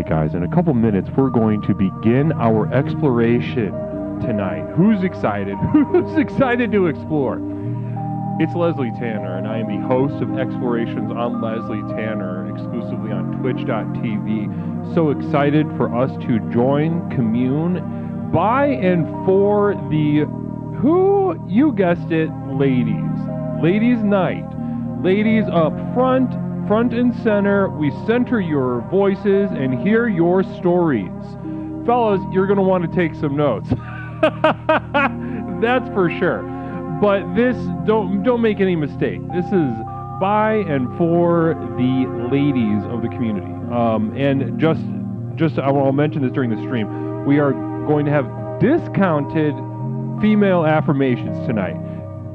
guys, in a couple minutes, we're going to begin our exploration tonight. Who's excited? Who's excited to explore? It's Leslie Tanner, and I am the host of Explorations on Leslie Tanner, exclusively on twitch.tv. So excited for us to join, commune, by and for the, who, you guessed it, ladies. Ladies' night. Ladies up front and center. We center your voices and hear your stories. Fellas, you're going to want to take some notes. That's for sure. But this, don't make any mistake. This is by and for the ladies of the community. And just I'll mention this during the stream. We are going to have discounted female affirmations tonight.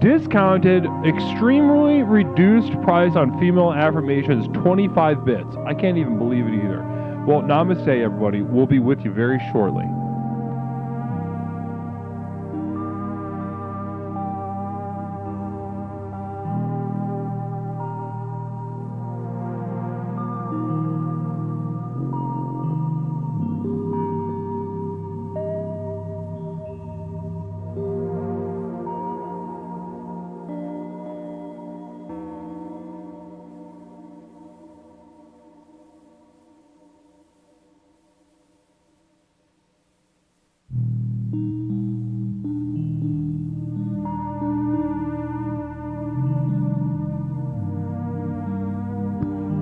Discounted, extremely reduced price on female affirmations, 25 bits. I can't even believe it either. Well, namaste, everybody. We'll be with you very shortly.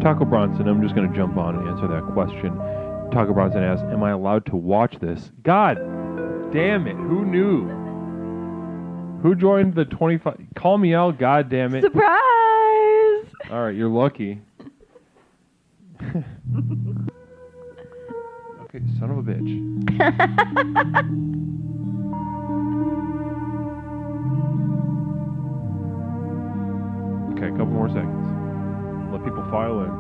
Taco Bronson, I'm just going to jump on and answer that question. Taco Bronson asks, am I allowed to watch this? God damn it, who knew? Who joined the 25? Call me out, god damn it. Surprise! All right, you're lucky. Okay, son of a bitch. Okay, a couple more seconds. Let people file in.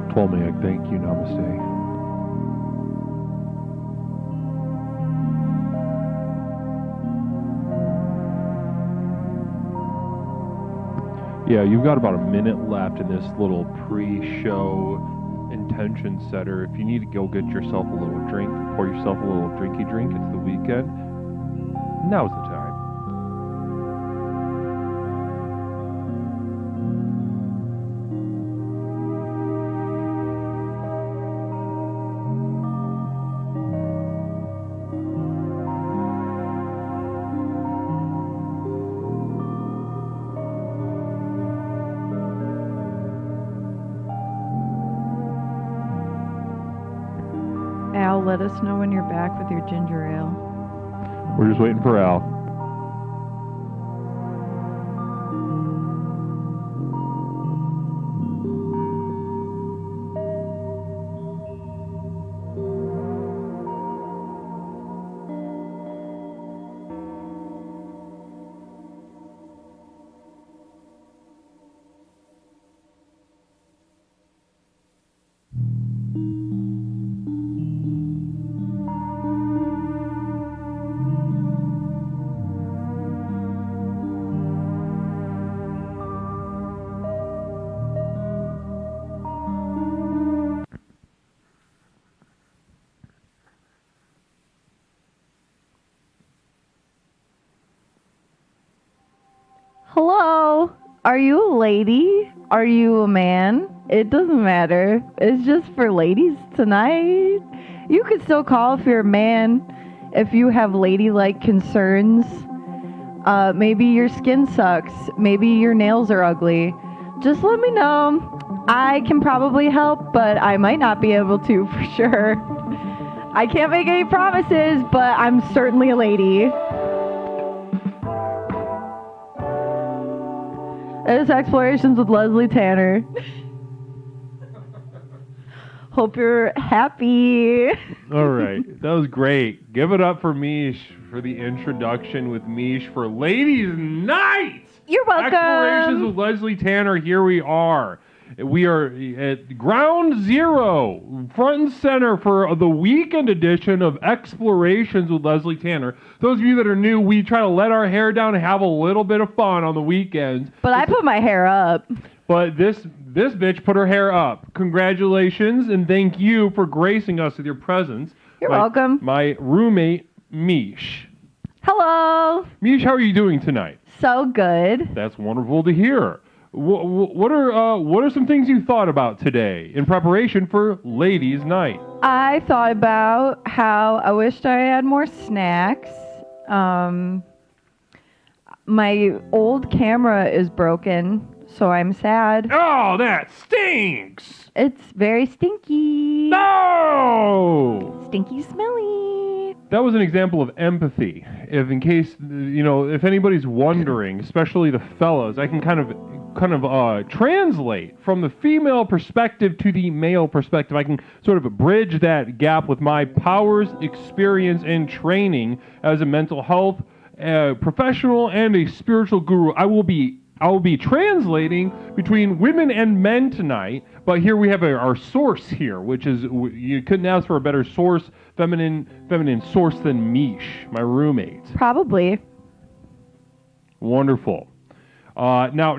Tolmiak, thank you, namaste. Yeah, you've got about a minute left in this little pre-show intention setter. If you need to go get yourself a little drink, pour yourself a little drinky drink, it's the weekend, now's the time. Al, let us know when you're back with your ginger ale. We're just waiting for Al. Hello? Are you a lady? Are you a man? It doesn't matter. It's just for ladies tonight. You could still call if you're a man, if you have ladylike concerns. Maybe your skin sucks. Maybe your nails are ugly. Just let me know. I can probably help, but I might not be able to for sure. I can't make any promises, but I'm certainly a lady. It is Explorations with Leslie Tanner. Hope you're happy. All right. That was great. Give it up for Mish for the introduction with Mish for Ladies Night. You're welcome. Explorations with Leslie Tanner. Here we are. We are at ground zero, front and center for the weekend edition of Explorations with Leslie Tanner. Those of you that are new, we try to let our hair down and have a little bit of fun on the weekends. But I put my hair up. But this bitch put her hair up. Congratulations and thank you for gracing us with your presence. You're welcome. My roommate, Mish. Hello. Mish, how are you doing tonight? So good. That's wonderful to hear. What are some things you thought about today in preparation for Ladies' Night? I thought about how I wished I had more snacks. My old camera is broken, so I'm sad. Oh, that stinks! It's very stinky. No! Stinky smelly. That was an example of empathy. If anybody's wondering, especially the fellas, I can kind of translate from the female perspective to the male perspective. I can sort of bridge that gap with my powers, experience, and training as a mental health professional and a spiritual guru. I will be translating between women and men tonight, but here we have our source here, which is, you couldn't ask for a better source, feminine source than Mish, my roommate. Probably. Wonderful. Now,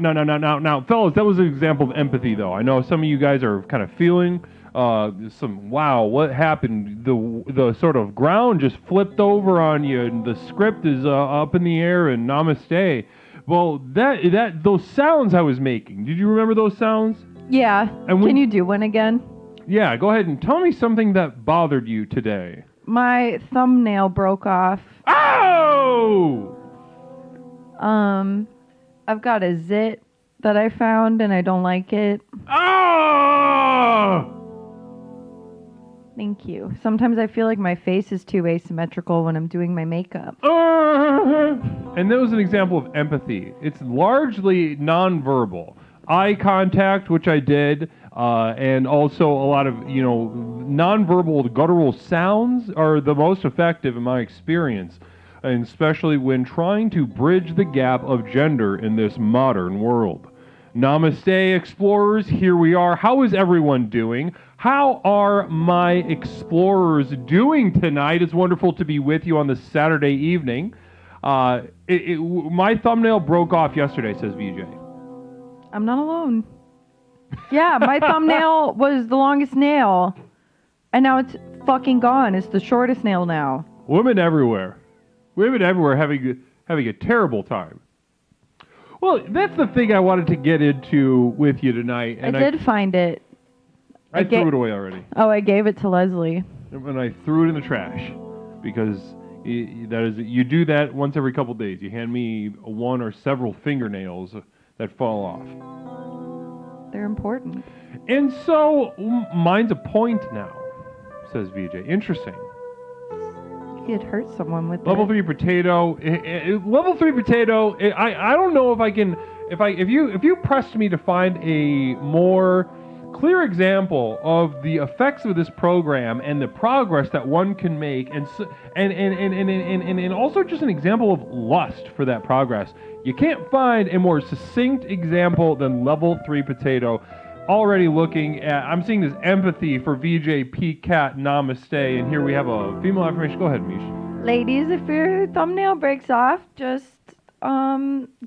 fellas, that was an example of empathy, though. I know some of you guys are kind of feeling what happened? The sort of ground just flipped over on you, and the script is up in the air, and namaste. Well, those sounds I was making, did you remember those sounds? Yeah. Can you do one again? Yeah, go ahead and tell me something that bothered you today. My thumbnail broke off. Oh! I've got a zit that I found and I don't like it. Oh! Thank you. Sometimes I feel like my face is too asymmetrical when I'm doing my makeup. And that was an example of empathy. It's largely nonverbal. Eye contact, which I did, and also a lot of, nonverbal guttural sounds are the most effective in my experience, and especially when trying to bridge the gap of gender in this modern world. Namaste, explorers. Here we are. How is everyone doing? How are my explorers doing tonight? It's wonderful to be with you on this Saturday evening. My thumbnail broke off yesterday, says VJ. I'm not alone. Yeah, my thumbnail was the longest nail, and now it's fucking gone. It's the shortest nail now. Women everywhere having a terrible time. Well, that's the thing I wanted to get into with you tonight. And I did find it. I threw it away already. Oh, I gave it to Leslie. And I threw it in the trash because you do that once every couple days. You hand me one or several fingernails that fall off. They're important. And so mine's a point now, says VJ. Interesting. You could hurt someone with Level 3 potato. Level 3 potato. I don't know if I can. If you pressed me to find a more clear example of the effects of this program and the progress that one can make, and also just an example of lust for that progress. You can't find a more succinct example than Level 3 potato. Already looking at, I'm seeing this empathy for VJ P. Cat Namaste, and here we have a female affirmation. Go ahead, Mish. Ladies, if your thumbnail breaks off, just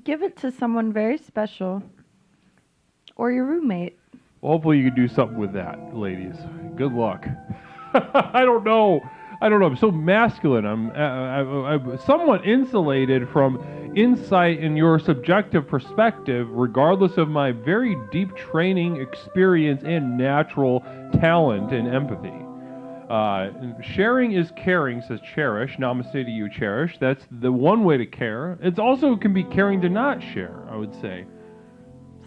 give it to someone very special. Or your roommate. Well, hopefully you can do something with that, ladies. Good luck. I don't know. I'm so masculine. I'm somewhat insulated from insight in your subjective perspective, regardless of my very deep training, experience, and natural talent and empathy. Sharing is caring, says Cherish. Namaste to you, Cherish. That's the one way to care. It also can be caring to not share, I would say.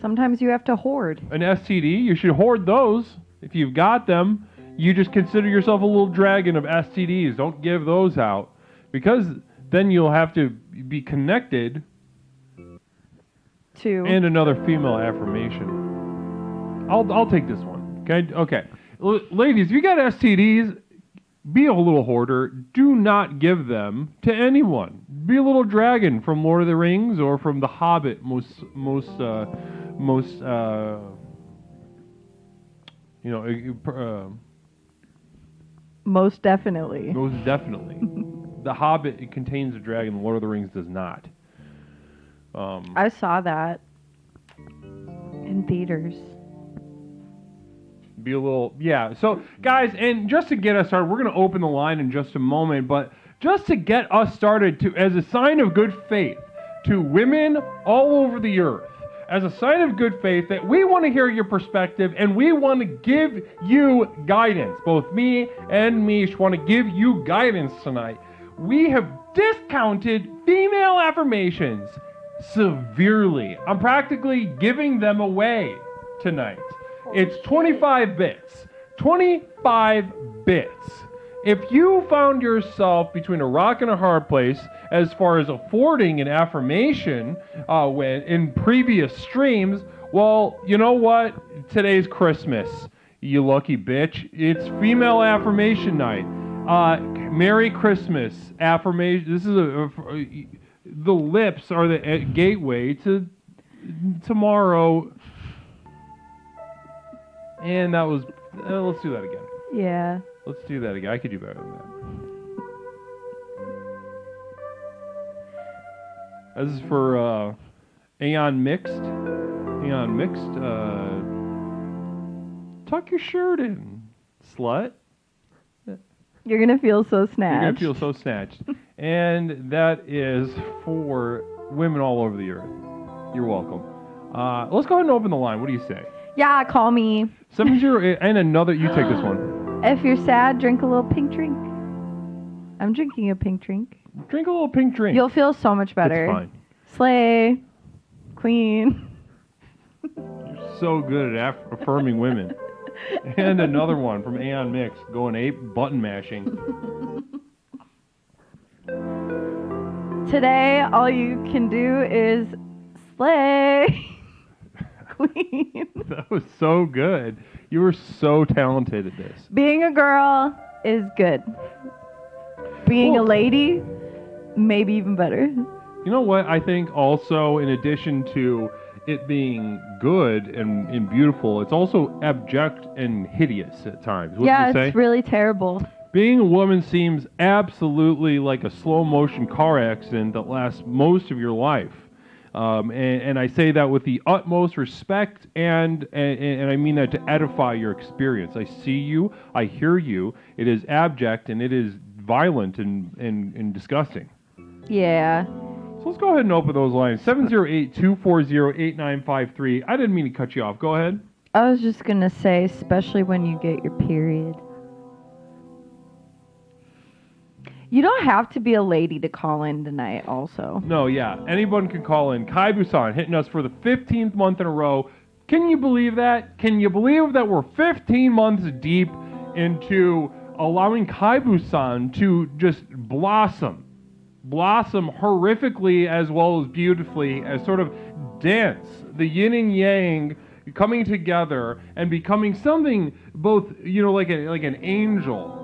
Sometimes you have to hoard. An STD, you should hoard those. If you've got them, you just consider yourself a little dragon of STDs. Don't give those out, because then you'll have to be connected to. And another female affirmation. I'll take this one. Okay. Ladies, if you got STDs, be a little hoarder. Do not give them to anyone. Be a little dragon from Lord of the Rings or from The Hobbit. Most definitely. Most definitely. The Hobbit, it contains a dragon. The Lord of the Rings does not. I saw that in theaters. Be a little, yeah. So, guys, and just to get us started, we're going to open the line in just a moment, but just to get us started, as a sign of good faith to women all over the earth, as a sign of good faith that we want to hear your perspective and we want to give you guidance. Both me and Mish want to give you guidance tonight. We have discounted female affirmations severely. I'm practically giving them away tonight. It's 25 bits. 25 bits. If you found yourself between a rock and a hard place as far as affording an affirmation when in previous streams, well, you know what? Today's Christmas, you lucky bitch. It's female affirmation night. Merry Christmas affirmation. This is the lips are the gateway to tomorrow. And that was, let's do that again. Yeah. Let's do that again. I could do better than that. This is for Aeon Mixed. Aeon Mixed. Tuck your shirt in, slut. You're going to feel so snatched. You're going to feel so snatched. And that is for women all over the earth. You're welcome. Let's go ahead and open the line. What do you say? Yeah, call me. 708 and another. You take this one. If you're sad, drink a little pink drink. I'm drinking a pink drink. Drink a little pink drink. You'll feel so much better. It's fine. Slay. Queen. You're so good at affirming women. And another one from Aeon Mix, going ape, button mashing. Today, all you can do is slay. Queen. That was so good. You were so talented at this. Being a girl is good. Being a lady, maybe even better. You know what? I think also, in addition to it being good and beautiful, it's also abject and hideous at times. Wouldn't you say? It's really terrible. Being a woman seems absolutely like a slow motion car accident that lasts most of your life. And I say that with the utmost respect, and I mean that to edify your experience. I see you, I hear you. It is abject and it is violent and disgusting. Yeah. So let's go ahead and open those lines. 708-240-8953. I didn't mean to cut you off. Go ahead. I was just going to say, especially when you get your period. You don't have to be a lady to call in tonight also. No, yeah. Anyone can call in. Kai Busan hitting us for the 15th month in a row. Can you believe that? Can you believe that we're 15 months deep into allowing Kai Busan to just blossom horrifically as well as beautifully, as sort of dance, the yin and yang coming together and becoming something both, like an angel.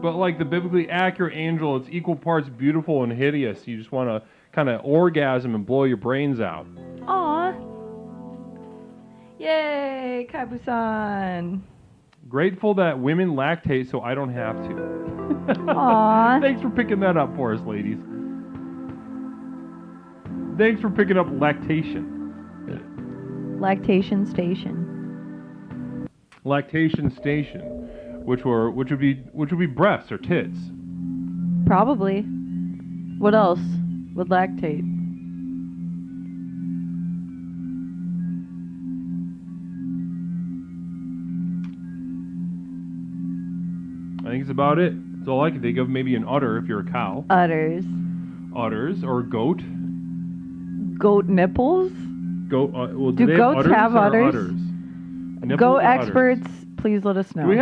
But like the biblically accurate angel, it's equal parts beautiful and hideous. You just want to kind of orgasm and blow your brains out. Aw. Yay, Kai Busan. Grateful that women lactate so I don't have to. Aw. Thanks for picking that up for us, ladies. Thanks for picking up lactation. Lactation station. Lactation station. Which would be breasts or tits. Probably. What else would lactate? I think it's about it. That's all I can think of. Maybe an udder if you're a cow. Udders. Udders or a goat. Goat nipples? Goat. Do goats have udders? Nipples Goat or experts, udders? please let us know. Do we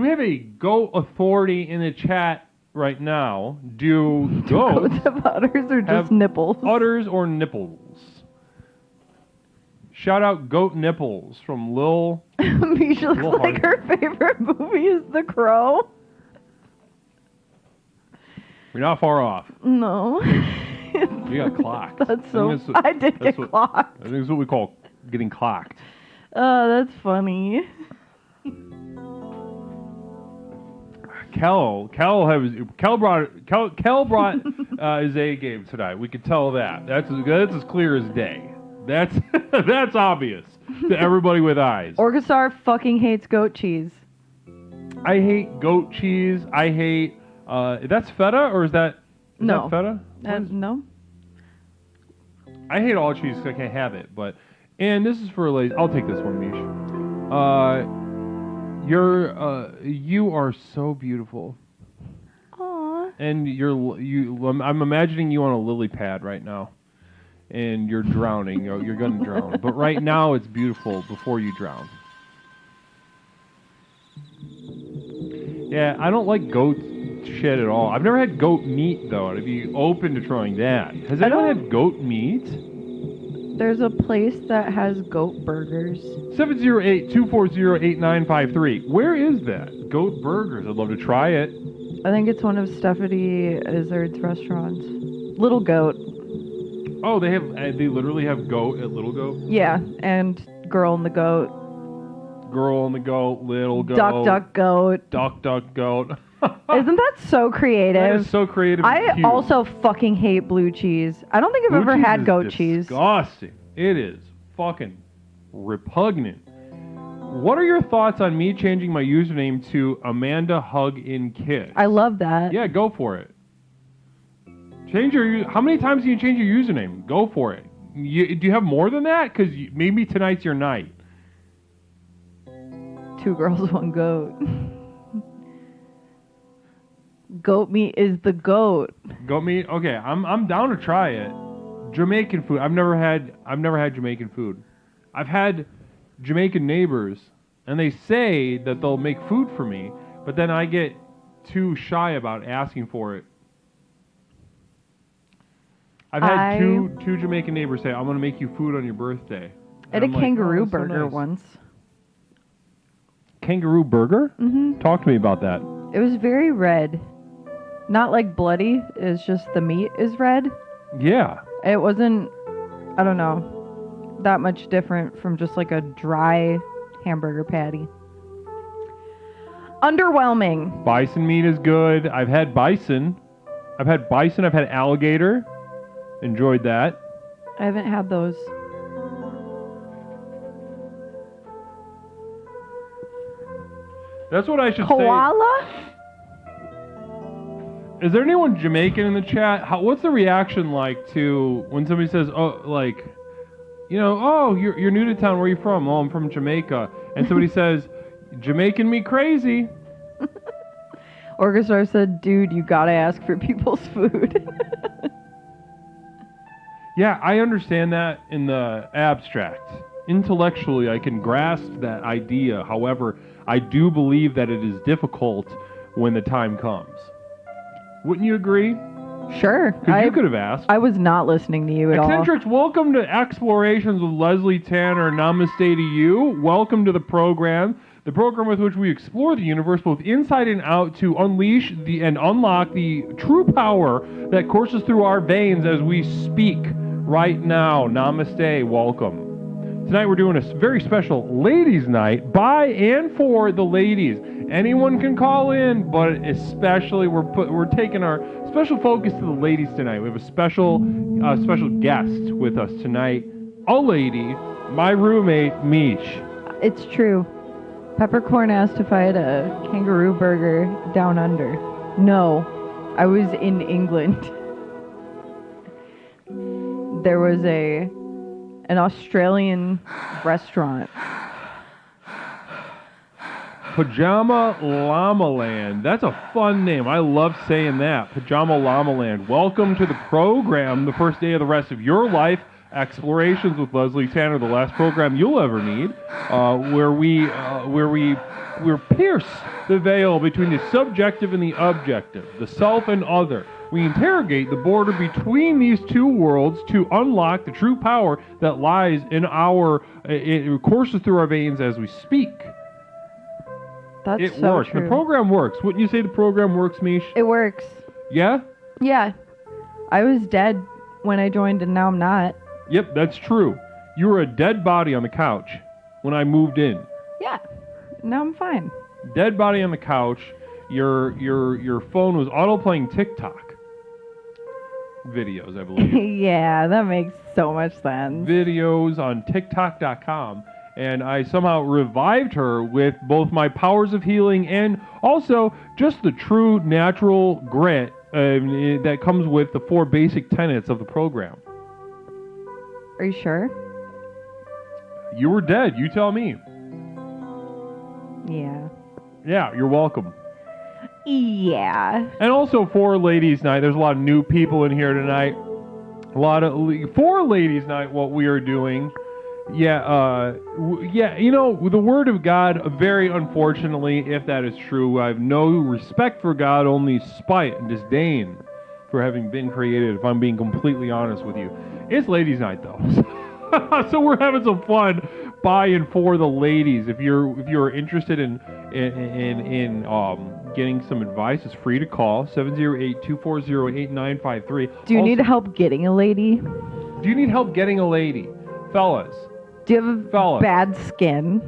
have a goat authority in the chat right now? Do goats have udders or just nipples? Udders or nipples? Shout out Goat Nipples from Lil. Misha looks like her favorite movie is The Crow. You're not far off. No. You got clocked. That's so. I did get clocked. I think it's what we call getting clocked. Oh, that's funny. Kel brought his A game tonight. We could tell that. That's as clear as day. That's that's obvious to everybody with eyes. Orgasar fucking hates goat cheese. I hate goat cheese. I hate. That's feta or is that? No. That feta? No. I hate all cheese because I can't have it. And this is for ladies. I'll take this one, Mish. You are so beautiful. Aww. And I'm imagining you on a lily pad right now, and you're drowning. You're gonna drown. But right now it's beautiful before you drown. Yeah, I don't like goat shit at all. I've never had goat meat though. I'd be open to trying that. Has anyone had goat meat? There's a place that has goat burgers. 708-240-8953. Where is that? Goat Burgers. I'd love to try it. I think it's one of Stephanie Izzard's restaurants. Little Goat. Oh, they literally have goat at Little Goat? Yeah, and Girl and the Goat. Girl and the Goat, Little Goat. Duck, Duck, Goat. Duck, Duck, Goat. Isn't that so creative? That is so creative. I also fucking hate blue cheese. I don't think I've ever had goat cheese. Disgusting. It is fucking repugnant. What are your thoughts on me changing my username to Amanda Hug in Kiss? I love that. Yeah, go for it. How many times can you change your username? Go for it. Do you have more than that? Because maybe tonight's your night. 2 girls, 1 goat. Goat meat is the goat. Goat meat? Okay, I'm down to try it. Jamaican food. I've never had Jamaican food. I've had Jamaican neighbors, and they say that they'll make food for me, but then I get too shy about asking for it. I've had two Jamaican neighbors say, "I'm going to make you food on your birthday." I had a kangaroo burger once. Kangaroo burger? Mm-hmm. Talk to me about that. It was very red. Not like bloody. It's just the meat is red. Yeah. It wasn't, I don't know, that much different from just like a dry hamburger patty. Underwhelming. Bison meat is good. I've had bison. I've had alligator. Enjoyed that. I haven't had those. That's what I should Koala? say. Is there anyone Jamaican in the chat? What's the reaction like to when somebody says, "Oh, like, you're new to town. Where are you from?" "Oh, I'm from Jamaica." And somebody says, "Jamaican me crazy." Orgasar said, "Dude, you gotta ask for people's food." Yeah, I understand that in the abstract. Intellectually, I can grasp that idea. However, I do believe that it is difficult when the time comes. Wouldn't you agree? Sure. Because you could have asked. I was not listening to you at all. Eccentrics, welcome to Explorations with Leslie Tanner. Namaste to you. Welcome to the program with which we explore the universe both inside and out to unleash and unlock the true power that courses through our veins as we speak right now. Namaste. Welcome. Tonight we're doing a very special ladies' night by and for the ladies. Anyone can call in, but especially we're taking our special focus to the ladies tonight. We have a special guest with us tonight, a lady, my roommate Mish. It's true. Peppercorn asked if I had a kangaroo burger down under. No, I was in England. There was an Australian restaurant. Pajama Llama Land. That's a fun name. I love saying that. Pajama Llama Land. Welcome to the program, the first day of the rest of your life. Explorations with Leslie Tanner, the last program you'll ever need, where we pierce the veil between the subjective and the objective, the self and other. We interrogate the border between these two worlds to unlock the true power that lies in it courses through our veins as we speak. That's it so works. true. The program works. Wouldn't you say the program works, Mish? It works. Yeah? Yeah. I was dead when I joined and now I'm not. Yep, that's true. You were a dead body on the couch when I moved in. Yeah. Now I'm fine. Dead body on the couch. Your phone was auto playing TikTok videos, I believe. Yeah, that makes so much sense. Videos on TikTok.com, and I somehow revived her with both my powers of healing and also just the true natural grit that comes with the 4 basic tenets of the program. Are you sure? You were dead. You tell me. Yeah. Yeah, you're welcome. Yeah. And also for Ladies Night, there's a lot of new people in here tonight. For Ladies Night, what we are doing, you know, the Word of God, very unfortunately, if that is true, I have no respect for God, only spite and disdain for having been created, if I'm being completely honest with you. It's Ladies Night, though. So we're having some fun by and for the ladies. If you're interested in getting some advice, it's free to call 708-240-8953. Do you need help getting a lady? Do you need help getting a lady? Fellas. Do you have bad skin?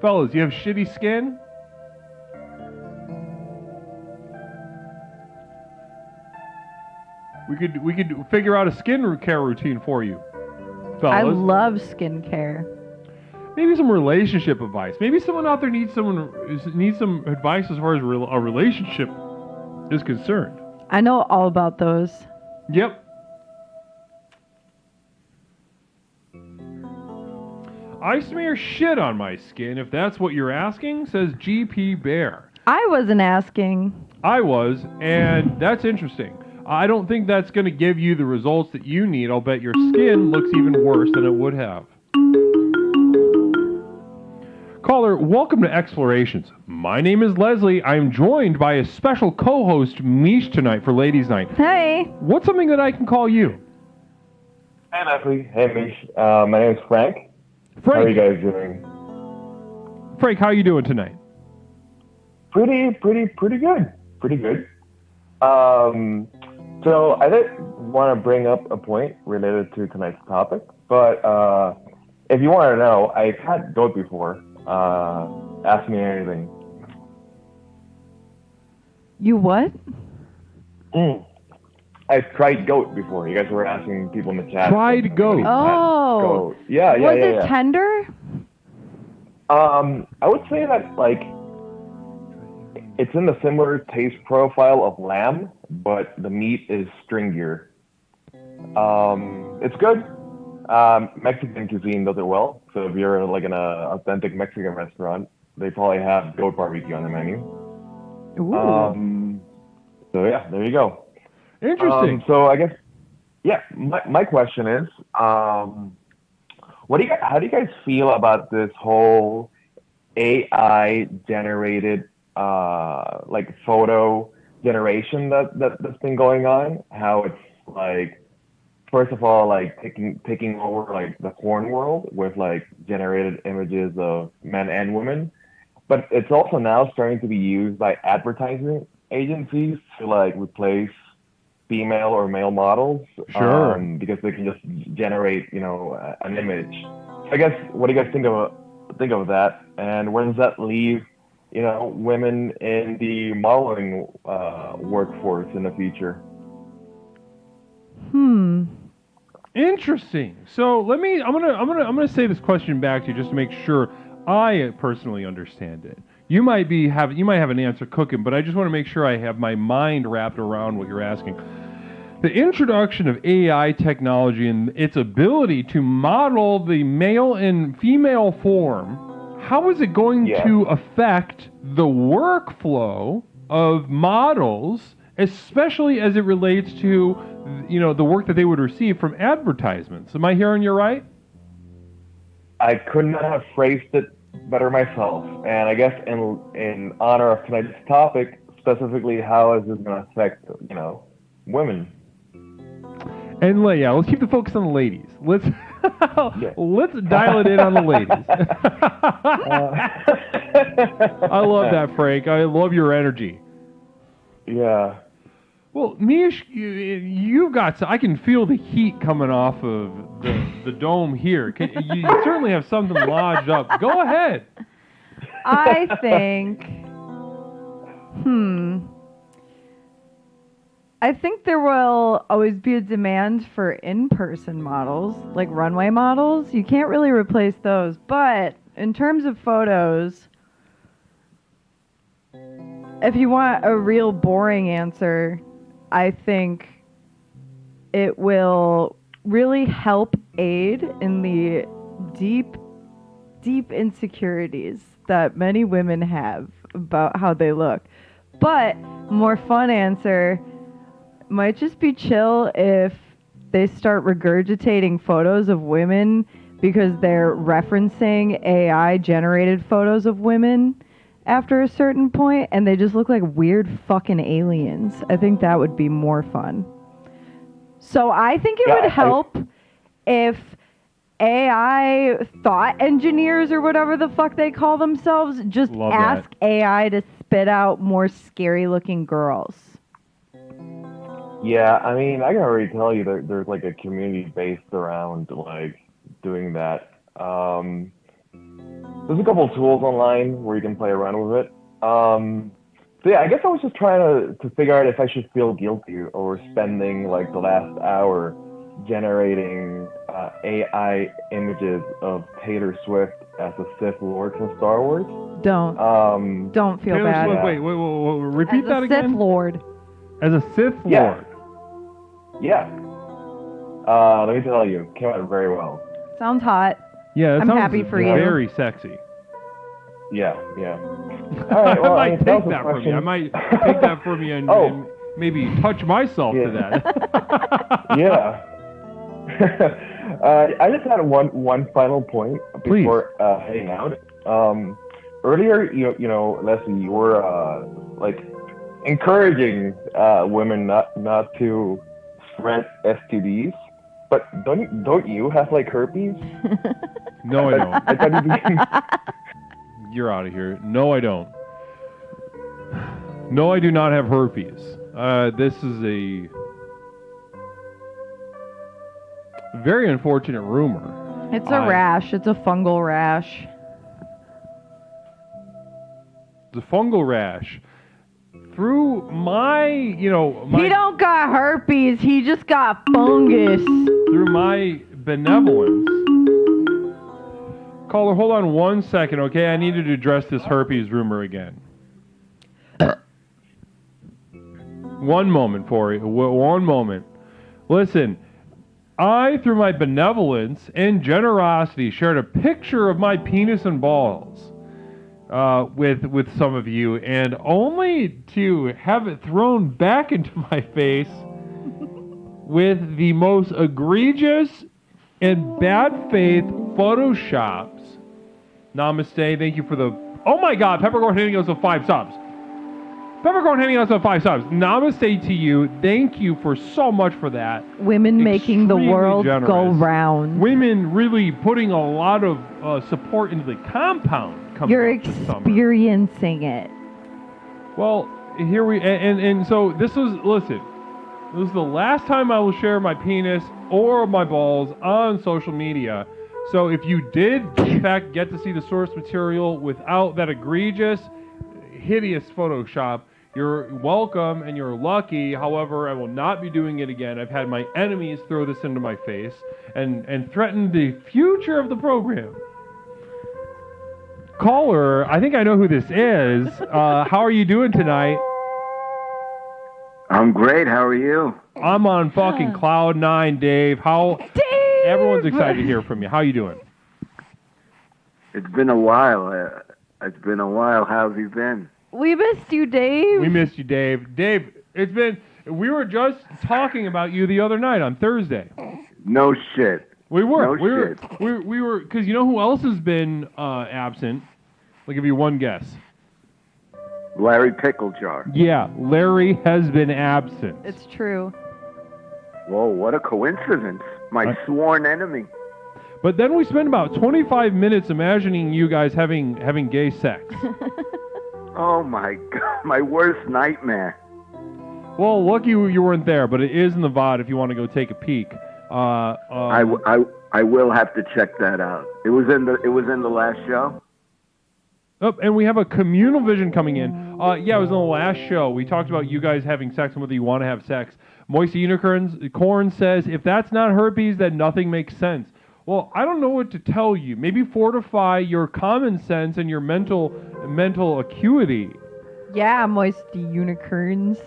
Fellas, you have shitty skin? We could figure out a skin care routine for you. Fellas. I love skincare. Maybe some relationship advice. Maybe someone out there needs some advice as far as a relationship is concerned. I know all about those. Yep. I smear shit on my skin, if that's what you're asking, says GP Bear. I wasn't asking. I was, and that's interesting. I don't think that's going to give you the results that you need. I'll bet your skin looks even worse than it would have. Caller, welcome to Explorations. My name is Leslie. I'm joined by a special co-host, Mish, tonight for Ladies Night. Hey. What's something that I can call you? Hey, Leslie. Hey, Mish. My name is Frank. How are you guys doing? Frank, how are you doing tonight? Pretty good. Pretty good. So I did want to bring up a point related to tonight's topic, but if you want to know, I've had goat before. Ask me anything. You what? I've tried goat before. You guys were asking people in the chat. Tried goat. Oh. Goat. Yeah. Was it tender? I would say that, like, it's in the similar taste profile of lamb, but the meat is stringier. It's good. Mexican cuisine does it well. So if you're like in an authentic Mexican restaurant, they probably have goat barbecue on the menu. Ooh. So yeah, there you go. Interesting. So I guess, yeah, my question is, how do you guys feel about this whole AI generated like photo generation that's been going on? How it's like, first of all, like taking over like the porn world with like generated images of men and women, but it's also now starting to be used by advertising agencies to like replace female or male models. Sure. Because they can just generate, an image. So I guess, what do you guys think of that, and where does that leave, women in the modeling workforce in the future? Interesting. So I'm gonna say this question back to you just to make sure I personally understand it. You might have an answer cooking, but I just want to make sure I have my mind wrapped around what you're asking. The introduction of AI technology and its ability to model the male and female form, how is it going to affect the workflow of models, especially as it relates to, the work that they would receive from advertisements? Am I hearing you right? I could not have phrased it better myself. And I guess in honor of tonight's topic, specifically, how is this going to affect, women? And let's keep the focus on the ladies. Let's dial it in on the ladies. I love that, Frank. I love your energy. Yeah. Well, Mish, you've got. I can feel the heat coming off of the dome here. You certainly have something lodged up. Go ahead. I think. I think there will always be a demand for in-person models, like runway models. You can't really replace those. But in terms of photos, if you want a real boring answer, I think it will really help aid in the deep, deep insecurities that many women have about how they look. But more fun answer might just be chill if they start regurgitating photos of women because they're referencing AI generated photos of women after a certain point and they just look like weird fucking aliens. I think that would be more fun. So I think it would help if AI thought engineers or whatever the fuck they call themselves just Love ask that. AI to spit out more scary looking girls. Yeah, I mean, I can already tell you that there's like a community based around like doing that. There's a couple tools online where you can play around with it. So yeah, I guess I was just trying to figure out if I should feel guilty or spending like the last hour generating AI images of Taylor Swift as a Sith Lord from Star Wars. Don't feel Taylor bad. Swift, wait, repeat As that a again. Sith Lord. As a Sith Yeah. Lord. Yeah. Let me tell you, came out very well. Sounds hot. Yeah, that I'm sounds happy for you. very sexy. Yeah. All right, well, I might that take was a that from you. question. I might take that from you and, Oh. and maybe touch myself to that. Yeah. I just had one final point before heading out. Earlier, you know, Leslie, you were like encouraging women not to spread STDs, but don't you have like herpes? No, I don't. I thought You're out of here. No, I don't. No, I do not have herpes. This is a very unfortunate rumor. It's a rash. It's a fungal rash. The fungal rash. Through my, He don't got herpes. He just got fungus. through my benevolence. Caller, hold on 1 second, okay? I needed to address this herpes rumor again. One moment, Fori. One moment. Listen, I, through my benevolence and generosity, shared a picture of my penis and balls with some of you, and only to have it thrown back into my face with the most egregious and bad faith photoshops. Namaste. Thank you for the... Oh my God, Peppercorn handing us with 5 subs. Peppercorn handing us with 5 subs. Namaste to you. Thank you for so much for that. Women making the Extremely world generous. go round. Women really putting a lot of support into the compound. coming You're up this summer. experiencing it. Well, here we... And so this was... Listen. This is the last time I will share my penis or my balls on social media. So if you did, in fact, get to see the source material without that egregious, hideous Photoshop, you're welcome and you're lucky. However, I will not be doing it again. I've had my enemies throw this into my face and threaten the future of the program. Caller, I think I know who this is. How are you doing tonight? I'm great. How are you? I'm on fucking cloud 9, Dave. Dave! Everyone's excited to hear from you. How you doing? It's been a while. How have you been? We missed you, Dave. We missed you, Dave. Dave, we were just talking about you the other night on Thursday. No shit. We were. No We were, because you know who else has been absent? I'll give you one guess. Larry Picklejar. Yeah, Larry has been absent. It's true. Whoa, what a coincidence. My sworn enemy. But then we spent about 25 minutes imagining you guys having gay sex. Oh my God, my worst nightmare. Well, lucky you weren't there, but it is in the VOD if you want to go take a peek. I will have to check that out. It was in the last show. Oh, and we have a communal vision coming in. Yeah, it was in the last show. We talked about you guys having sex and whether you want to have sex. Moisty Unicorn says, if that's not herpes, then nothing makes sense. Well, I don't know what to tell you. Maybe fortify your common sense and your mental acuity. Yeah, moisty unicorns.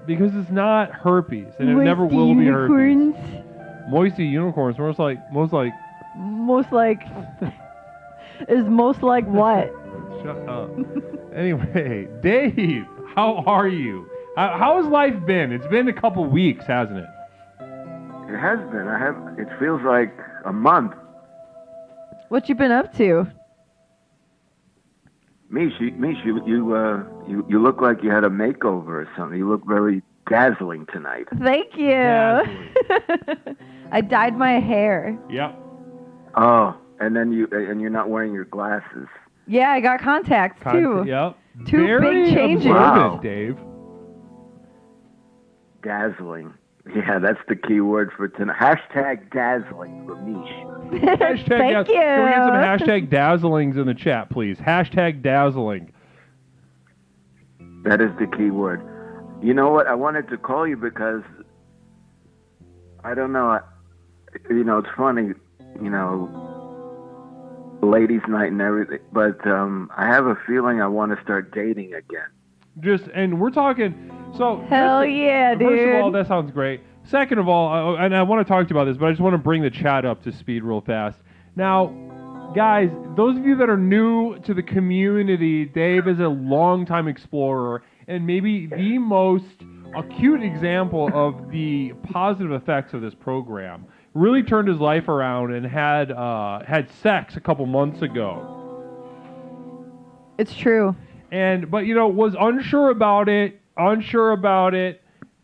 Because it's not herpes, and it never will be herpes. Moisty unicorns, most like is most like what? Shut up. Anyway, Dave, how are you? How has life been? It's been a couple weeks, hasn't it? It has been. It feels like a month. What you been up to? Mish, you look like you had a makeover or something. You look very dazzling tonight. Thank you. I dyed my hair. Yep. Oh, and then you're not wearing your glasses. Yeah, I got contacts too. Yep. Two Very big changes. observant, Dave. Dazzling. Yeah, that's the key word for tonight. Hashtag dazzling for Mish. Hashtag Thank you. Can we get some hashtag dazzlings in the chat, please? Hashtag dazzling. That is the key word. You know what? I wanted to call you because I don't know. It's funny, ladies' night and everything, but I have a feeling I want to start dating again. And we're talking. So Hell yeah, dude. First of all, that sounds great. Second of all, and I want to talk to you about this, but I just want to bring the chat up to speed real fast. Now, guys, those of you that are new to the community, Dave is a longtime explorer and maybe the most acute example of the positive effects of this program. Really turned his life around and had sex a couple months ago. It's true. But was unsure about it.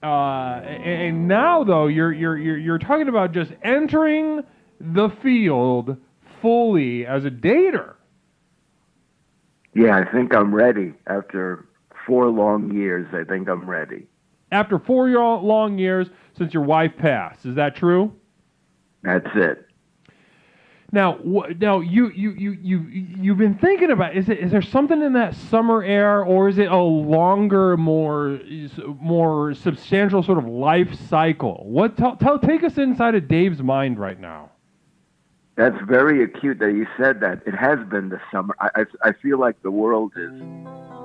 And now though you're talking about just entering the field fully as a dater. Yeah, I think I'm ready. After 4 long years, I think I'm ready. After 4 long years since your wife passed, is that true? That's it. Now you've been thinking about, is there something in that summer air, or is it a longer, more substantial sort of life cycle? Take us inside of Dave's mind right now. That's very acute that you said that. It has been the summer. I feel like the world is,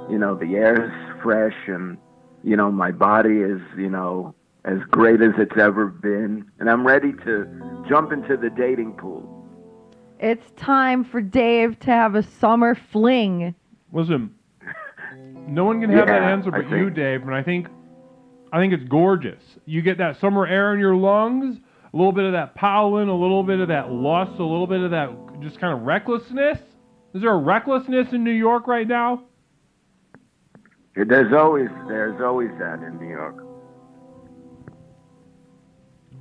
the air is fresh, and my body is as great as it's ever been, and I'm ready to jump into the dating pool. It's time for Dave to have a summer fling. Listen, no one can have that answer but you, Dave, and I think it's gorgeous. You get that summer air in your lungs, a little bit of that pollen, a little bit of that lust, a little bit of that just kind of recklessness. Is there a recklessness in New York right now? There's always that in New York.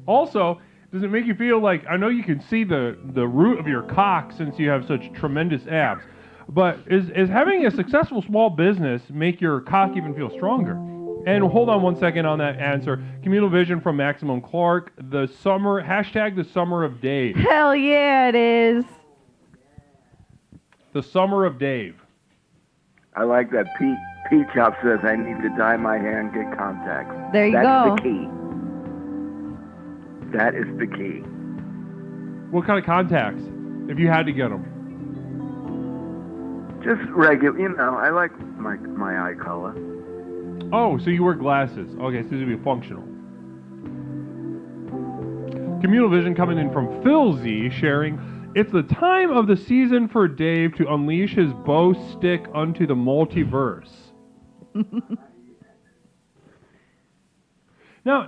Also, does it make you feel like, I know you can see the root of your cock since you have such tremendous abs, but is having a successful small business make your cock even feel stronger? And hold on one second on that answer. Communal Vision from Maximum Clark, hashtag the summer of Dave. Hell yeah, it is. The summer of Dave. I like that. Pete Chop says I need to dye my hair and get contacts. There you That's go. The key. That is the key. What kind of contacts, if you had to get them? Just regular, I like my eye color. Oh, so you wear glasses. Okay, so this would be functional. Communal Vision coming in from Phil Z, sharing, it's the time of the season for Dave to unleash his bow stick unto the multiverse. No.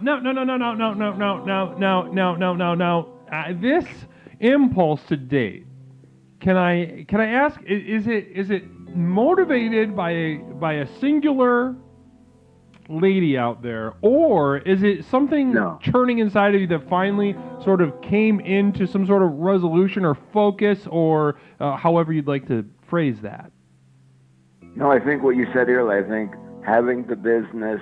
This impulse to date, can I ask? Is it motivated by a singular lady out there, or is it something churning inside of you that finally sort of came into some sort of resolution or focus, or however you'd like to phrase that? No, I think what you said earlier. I think having the business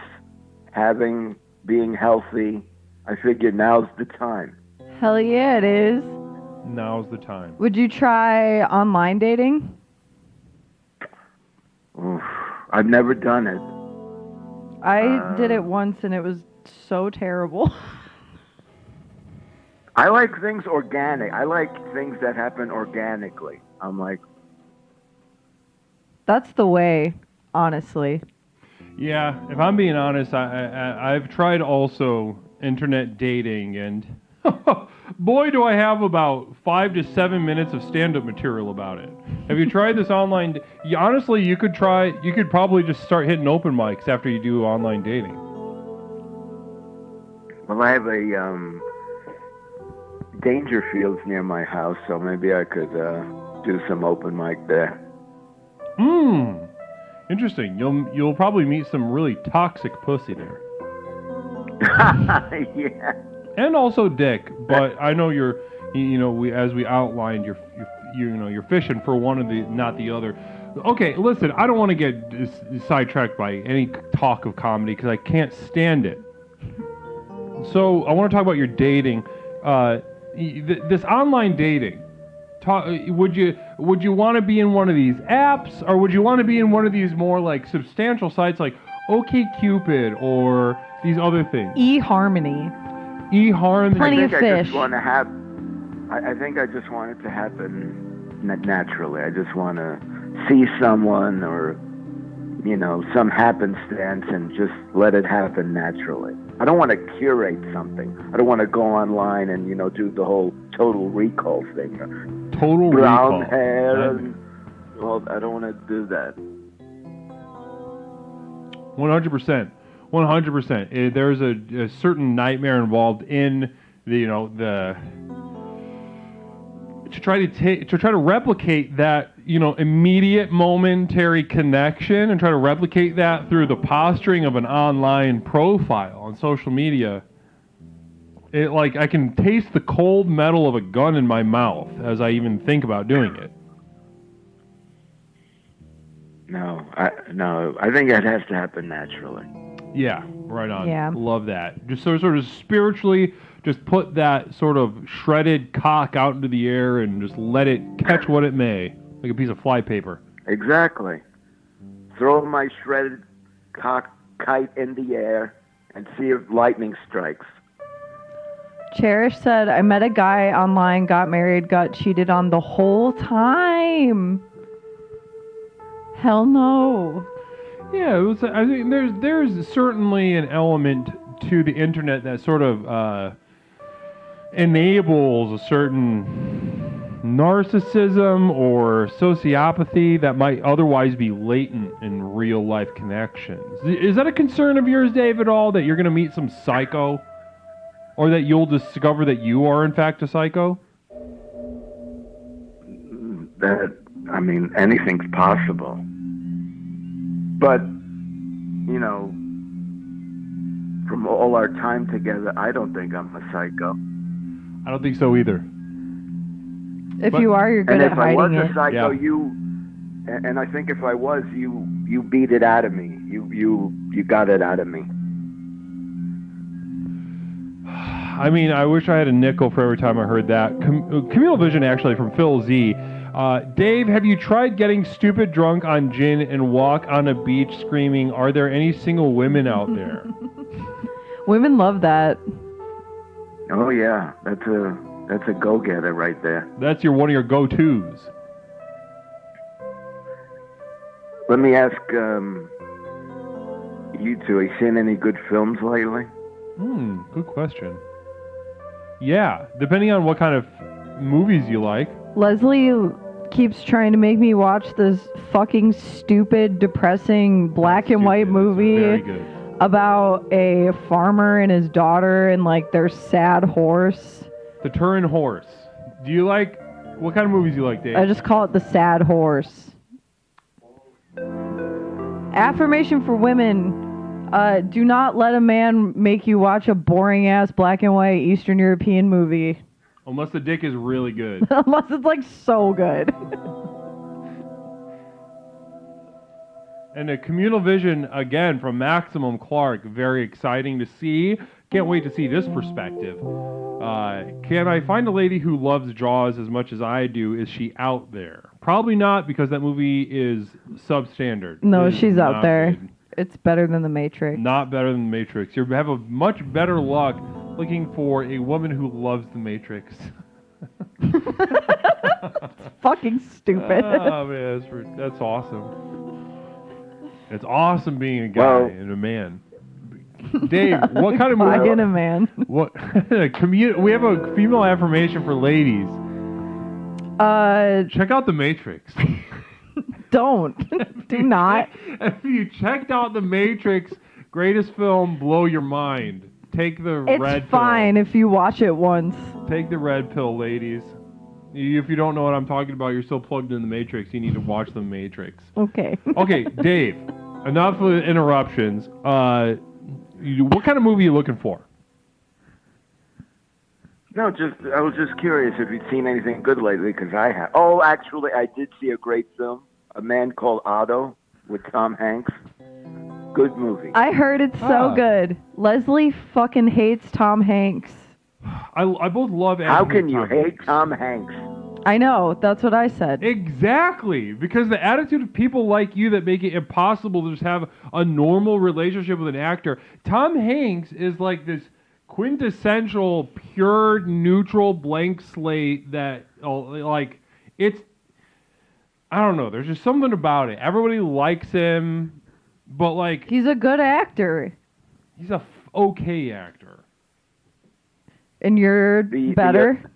being healthy. I figured now's the time. Hell yeah, it is. Now's the time. Would you try online dating? Oof, I've never done it. I did it once and it was so terrible. I like things organic. I like things that happen organically. I'm like, That's the way, honestly. Yeah, if I'm being honest, I've tried also internet dating, and boy, do I have about 5 to 7 minutes of stand-up material about it. Have you tried this online? Honestly, you could probably just start hitting open mics after you do online dating. well, I have a Dangerfields near my house, so maybe I could do some open mic there. Interesting. You'll probably meet some really toxic pussy there. Yeah. And also dick, but I know as we outlined, you're fishing for one of the, not the other. Okay, listen, I don't want to get sidetracked by any talk of comedy because I can't stand it. So I want to talk about your dating, this online dating. Would you want to be in one of these apps, or would you want to be in one of these more like substantial sites like OkCupid or these other things? eHarmony. eHarmony. Plenty of I fish. just want to I think I just want it to happen naturally. I just want to see someone or, some happenstance and just let it happen naturally. I don't want to curate something. I don't want to go online and, do the whole Total Recall thing. Total Brown Recall. hair. Well, I don't want to do that. 100%. 100%. There's a certain nightmare involved in the to try to replicate that immediate momentary connection and try to replicate that through the posturing of an online profile on social media. I can taste the cold metal of a gun in my mouth as I even think about doing it. No, I think that has to happen naturally. Yeah, right on. Yeah. Love that. Just sort of spiritually, just put that sort of shredded cock out into the air and just let it catch what it may, like a piece of flypaper. Exactly. Throw my shredded kite in the air and see if lightning strikes. Cherish said, I met a guy online, got married, got cheated on the whole time. Hell no. Yeah, I think there's certainly an element to the internet that sort of enables a certain narcissism or sociopathy that might otherwise be latent in real life connections. Is that a concern of yours, Dave, at all, that you're going to meet some psycho? Or that you'll discover that you are, in fact, a psycho? Anything's possible. But, from all our time together, I don't think I'm a psycho. I don't think so either. If you are, you're good And at if I was hiding a it. psycho, Yeah. and I think if I was, you beat it out of me. You got it out of me. I mean, I wish I had a nickel for every time I heard that. Communal Vision, actually, from Phil Z. Dave, have you tried getting stupid drunk on gin and walk on a beach screaming, "Are there any single women out there?" Women love that. Oh yeah, that's a go-getter right there. That's one of your go-tos. Let me ask you two, have you seen any good films lately? Good question. Yeah, depending on what kind of movies you like. Leslie keeps trying to make me watch this fucking stupid, depressing black and white Stupid. It's movie very good. about a farmer and his daughter and like their sad horse. The Turin Horse. Do you like, what kind of movies do you like, Dave? I just call it the sad horse. Affirmation for women. Do not let a man make you watch a boring ass black and white Eastern European movie. Unless the dick is really good. Unless it's like so good. And a communal vision, again, from Maximum Clark. Very exciting to see. Can't wait to see this perspective. Can I find a lady who loves Jaws as much as I do? Is she out there? Probably not, because that movie is substandard. No, It is she's out not there. good. It's better than The Matrix. Not better than The Matrix. You have a much better luck looking for a woman who loves The Matrix. Fucking stupid. Oh, man, that's awesome. It's awesome being a guy Well- and a man. Dave, what kind of movie? Fucking a man. What we have a female affirmation for ladies. Check out The Matrix. Don't. Do not. If you checked out The Matrix, greatest film, blow your mind. Take the red It's fine pill. if you watch it once. Take the red pill, ladies. If you don't know what I'm talking about, you're still plugged in The Matrix. You need to watch The Matrix. Okay. Okay, Dave. Enough of the interruptions. What kind of movie are you looking for? No, I was just curious if you'd seen anything good lately, because I have. Oh, actually, I did see a great film, A Man Called Otto, with Tom Hanks. Good movie. I heard it's so good. Leslie fucking hates Tom Hanks. I both love and How hate can you Tom hate Hanks. Tom Hanks? I know. That's what I said. Exactly, because the attitude of people like you that make it impossible to just have a normal relationship with an actor. Tom Hanks is like this quintessential, pure, neutral, blank slate that, like, it's, I don't know, there's just something about it. Everybody likes him, but, like, He's a good actor. he's a okay actor. And you're The- better?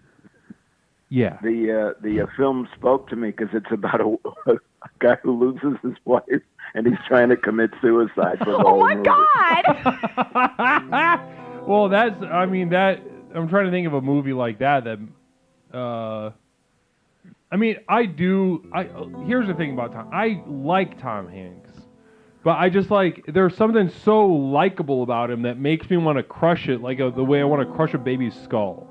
Yeah. The film spoke to me because it's about a guy who loses his wife and he's trying to commit suicide for the Oh whole my movie. god! Well, I'm trying to think of a movie like that here's the thing about Tom. I like Tom Hanks, but I just like, there's something so likable about him that makes me want to crush it, like the way I want to crush a baby's skull.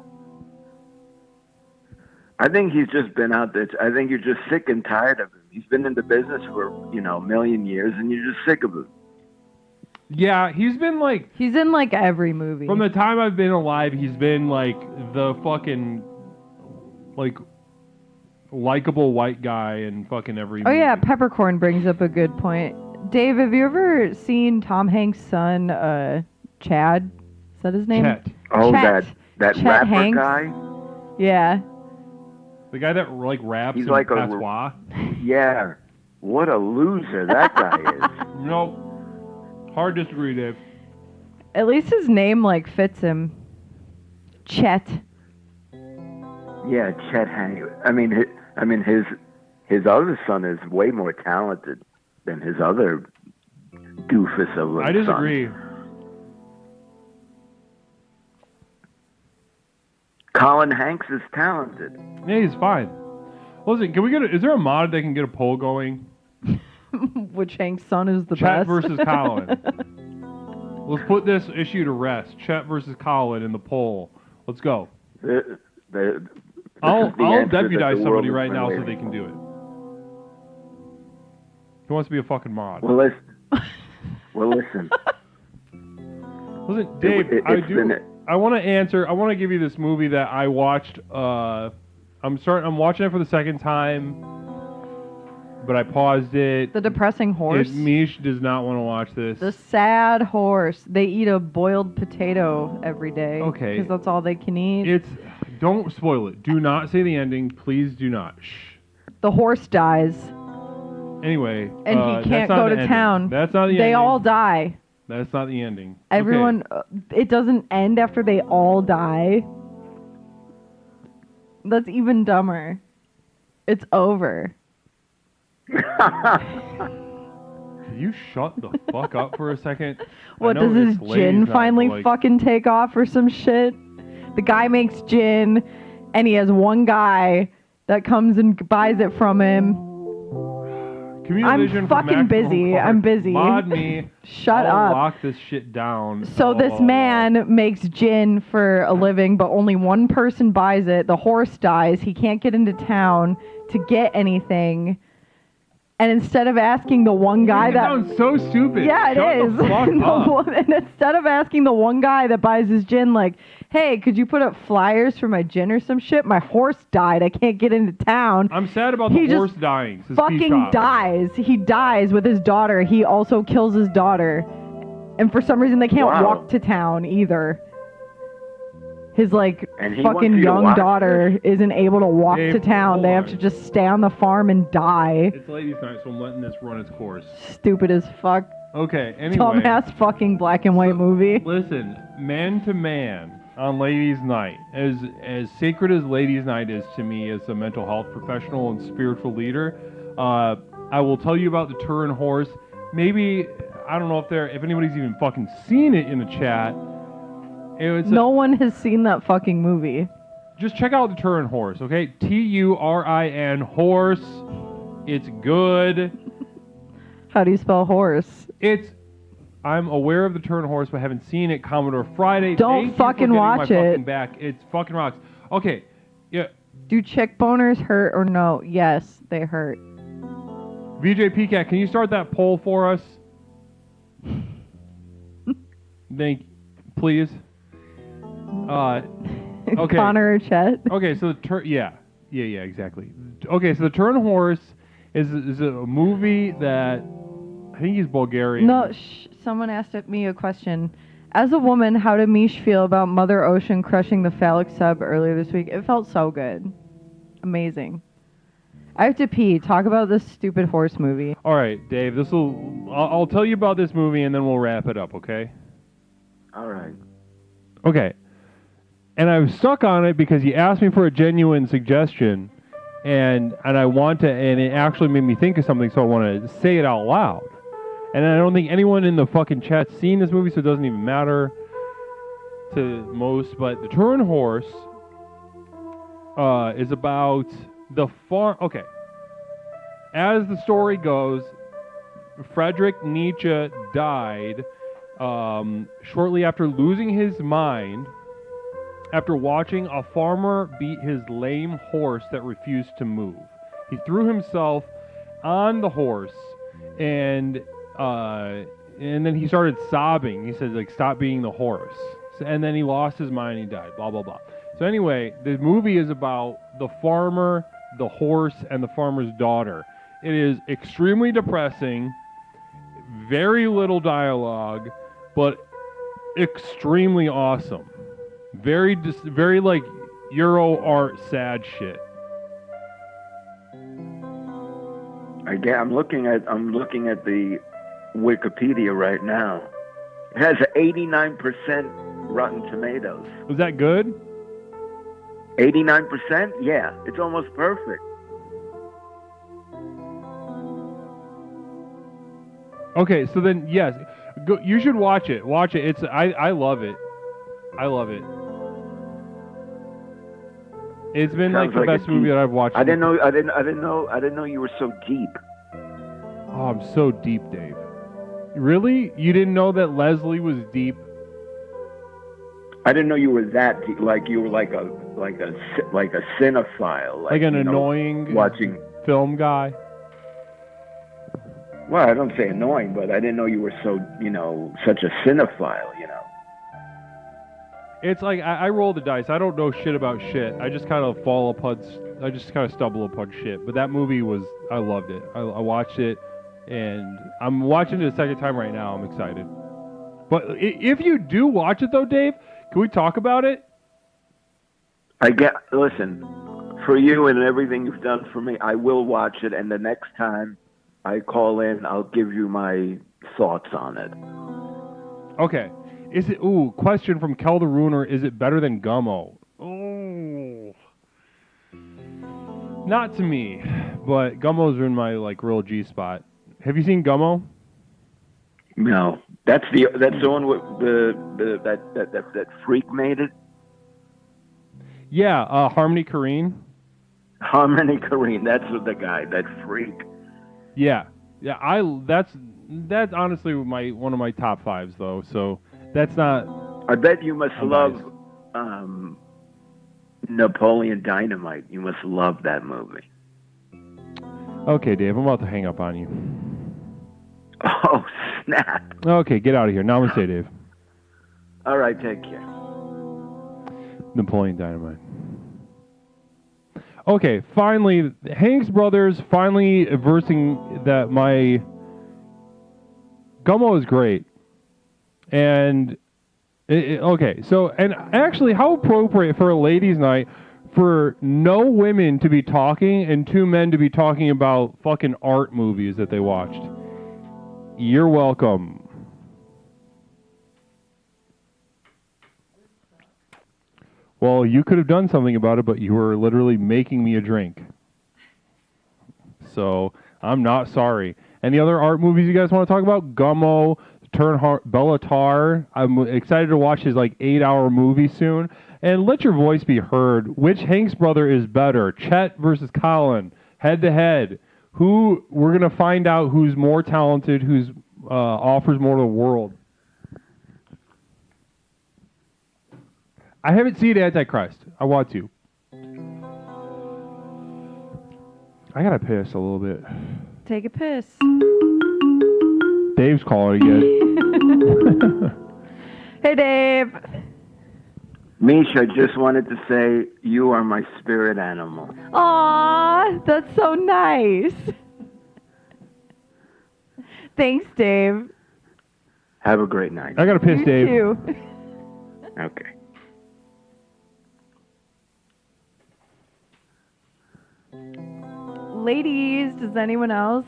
I think he's just been out there. I think you're just sick and tired of him. He's been in the business for, a million years and you're just sick of him. Yeah, he's been like, He's in like every movie. from the time I've been alive, he's been like the fucking, like, likable white guy in fucking every Oh movie. yeah, Peppercorn brings up a good point. Dave, have you ever seen Tom Hanks' son, Chad? Is that his name? Chet. Oh, Chet. that Chet rapper Hanks? guy? Yeah. The guy that like raps He's in like a- patois. Yeah. What a loser that guy is. Nope. Hard disagree, Dave. At least his name like fits him. Chet. Yeah, Chet Hanks. His other son is way more talented than his other doofus of a I disagree. son. Colin Hanks is talented. Yeah, he's fine. Listen, can we is there a mod that can get a poll going? Which Hank's son is the Chet best? versus Colin. Let's put this issue to rest. Chet versus Colin in the poll. Let's go. I'll deputize somebody right now so they can do it. He wants to be a fucking mod. Well, listen. Listen, Dave, it's I want to answer. I want to give you this movie that I watched. I'm watching it for the second time, but I paused it. The depressing horse. Mish does not want to watch this. The sad horse. They eat a boiled potato every day. Okay. Because that's all they can eat. Don't spoil it. Do not say the ending. Please do not. Shh. The horse dies. Anyway. And he that's can't not go the to ending. town. That's not the ending. They all die. That's not the ending. Everyone. Okay. It doesn't end after they all die. That's even dumber. It's over. Can you shut the fuck up for a second? What, I know does his it's late, gin it's not, finally like- fucking take off or some shit? The guy makes gin, and he has one guy that comes and buys it from him. Communal I'm vision for fucking maximum busy. Clark. I'm busy. Mod me. Shut I'll up. lock this shit down. So this man makes gin for a living, but only one person buys it. The horse dies. He can't get into town to get anything. And instead of asking the one guy It that sounds so stupid. yeah, Shut it is. the fuck up. And instead of asking the one guy that buys his gin, like, hey, could you put up flyers for my gin or some shit? My horse died. I can't get into town. I'm sad about He the horse just dying. Says Fucking P-Shop. dies. He dies with his daughter. He also kills his daughter. And for some reason, they can't Wow. walk to town either. His, like, And he wants fucking you to young watch daughter isn't able to walk Dave, to town. hold They have on. to just stay on the farm and die. It's ladies' night, so I'm letting this run its course. Stupid as fuck. Okay, anyway. Dumbass fucking black and white movie. Listen, man to man on ladies' night, as sacred as ladies' night is to me as a mental health professional and spiritual leader, I will tell you about the Turin Horse. Maybe, I don't know if anybody's even fucking seen it in the chat. No one has seen that fucking movie. Just check out the Turin Horse, okay? Turin horse. It's good. How do you spell horse? I'm aware of the Turin Horse, but haven't seen it. Commodore Friday. Don't thank you for fucking getting watch my it. Fucking back. It's fucking rocks. Okay, yeah. Do chick boners hurt or no? Yes, they hurt. VJ PCAT, can you start that poll for us? Please. Okay. Connor or Chet? Okay, so yeah, exactly. Okay, so the Turin Horse is a movie that I think he's Bulgarian. No, someone asked me a question. As a woman, how did Mish feel about Mother Ocean crushing the phallic sub earlier this week? It felt so good. Amazing. I have to pee. Talk about this stupid horse movie. All right, Dave. I'll tell you about this movie and then we'll wrap it up. Okay. All right. Okay. And I was stuck on it because you asked me for a genuine suggestion, and it actually made me think of something, so I want to say it out loud. And I don't think anyone in the fucking chat's seen this movie, so it doesn't even matter to most. But the Turin Horse is about the farm. Okay. As the story goes, Friedrich Nietzsche died shortly after losing his mind after watching a farmer beat his lame horse that refused to move. He threw himself on the horse and then he started sobbing. He said, like, stop beating the horse. And then he lost his mind and he died, blah, blah, blah. So anyway, the movie is about the farmer, the horse, and the farmer's daughter. It is extremely depressing, very little dialogue, but extremely awesome. Very like Euro art sad shit. I'm looking at the Wikipedia right now. It has 89% Rotten Tomatoes. Was that good? 89%? Yeah, it's almost perfect. Okay, so then yes, you should watch it. Watch it. I love it. I love it. It's been like the best movie that I've watched. I didn't know you were so deep. Oh, I'm so deep, Dave. Really? You didn't know that Leslie was deep? I didn't know you were that deep. Like you were like a cinephile. Like an you know, annoying watching film guy? Well, I don't say annoying, but I didn't know you were so, such a cinephile, It's like I roll the dice. I don't know shit about shit. I just kind of I just kind of stumble upon shit. But that movie I loved it. I watched it, and I'm watching it a second time right now. I'm excited. But if you do watch it though, Dave, can we talk about it? Listen, for you and everything you've done for me, I will watch it, and the next time I call in, I'll give you my thoughts on it. Okay. Question from Kel the Ruiner. Is it better than Gummo? Oh. Not to me, but Gummo's in my, real G spot. Have you seen Gummo? No. That's the one with that freak made it? Yeah, Harmony Korine. Harmony Korine, that's the guy, that freak. Yeah. That's honestly one of my top fives though. So that's not. I bet you must love Napoleon Dynamite. You must love that movie. Okay, Dave, I'm about to hang up on you. Oh, snap. Okay, get out of here. Namaste, Dave. All right, take care. Napoleon Dynamite. Okay, finally, Hanks Brothers finally versing that my Gummo is great. And, okay, so, and actually, how appropriate for a ladies' night for no women to be talking and 2 men to be talking about fucking art movies that they watched. You're welcome. Well, you could have done something about it, but you were literally making me a drink. So, I'm not sorry. Any other art movies you guys want to talk about? Gummo, Bellatar. I'm excited to watch his 8-hour movie soon. And let your voice be heard. Which Hanks brother is better? Chet versus Colin, head to head. We're gonna find out who's more talented, who's offers more to the world. I haven't seen Antichrist. I want to. I gotta piss a little bit. Take a piss. Dave's calling again. Hey, Dave. Misha, I just wanted to say you are my spirit animal. Aw, that's so nice. Thanks, Dave. Have a great night. I gotta piss, You Dave. too. Okay. Ladies, does anyone else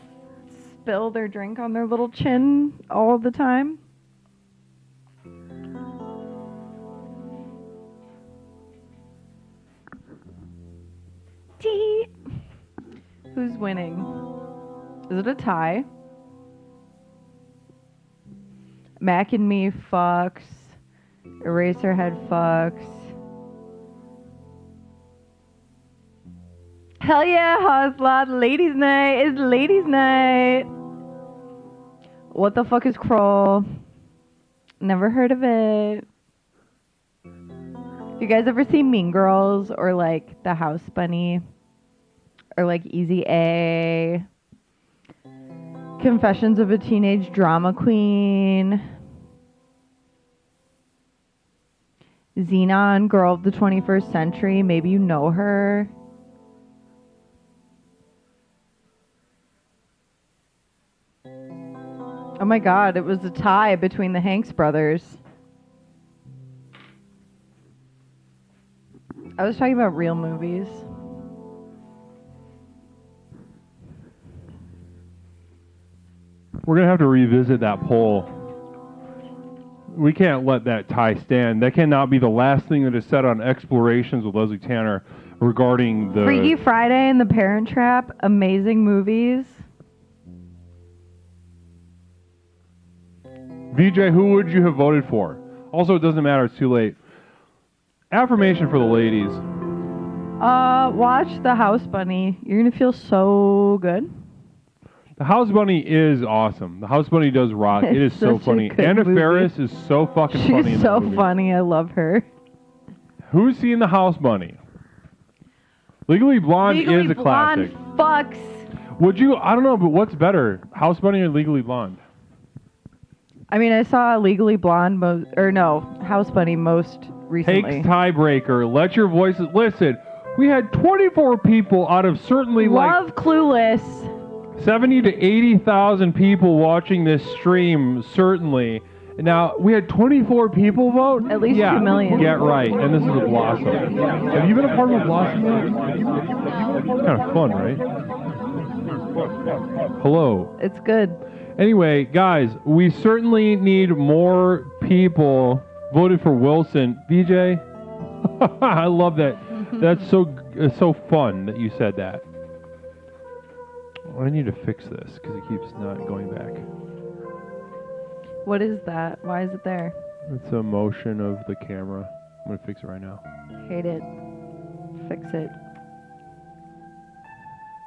spill their drink on their little chin all the time? Tee. Who's winning? Is it a tie? Mac and me fucks. Eraserhead fucks. Hell yeah, Hoslot. Ladies' night is ladies' night. What the fuck is Kroll? Never heard of it. You guys ever seen Mean Girls or The House Bunny or Easy A? Confessions of a Teenage Drama Queen. Xenon, Girl of the 21st Century. Maybe you know her. Oh my god, it was a tie between the Hanks brothers. I was talking about real movies. We're gonna have to revisit that poll. We can't let that tie stand. That cannot be the last thing that is said on Explorations with Leslie Tanner regarding the Freaky Friday and The Parent Trap, amazing movies. VJ, who would you have voted for? Also, it doesn't matter. It's too late. Affirmation for the ladies. Watch The House Bunny. You're gonna feel so good. The House Bunny is awesome. The House Bunny does rock. It is It's so such a funny. good Anna movie. Faris is so fucking funny in She's that so movie. funny. I love her. Who's seen The House Bunny? Legally Blonde Legally is a Blonde classic. fucks. Would you? I don't know, but what's better, House Bunny or Legally Blonde? I mean, I saw Legally Blonde House Bunny most recently. Hanks tiebreaker. Let your voices listen. We had 24 people out of certainly Love Clueless. 70 to 80,000 people watching this stream. Certainly. Now we had 24 people vote. At least 2 million. Yeah, right. And this is a Blossom. Have you been a part of a Blossom yet? Kind of fun, right? Hello. It's good. Anyway, guys, we certainly need more people voted for Wilson. VJ, I love that. That's so fun that you said that. I need to fix this because it keeps not going back. What is that? Why is it there? It's a motion of the camera. I'm gonna fix it right now. Hate it. Fix it.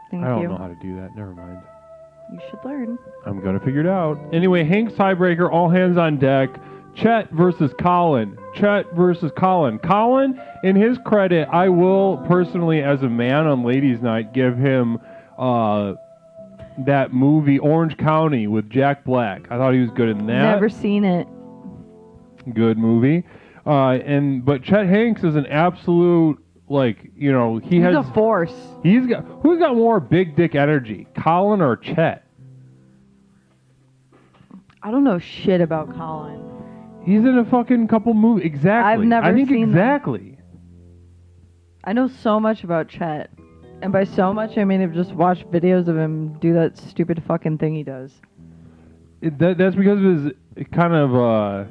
Thank I don't you. know how to do that. Never mind. You should learn. I'm gonna figure it out. Anyway, Hank's tiebreaker, all hands on deck. Chet versus Colin. Chet versus Colin. Colin, in his credit, I will personally, as a man on Ladies' Night, give him that movie Orange County with Jack Black. I thought he was good in that. Never seen it. Good movie. But Chet Hanks is an absolute, like, you know, He's a force. who's got more big dick energy, Colin or Chet? I don't know shit about Colin. He's in a fucking couple movies. Exactly. I've never I think seen them. exactly. I know so much about Chet. And by so much, I mean I've just watched videos of him do that stupid fucking thing he does. That's because of his kind of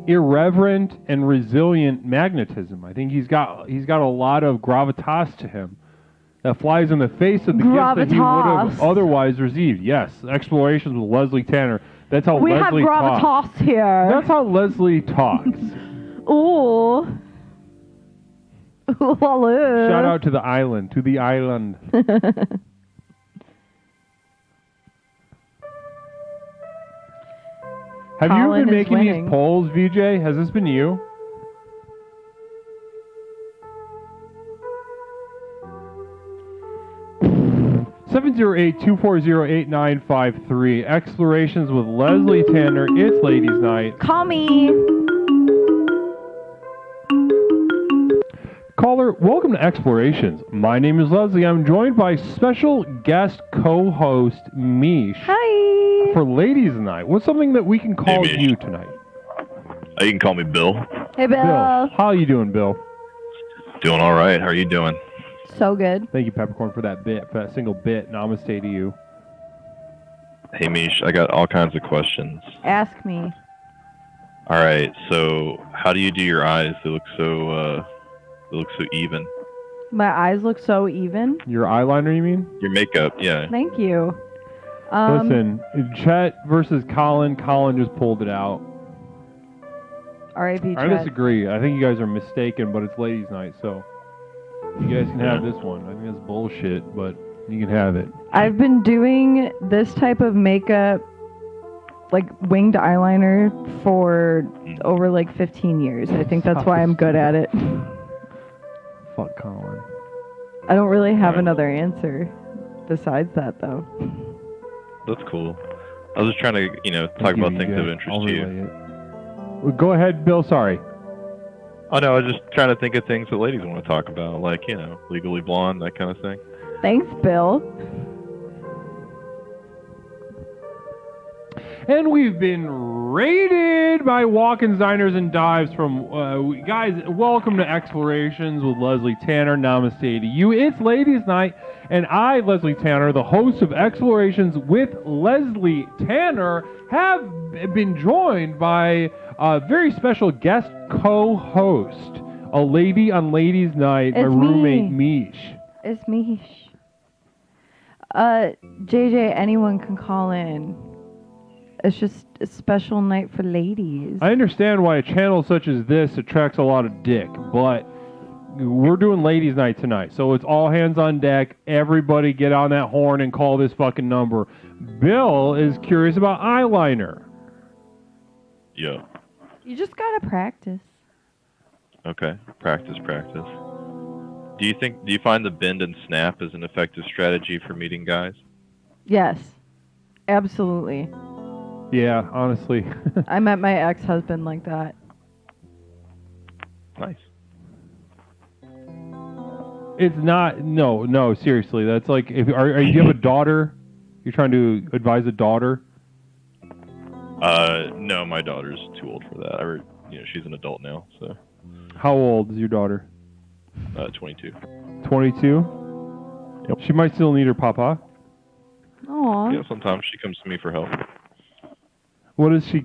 irreverent and resilient magnetism. I think he's got a lot of gravitas to him that flies in the face of the gift that he would have Gravitas. otherwise received. Yes, Explorations with Leslie Tanner. That's how We Leslie have talks. gravitas here. That's how Leslie talks. Ooh. Hello. Shout out to the island. Have you Colin been is making winning. these polls, VJ? Has this been you? Seven zero 240 Explorations with Leslie Tanner. It's Ladies Night. Call me. Caller, welcome to Explorations. My name is Leslie. I'm joined by special guest co-host Mish Hi. for Ladies Night. What's something that we can call Mish. you tonight? You can call me Bill. Hey, Bill. Bill, how you doing, Bill? Doing all right. How are you doing? So good. Thank you, Peppercorn, for that single bit. Namaste to you. Hey, Mish, I got all kinds of questions. Ask me. All right, so how do you do your eyes? They look so even. My eyes look so even. Your eyeliner, you mean? Your makeup, yeah. Thank you. Listen, Chet versus Colin. Colin just pulled it out. R.I.P. I Chet. disagree. I think you guys are mistaken, but it's Ladies Night, so you guys can have this one. I think that's bullshit, but you can have it. I've been doing this type of makeup, like winged eyeliner, for over like 15 years. I think that's why I'm good at it. Fuck Colin. I don't really have another answer besides that, though. That's cool. I was just trying to, talk Thank you, about things VJ. of interest I'll to you. relay it. Well, go ahead, Bill. Sorry. Oh, no, I was just trying to think of things that ladies want to talk about, like, Legally Blonde, that kind of thing. Thanks, Bill. And we've been raided by walk-ins, diners, and dives from... guys, welcome to Explorations with Leslie Tanner. Namaste to you. It's Ladies Night, and I, Leslie Tanner, the host of Explorations with Leslie Tanner, have been joined by a very special guest co-host, a lady on Ladies Night, my It's roommate, me. Mish. It's me. JJ, anyone can call in. It's just a special night for ladies. I understand why a channel such as this attracts a lot of dick, but we're doing Ladies Night tonight, so it's all hands on deck. Everybody get on that horn and call this fucking number. Bill is curious about eyeliner. Yeah. You just gotta practice. Okay. Practice. Do you find the bend and snap as an effective strategy for meeting guys? Yes, absolutely. Yeah, honestly. I met my ex-husband like that. Nice. It's not. No. Seriously, that's like if do you have a daughter? You're trying to advise a daughter. No, my daughter's too old for that. She's an adult now, so. How old is your daughter? 22. 22. Yep. She might still need her papa. Aw. Yeah, sometimes she comes to me for help. What does she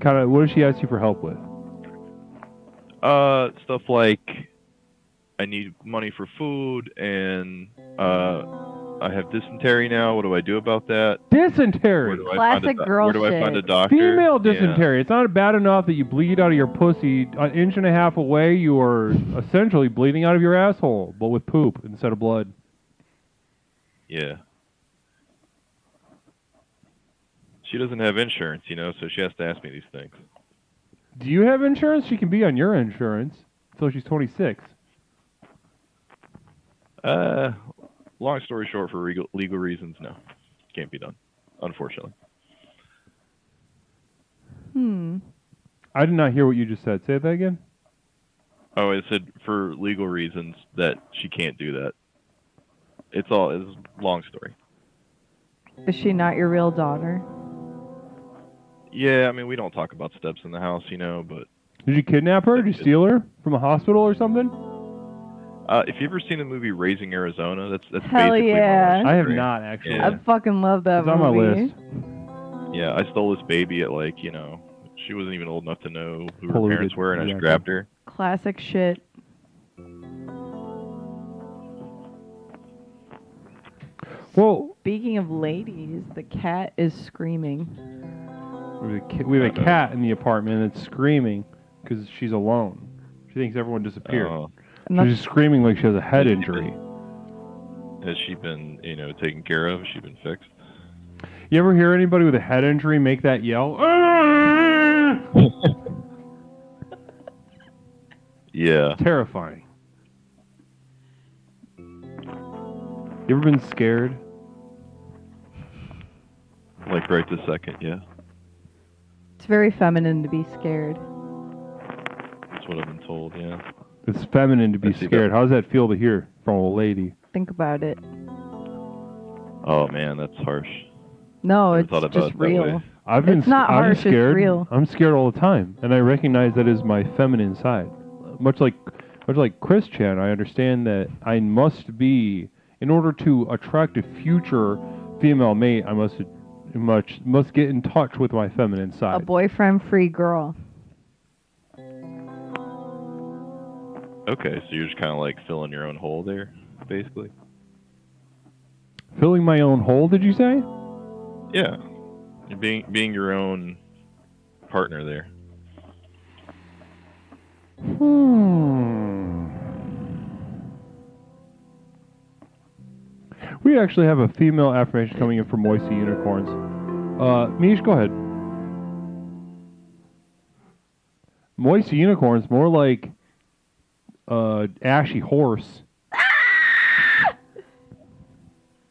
ask you for help with? Stuff like I need money for food and I have dysentery now. What do I do about that? Dysentery. Where do I find Classic girl Where do I shit. find a doctor? Female Yeah. dysentery. It's not bad enough that you bleed out of your pussy an inch and a half away. You are essentially bleeding out of your asshole, but with poop instead of blood. Yeah. She doesn't have insurance, so she has to ask me these things. Do you have insurance? She can be on your insurance until she's 26. Long story short, for legal reasons, no. can't be done, unfortunately. I did not hear what you just said. Say that again. Oh, I said for legal reasons that she can't do that. It's a long story. Is she not your real daughter? Yeah, I mean, we don't talk about steps in the house, but Did you kidnap her? Did you steal her from a hospital or something? if you've ever seen the movie Raising Arizona, that's Hell basically yeah. my life I have story. not actually. Yeah. I fucking love that It's on my movie. list. Yeah, I stole this baby at she wasn't even old enough to know who her Polluted, parents were, and I just exactly. grabbed her. Classic shit. Well, Speaking of ladies, the cat is screaming. we have a cat in the apartment that's screaming because she's alone. She thinks everyone disappeared. And that's- She's just screaming like she has a head Has she injury. Has she been, taken care of? Has she been fixed? You ever hear anybody with a head injury make that yell? Yeah. Terrifying. You ever been scared? Like right this second, yeah. It's very feminine to be scared. That's what I've been told, yeah. It's feminine to be I see scared. that. How does that feel to hear from a lady? Think about it. Oh man, that's harsh. No, Never it's thought about just it that real. way. I'm not harsh, it's scared. real. I'm scared all the time, and I recognize that is my feminine side. Much like Chris Chan, I understand that I must be, in order to attract a future female mate, I must get in touch with my feminine A side. boyfriend-free girl. Okay, so you're just kind of like filling your own hole there, basically. Filling my own hole, did you say? Yeah. You're being your own partner there. We actually have a female affirmation coming in from Moisty Unicorns. Mish, go ahead. Moisty Unicorns, more like ashy horse.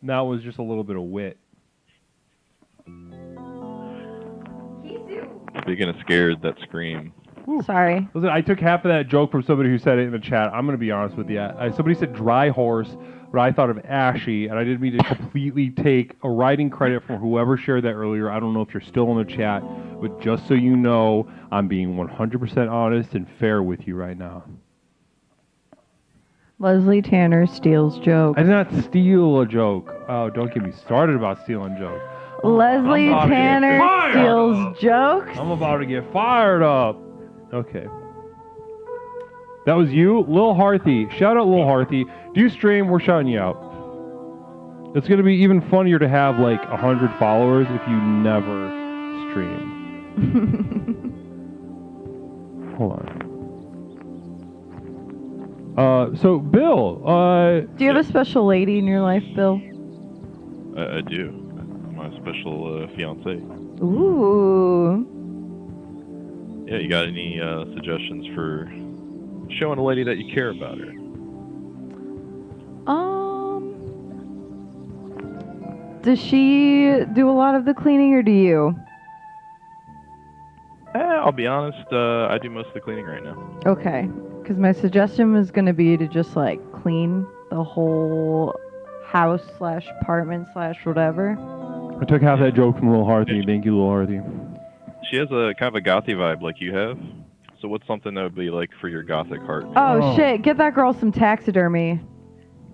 That was just a little bit of wit. Speaking of scared, that scream. Sorry. Listen, I took half of that joke from somebody who said it in the chat. I'm going to be honest with you. Somebody said dry horse, but I thought of ashy, and I didn't mean to completely take a writing credit from whoever shared that earlier. I don't know if you're still in the chat, but just so you know, I'm being 100% honest and fair with you right now. Leslie Tanner steals jokes. I did not steal a joke. Oh, don't get me started about stealing jokes. Leslie I'm about to get Tanner fired steals up. jokes. I'm about to get fired up. Okay. That was you, Lil Harthy. Shout out Lil Harthy. Do you stream? We're shouting you out. It's going to be even funnier to have like 100 followers if you never stream. Hold on. So Bill, Do you have a special lady in your life, Bill? I do. My special fiance. Ooh. Yeah, you got any suggestions for showing a lady that you care about her? Does she do a lot of the cleaning, or do you? I'll be honest, I do most of the cleaning right now. Okay. Because my suggestion was going to be to just, like, clean the whole house / apartment / whatever. I took half that joke from Lil Harthy. Thank you, Lil Harthy. She has a kind of a gothy vibe like you have. So what's something that would be like for your gothic heart? Oh, shit. Get that girl some taxidermy.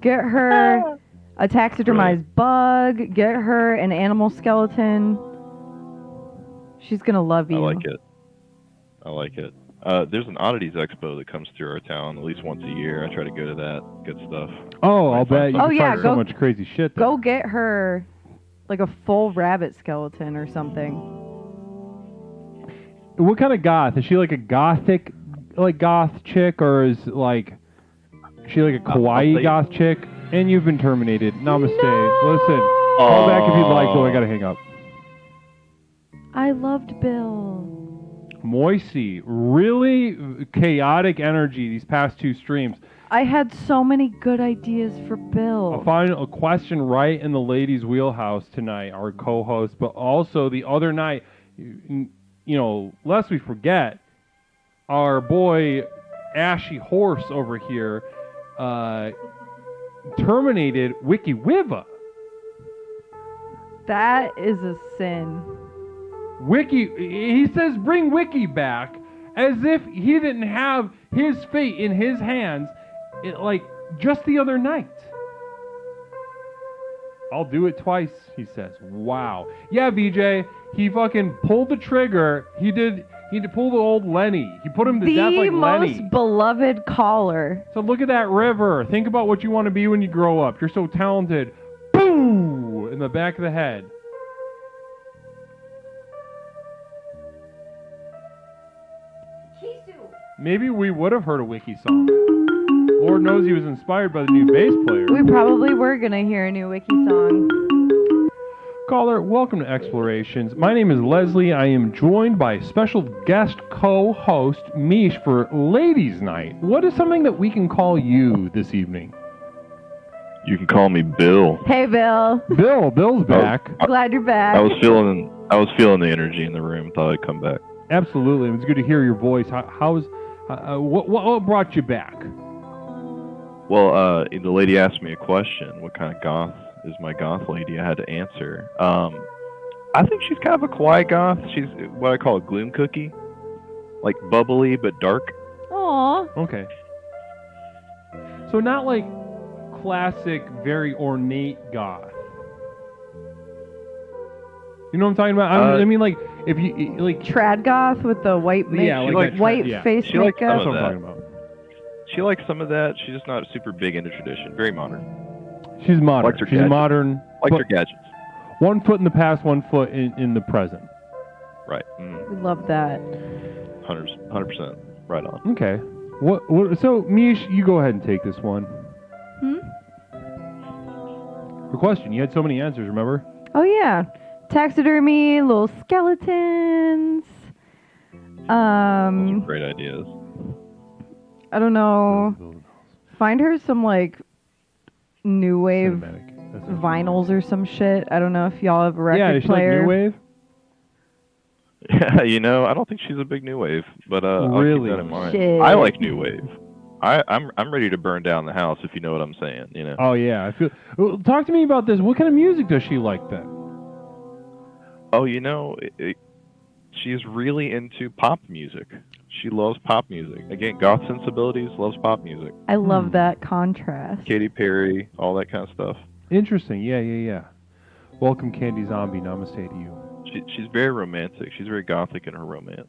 Get her a taxidermized bug. Get her an animal skeleton. She's going to love you. I like it. I like it. There's an oddities expo that comes through our town at least once a year. I try to go to that, get stuff. Oh, I'll bet you Oh, can yeah, find go- so much crazy shit there. Go get her, like, a full rabbit skeleton or something. What kind of goth? Is she like a gothic, like goth chick, or is she like a kawaii say- goth chick? And you've been terminated. Namaste. Listen, call back if you'd like, though I gotta hang up. I loved Bill. Moisty, really chaotic energy these past two streams. I had so many good ideas for Bill. I'll find a question right in the ladies' wheelhouse tonight, our co-host, but also the other night, lest we forget, our boy Ashy Horse over here terminated Wiki Wiva. That is a sin. Wiki, he says bring Wiki back as if he didn't have his fate in his hands just the other night. I'll do it twice, he says. Wow. Yeah, VJ, he fucking pulled the trigger. He pulled the old Lenny. He put him to death like Lenny. The most beloved caller. So look at that river. Think about what you want to be when you grow up. You're so talented. Boom! In the back of the head. Maybe we would have heard a Wiki song. Lord knows he was inspired by the new bass player. We probably were going to hear a new Wiki song. Caller, welcome to Explorations. My name is Leslie. I am joined by special guest co-host Mish for Ladies Night. What is something that we can call you this evening? You can call me Bill. Hey, Bill. Bill's back. Glad you're back. I was feeling the energy in the room. Thought I'd come back. Absolutely. It was good to hear your voice. What brought you back? Well, the lady asked me a question. What kind of goth is my goth lady? I had to answer. I think she's kind of a quiet goth. She's what I call a gloom cookie. Like bubbly but dark. Aww. Okay. So not like classic, very ornate goth. You know what I'm talking about? I mean, like, if you, like... Trad goth with the white white face she likes makeup? That's what I'm talking about. She likes some of that. She's just not super big into tradition. Very modern. She's modern. Likes her She's gadgets. modern. Likes her gadgets. 1 foot in the past, 1 foot in the present. Right. We love that. 100%. Right on. Okay. What? So, Mish, you go ahead and take this one. Her question. You had so many answers, remember? Oh, yeah. Taxidermy, little skeletons. Those are great ideas. I don't know. Find her some, like, new wave Cinematic. That's it. vinyls or some shit. I don't know if y'all have a record Yeah, is she like player. new wave? Yeah, I don't think she's a big new wave, but I'll Really? keep that in mind. Shit. I like new wave. I'm ready to burn down the house if you know what I'm saying. Oh yeah, I feel. Well, talk to me about this. What kind of music does she like then? Oh, she's really into pop music. She loves pop music. Again, goth sensibilities, loves pop music. I love that contrast. Katy Perry, all that kind of stuff. Interesting. Yeah. Welcome, Candy Zombie. Namaste to you. She's very romantic. She's very gothic in her romance.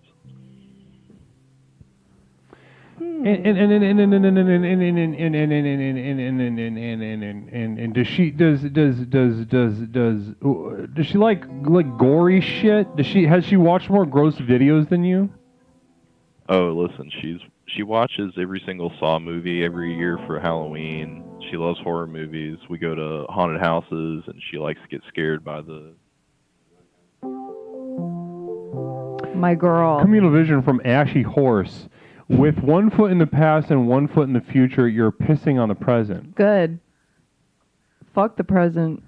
And does she like gory shit? Has she watched more gross videos than you? Oh, listen, she watches every single Saw movie every year for Halloween. She loves horror movies. We go to haunted houses, and she likes to get scared by the... My girl. Communal vision from Ashy Horse. With 1 foot in the past and 1 foot in the future, you're pissing on the present. Good. Fuck the present.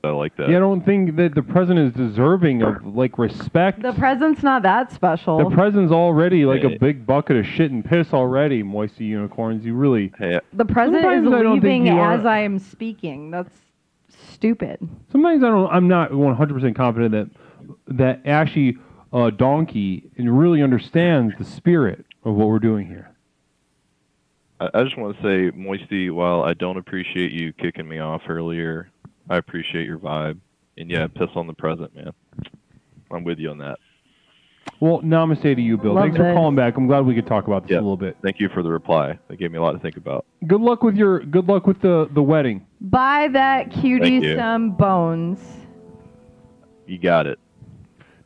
I like that. Yeah, I don't think that the present is deserving of like respect. The present's not that special. The present's already like Hey. a big bucket of shit and piss already, Moisty Unicorns. You really... Hey, The present Sometimes is I don't think leaving you are- as I am speaking. That's stupid. Sometimes I'm not 100% confident that Ashy Donkey really understands the spirit of what we're doing here. I just want to say, Moisty, while I don't appreciate you kicking me off earlier, I appreciate your vibe. And yeah, piss on the present, man. I'm with you on that. Well, namaste to you, Bill. Love Thanks for this. calling back. I'm glad we could talk about this Yeah. a little bit. Thank you for the reply. That gave me a lot to think about. Good luck with the wedding. Buy that cutie Thank you. some bones. You got it.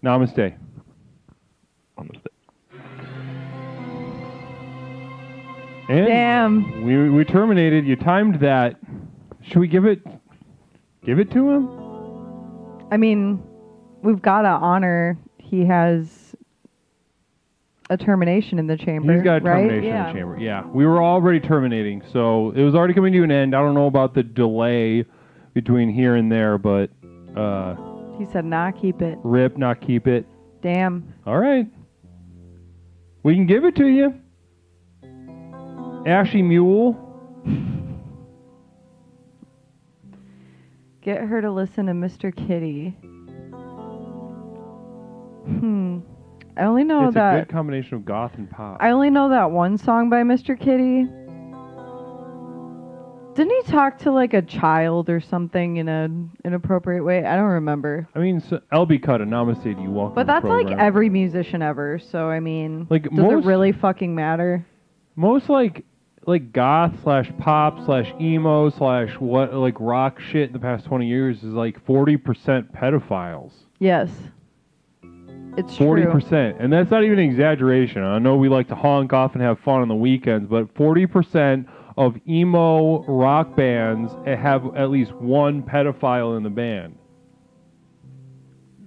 Namaste. Namaste. And Damn. we terminated. You timed that. Should we give it to him? I mean, we've got to honor he has a termination in the chamber. He's got a right? termination in the chamber. Yeah, we were already terminating, so it was already coming to an end. I don't know about the delay between here and there, but He said, "Nah, keep it." rip, not keep it. Damn. All right, we can give it to you, Ashy Mule. Get her to listen to Mr. Kitty. I only know It's a that. good combination of goth and pop. I only know that one song by Mr. Kitty. Didn't he talk to like a child or something in an inappropriate way? I don't remember. I mean, so LB cut a namaste to you. Welcome. But to the that's like program. every musician ever. So I mean, Like, does most- it really fucking matter? most like goth / pop / emo / what like rock shit in the past 20 years is like 40% pedophiles. Yes. It's 40%, and that's not even an exaggeration. I know we like to honk off and have fun on the weekends, but 40% of emo rock bands have at least one pedophile in the band.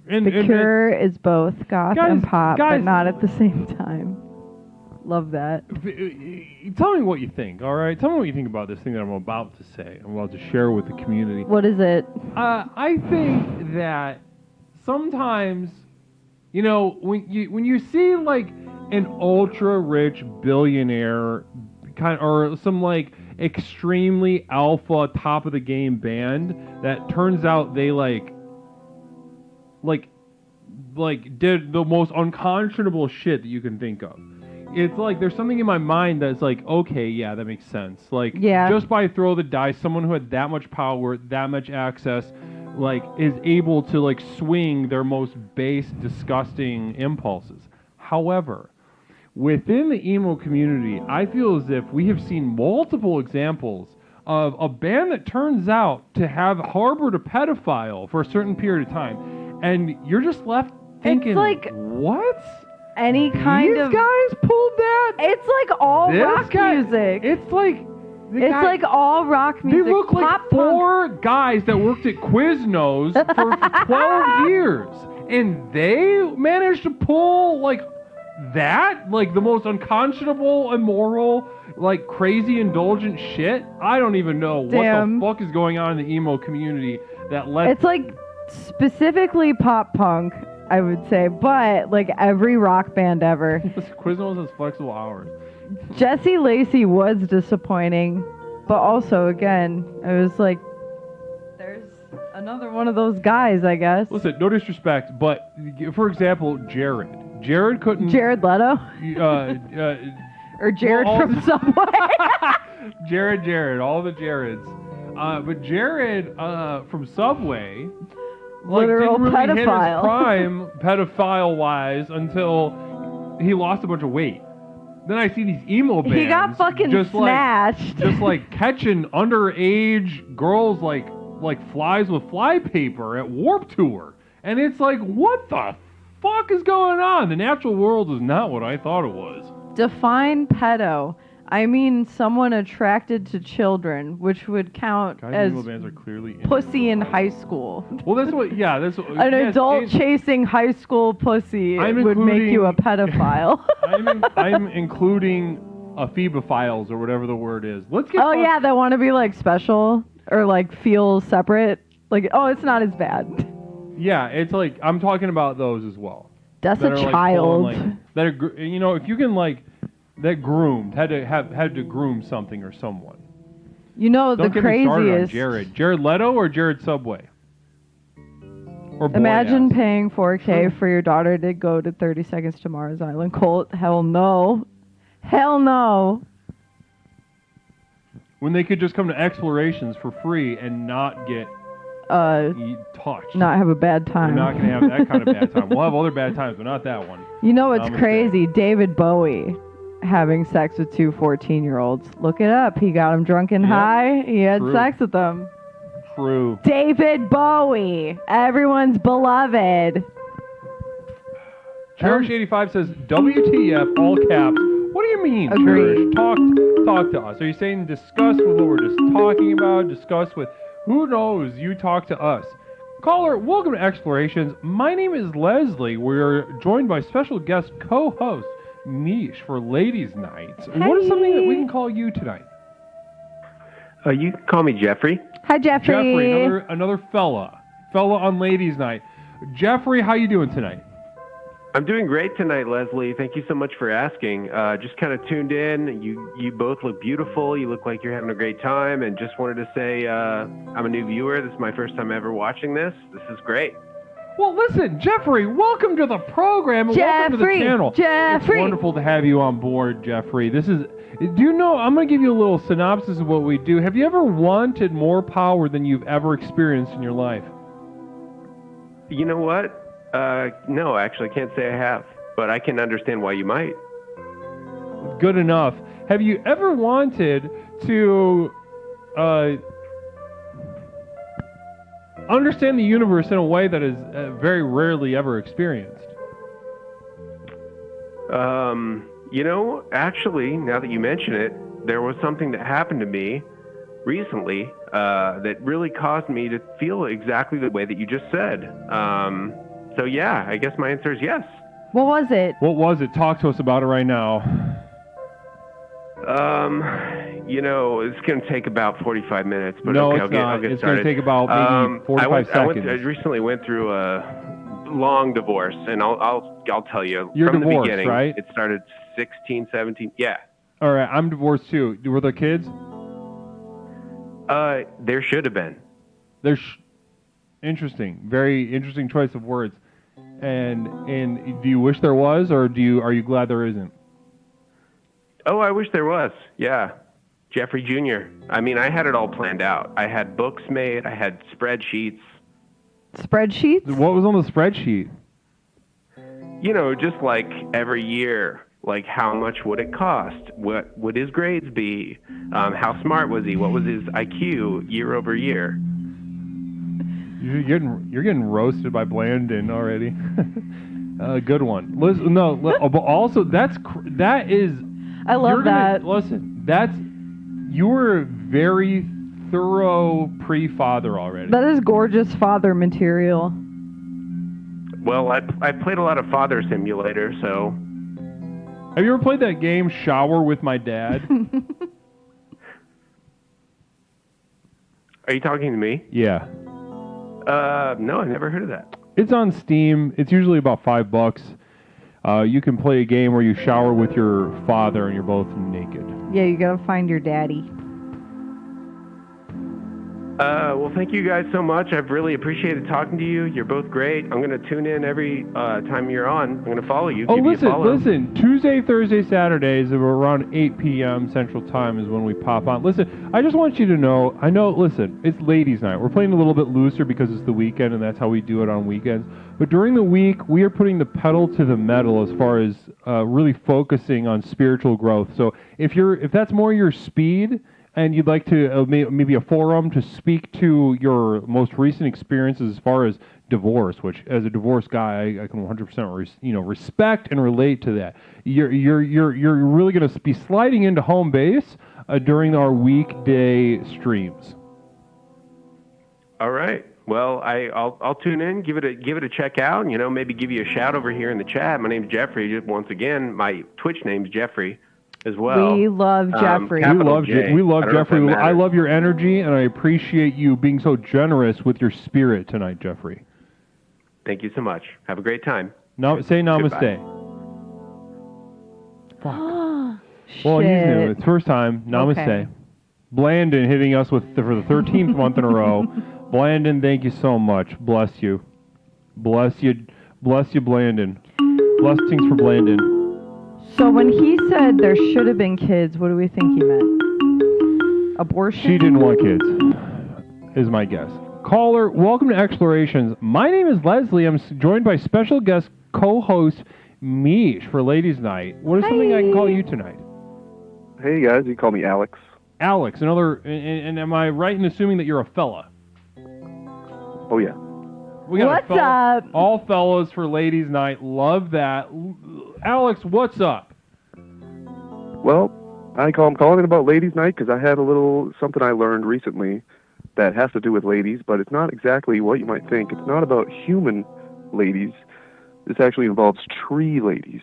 And, true. The Cure is both goth and pop, but guys- not at the same time. Love that. Tell me what you think, all right? Tell me what you think about this thing that I'm about to say. I'm about to share with the community. What is it? I think that sometimes, you know, when you see like an ultra rich billionaire or some like extremely alpha top of the game band that turns out they like did the most unconscionable shit that you can think of. It's like there's something in my mind that's like, okay, yeah, that makes sense. Like, Yeah. just by throw the dice, someone who had that much power, that much access, like, is able to like swing their most base, disgusting impulses. However, within the emo community, I feel as if we have seen multiple examples of a band that turns out to have harbored a pedophile for a certain period of time, and you're just left thinking, like- what? Any kind These of. guys pulled that? It's like all This rock guy- music. It's like It's like all rock they music. look like pop punk. 4 guys that worked at Quiznos for 12 years, and they managed to pull like that, like the most unconscionable, immoral, like crazy indulgent shit. I don't even know Damn. what the fuck is going on in the emo community that lets It's like specifically pop punk, I would say, but like every rock band ever. Quiznos has flexible hours. Jesse Lacey was disappointing, but also again, I was like, there's another one of those guys, I guess. Listen, no disrespect, but for example, Jared couldn't. Jared Leto or Jared all from the- Subway. Jared, all the Jareds. But Jared from Subway, Literal didn't really hit his pedophile. prime pedophile-wise until he lost a bunch of weight. Then I see these emo bands. He got fucking just snatched. just like catching underage girls like flies with flypaper at Warped Tour, and it's like, what the fuck is going on? The natural world is not what I thought it was. Define pedo. I mean someone attracted to children, which would count Guys, as emo bands are clearly pussy in high school. Well, that's what. Yeah, that's what, An yes, adult it- chasing high school pussy I'm would make you a including- pedophile. I'm including ephebophiles or whatever the word is. Let's get. Oh yeah, that want to be like special or like feel separate. Like, oh, it's not as bad. Yeah, it's like I'm talking about those as well. That's That a are, like, child. pulling, like, that are, you know, if you can like that groomed had to groom something or someone. You know, Don't the get me started on craziest. Jared Leto or Jared Subway. Or Imagine Boyaz. paying $4K for your daughter to go to 30 Seconds to Mars Island. Colt, hell no. Hell no. When they could just come to Explorations for free and not get touched. Not have a bad We're time. not going to have that kind of bad time. We'll have other bad times, but not that one. You know what's Namaste. crazy? David Bowie having sex with 2 14-year-olds. Look it up. He got them drunk and Yep. high. He had True. sex with them. True. David Bowie, everyone's beloved. Cherish85 says, WTF, all caps. What do you mean, Agreed. Cherish? Talk to us. Are you saying discuss with what we're just talking about? Discuss with who knows? You talk to us. Caller, welcome to Explorations. My name is Leslie. We're joined by special guest co-host Mish for Ladies' Night. What is something that we can call you tonight? You can call me Jeffrey. Hi, Jeffrey. Jeffrey, another fella on Ladies' Night. Jeffrey, how you doing tonight? I'm doing great tonight, Leslie. Thank you so much for asking. Just kind of tuned in. You both look beautiful. You look like you're having a great time. And just wanted to say I'm a new viewer. This is my first time ever watching this. This is great. Well, listen, Jeffrey, welcome to the program and welcome to the channel. Jeffrey. It's wonderful to have you on board, Jeffrey. Do you know, I'm going to give you a little synopsis of what we do. Have you ever wanted more power than you've ever experienced in your life? You know what? No, actually, I can't say I have. But I can understand why you might. Good enough. Have you ever wanted to understand the universe in a way that is very rarely ever experienced? You know, actually, now that you mention it, there was something that happened to me recently that really caused me to feel exactly the way that you just said. So yeah, I guess my answer is yes. What was it? What was it? Talk to us about it right now. You know, it's going to take about 45 minutes, but no, okay, it's not. I'll get It's going to started. take about maybe 45 seconds. I recently went through a long divorce, and I'll tell you. You're from divorced, the beginning, right? It started 16, 17. Yeah. All right, I'm divorced too. Were there kids? There should have been. Interesting. Very interesting choice of words. And do you wish there was, or are you glad there isn't? Oh, I wish there was. Yeah. Jeffrey Jr. I mean, I had it all planned out. I had books made. I had spreadsheets. Spreadsheets? What was on the spreadsheet? You know, just like every year, like how much would it cost? What would his grades be? How smart was he? What was his IQ year over year? You're getting roasted by Blandon already. Good one. Listen, no, but also that is. I love that. Listen, you were very thorough pre-father already. That is gorgeous father material. Well, I played a lot of Father Simulator, so. Have you ever played that game Shower with My Dad? Are you talking to me? Yeah. No, I never heard of that. It's on Steam. It's usually about $5. You can play a game where you shower with your father and you're both naked. Yeah, you gotta find your daddy. Well, thank you guys so much. I've really appreciated talking to you. You're both great. I'm going to tune in every time you're on. I'm going to follow you. Oh, give you a follow. listen. Tuesday, Thursday, Saturdays, around 8 p.m. Central Time is when we pop on. Listen, I just want you to know, listen, it's ladies' night. We're playing a little bit looser because it's the weekend, and that's how we do it on weekends. But during the week, we are putting the pedal to the metal as far as really focusing on spiritual growth. So if that's more your speed, and you'd like to maybe a forum to speak to your most recent experiences as far as divorce, which as a divorced guy I can 100% respect and relate to that. You're really going to be sliding into home base during our weekday streams. All right. Well, I'll tune in, give it a check out, and maybe give you a shout over here in the chat. My name's Jeffrey. Once again, my Twitch name's Jeffrey as well. We love Jeffrey. We love Jeffrey. I love your energy, and I appreciate you being so generous with your spirit tonight, Jeffrey. Thank you so much. Have a great time. Say namaste. Well, he's new. It's first time. Namaste. Okay. Blandon hitting us for the 13th month in a row. Blandon, thank you so much. Bless you. Bless you, Blandon. Blessings for Blandon. So when he said there should have been kids, what do we think he meant? Abortion? She didn't want kids, is my guess. Caller, welcome to Explorations. My name is Leslie. I'm joined by special guest co-host Mish for Ladies' Night. What is something I can call you tonight? Hey guys, you can call me Alex. Alex, and am I right in assuming that you're a fella? Oh yeah. We got What's up? All fellas for Ladies' Night. Love that. Alex, what's up? Well, I'm calling about Ladies' Night because I had a little something I learned recently that has to do with ladies, but it's not exactly what you might think. It's not about human ladies. This actually involves tree ladies.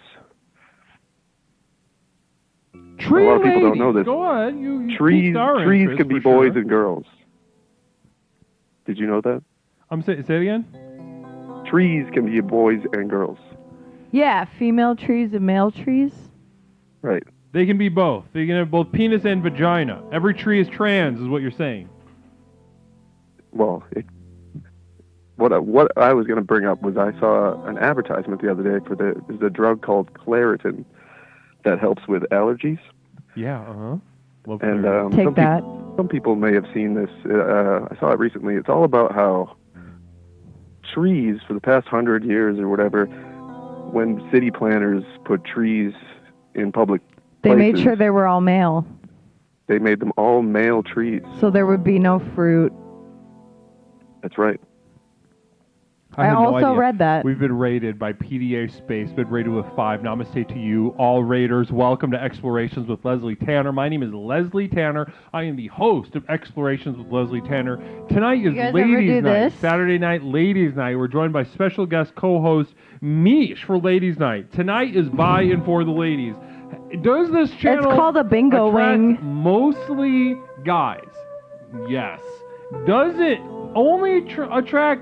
Tree a lot of people don't ladies. know this. Go on. You Trees piqued our trees interest can be for boys sure. and girls. Did you know that? Say it again. Trees can be boys and girls. Yeah, female trees and male trees. Right. They can be both. They can have both penis and vagina. Every tree is trans, is what you're saying. Well, what I was going to bring up was I saw an advertisement the other day for there's a drug called Claritin that helps with allergies. Yeah. Love And Claritin. Take that. Some people may have seen this. I saw it recently. It's all about how trees, for the past 100 years or whatever, when city planners put trees in public They made places, sure they were all male, they made them all male trees. so there would be no fruit. That's right. I had no also idea. read that. We've been rated by PDA Space, been rated with 5. Namaste to you, all raiders. Welcome to Explorations with Leslie Tanner. My name is Leslie Tanner. I am the host of Explorations with Leslie Tanner. Tonight is You guys ever Ladies do Night, this? Saturday night Ladies Night. We're joined by special guest co-host Mish for Ladies Night. Tonight is by and for the ladies. Does this channel It's called a bingo attract wing. mostly guys? Yes. Does it only attract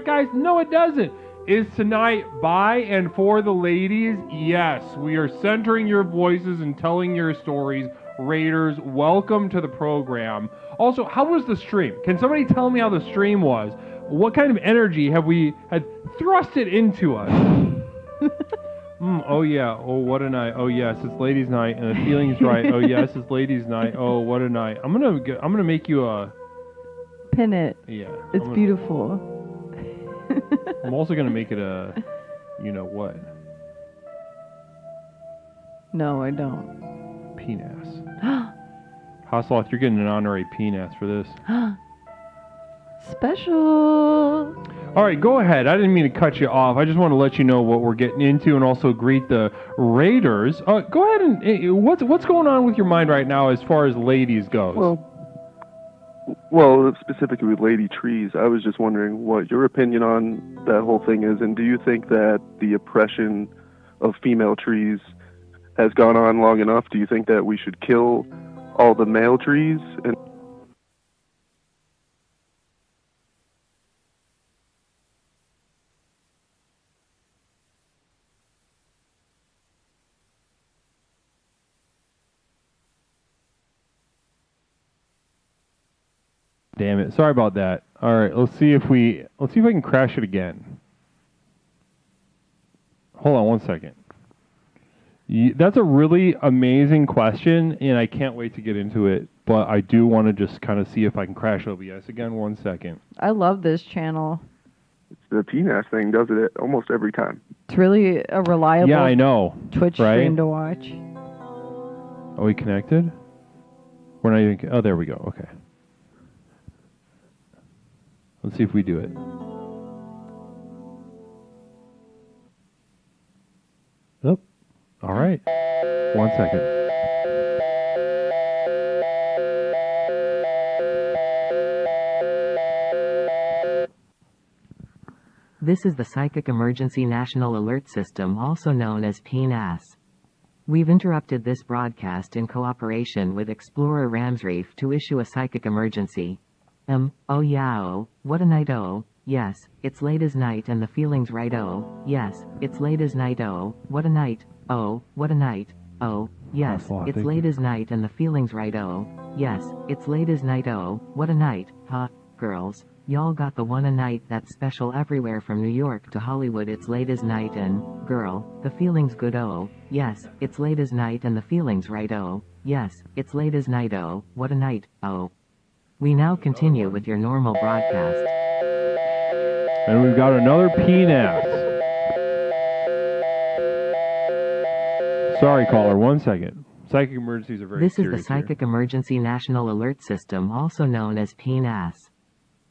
guys? No, it doesn't. Is tonight by and for the ladies? Yes. We are centering your voices and telling your stories. Raiders, welcome to the program. Also, how was the stream? Can somebody tell me how the stream was? What kind of energy have we had thrusted into us? Oh yeah. Oh, what a night. Oh yes, it's ladies' night, and the feeling's right. Oh yes, it's ladies' night. Oh, what a night. I'm gonna make you a. Pin it. Yeah. It's beautiful. I'm also gonna make it a. You know what? No, I don't. Penis. Hasloth, you're getting an honorary penis for this. Special. All right, go ahead. I didn't mean to cut you off. I just want to let you know what we're getting into, and also greet the Raiders. Go ahead and what's going on with your mind right now as far as ladies goes? Well, specifically with lady trees, I was just wondering what your opinion on that whole thing is, and do you think that the oppression of female trees has gone on long enough? Do you think that we should kill all the male trees? And Damn it! Sorry about that. All right, let's see if I can crash it again. Hold on one second. That's a really amazing question, and I can't wait to get into it. But I do want to just kind of see if I can crash OBS again. 1 second. I love this channel. the PNAS thing does it almost every time. It's really a reliable Yeah, I know. Twitch right? stream to watch. Are we connected? We're not even. Oh, there we go. Okay. Let's see if we do it. Oh, all right. 1 second. This is the Psychic Emergency National Alert System, also known as PNAS. We've interrupted this broadcast in cooperation with Explorer Ramsreef to issue a psychic emergency. Oh yeah, oh, what a night, oh, yes, it's late as night and the feeling's right, oh, yes, it's late as night, oh, what a night, oh, what a night, oh, yes, it's late as night and the feeling's right, oh, yes, it's late as night, oh, what a night, huh, girls, y'all got the one a night that's special everywhere from New York to Hollywood. It's late as night and, girl, the feeling's good, oh, yes, it's late as night and the feeling's right, oh, yes, it's late as night, oh, what a night, oh. We now continue with your normal broadcast. And we've got another PNAS. Sorry, caller. 1 second. Psychic emergencies are very This is serious the Psychic here. Emergency National Alert System, also known as PNAS.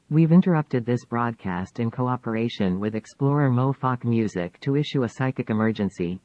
We've interrupted this broadcast in cooperation with Explorer Mofok Music to issue a psychic emergency.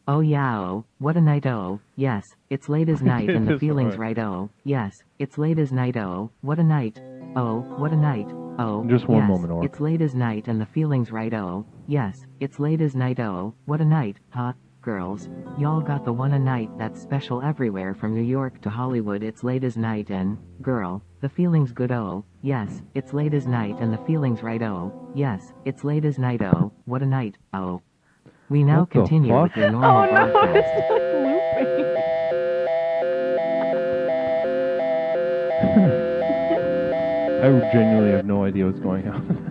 Oh yeah, oh, what a night, oh, yes, it's late as night and the feeling's right, oh, yes, it's late as night, oh, what a night, oh, what a night, oh, Just one yes, moment, Orc. it's late as night and the feeling's right, oh, yes, it's late as night, oh, what a night, huh, girls, y'all got the one a night that's special everywhere from New York to Hollywood. It's late as night and, girl, the feeling's good. Oh, yes, it's late as night and the feeling's right. Oh, yes, it's late as night. Oh, what a night. Oh. We now What the continue fuck? with your normal Oh no, broadcast. it's like looping. I genuinely have no idea what's going on.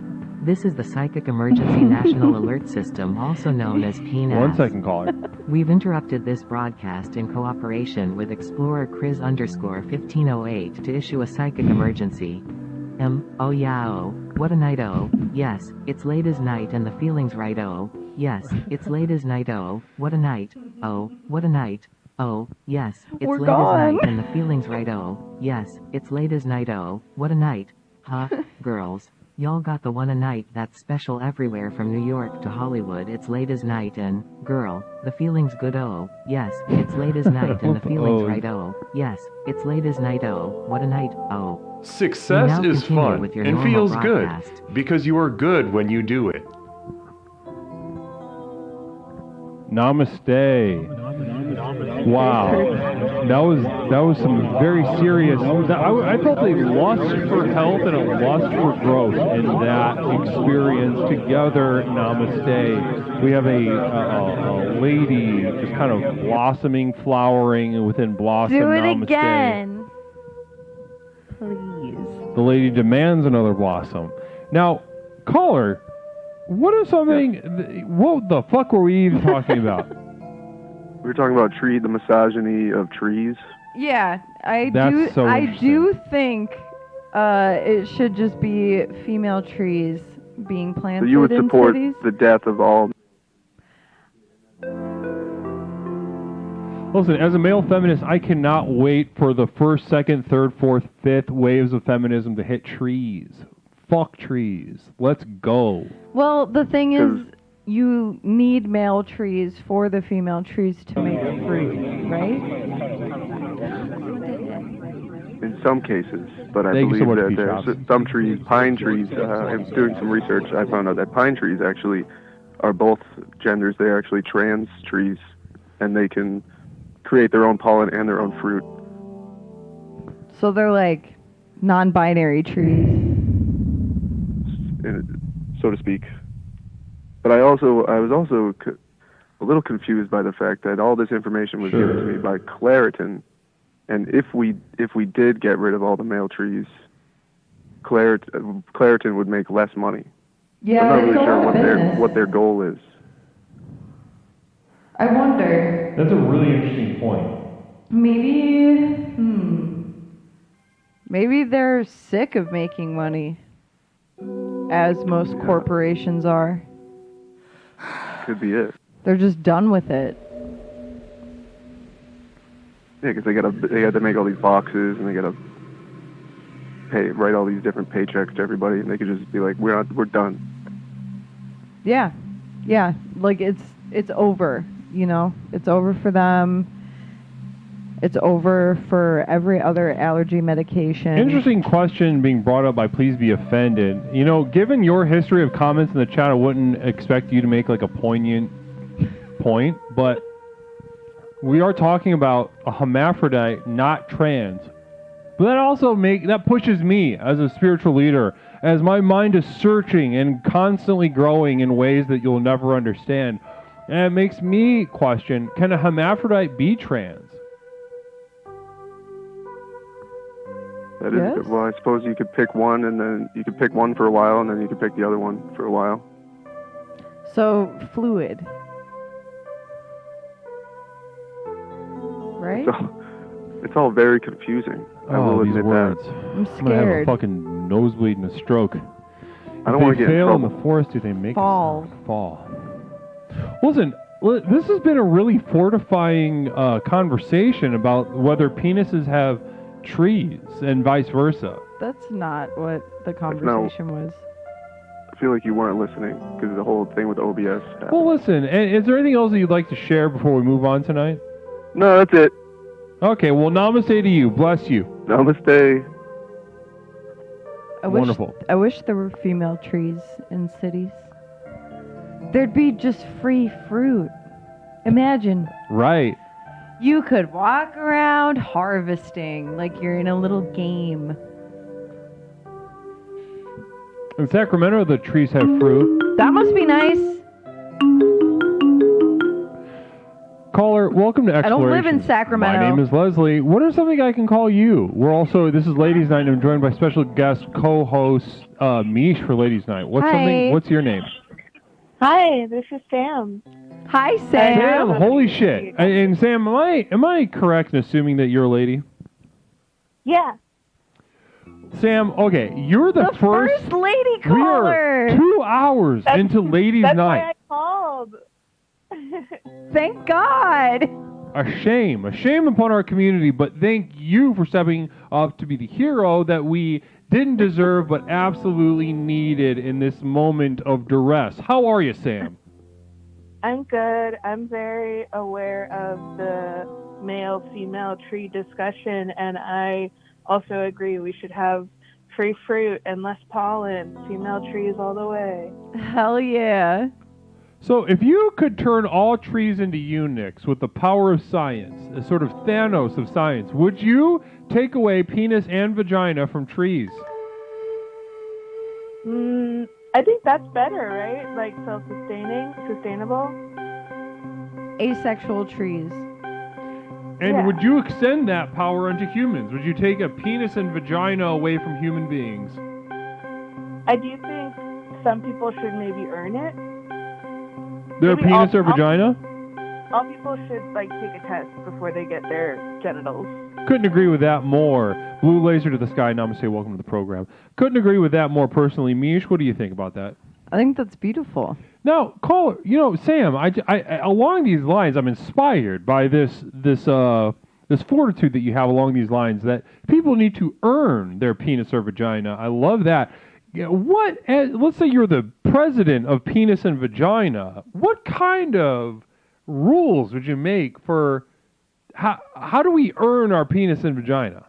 This is the Psychic Emergency National Alert System, also known as PNAS. 1 second, caller. We've interrupted this broadcast in cooperation with Explorer Criz _1508 to issue a psychic emergency. Oh yeah, oh, what a night. Oh, yes, it's late as night and the feeling's right. Oh, yes, it's late as night. Oh, what a night. Oh, what a night. Oh, yes, it's We're late gone. as night and the feeling's right. Oh, yes, it's late as night. Oh, what a night. Huh, girls. Y'all got the one a night that's special everywhere from New York to Hollywood. It's late as night and, girl, the feeling's good. Oh, yes, it's late as night and the feeling's right. Oh, yes, it's late as night. Oh, what a night. Oh. Success We now is continue fun with your and normal feels good broadcast. because you are good when you do it. Namaste. Wow, that was some very serious. I felt a lust for health and a lust for growth in that experience together. Namaste. We have a lady just kind of blossoming, flowering within blossom. Do it Namaste. again. Please. The lady demands another blossom. Now, caller, what is something? What the fuck were we even talking about? We were talking about the misogyny of trees. Yeah, I That's so do think it should just be female trees being planted So you would in support cities. the death of all. Listen, as a male feminist, I cannot wait for the first, second, third, fourth, fifth waves of feminism to hit trees. Fuck trees. Let's go. Well, the thing is, you need male trees for the female trees to make fruit, right? In some cases, but I Thank you so believe much, that Pete there's Jobs. some trees, pine trees. I'm doing some research. I found out that pine trees actually are both genders. They're actually trans trees, and they can create their own pollen and their own fruit. So they're like non-binary trees. So to speak. But I was also a little confused by the fact that all this information was given to me by Claritin, and if we did get rid of all the male trees, Claritin would make less money. Yeah, I'm not it's really a sure lot of business. what their goal is. I wonder. That's a really interesting point. Maybe they're sick of making money, as most corporations are. Could be it. They're just done with it. Yeah, because they got to make all these boxes, and they got to write all these different paychecks to everybody, and they could just be like, we're done. Yeah, like it's over. You know, it's over for them. It's over for every other allergy medication. Interesting question being brought up by Please Be Offended. You know, given your history of comments in the chat, I wouldn't expect you to make like a poignant point, but we are talking about a hermaphrodite, not trans. But that pushes me as a spiritual leader, as my mind is searching and constantly growing in ways that you'll never understand. And it makes me question, can a hermaphrodite be trans? That is, Yes. well, I suppose you could pick one, and then you could pick one for a while, and then you could pick the other one for a while. So fluid, right? It's all very confusing. I will these admit words. that. I'm I'm gonna have a scared. fucking nosebleed and a stroke. I don't If want they to get in fail in trouble. the forest, do they make Fall. a fall? Listen, this has been a really fortifying conversation about whether penises have trees and vice versa. That's not what the conversation was. I feel like you weren't listening because the whole thing with OBS happened. Well, listen, is there anything else that you'd like to share before we move on tonight? No, that's it. Okay, well, namaste to you. Bless you. Namaste. Wonderful. I wish there were female trees in cities. There'd be just free fruit. Imagine. Right. You could walk around harvesting like you're in a little game. In Sacramento, the trees have fruit. That must be nice. Caller, welcome to I don't live in Explorations. Sacramento. My name is Leslie. What is something I can call you? This is Ladies Night, and I'm joined by special guest co-host Mish for Ladies Night. Hi. What's your name? Hi, this is Sam. Hi, Sam. Sam, holy shit. And Sam, am I correct in assuming that you're a lady? Yeah. Sam, okay, you're the first lady We caller. are 2 hours into Ladies That's Night. why I called. Thank God. A shame upon our community, but thank you for stepping up to be the hero that we didn't deserve but absolutely needed in this moment of duress. How are you, Sam? I'm good. I'm very aware of the male-female tree discussion, and I also agree we should have free fruit and less pollen. Female trees all the way. Hell yeah. So if you could turn all trees into eunuchs with the power of science, a sort of Thanos of science, would you take away penis and vagina from trees? I think that's better, right? Like self-sustaining, sustainable. Asexual trees. And Yeah. would you extend that power onto humans? Would you take a penis and vagina away from human beings? I do think some people should maybe earn it. Their Maybe penis all- or vagina? All people should take a test before they get their genitals. Couldn't agree with that more. Blue laser to the sky. Namaste. Welcome to the program. Couldn't agree with that more personally. Mish, what do you think about that? I think that's beautiful. Now, caller, Sam, I along these lines, I'm inspired by this fortitude that you have along these lines that people need to earn their penis or vagina. I love that. Let's say you're the president of Penis and Vagina. What kind of rules would you make for how do we earn our penis and vagina?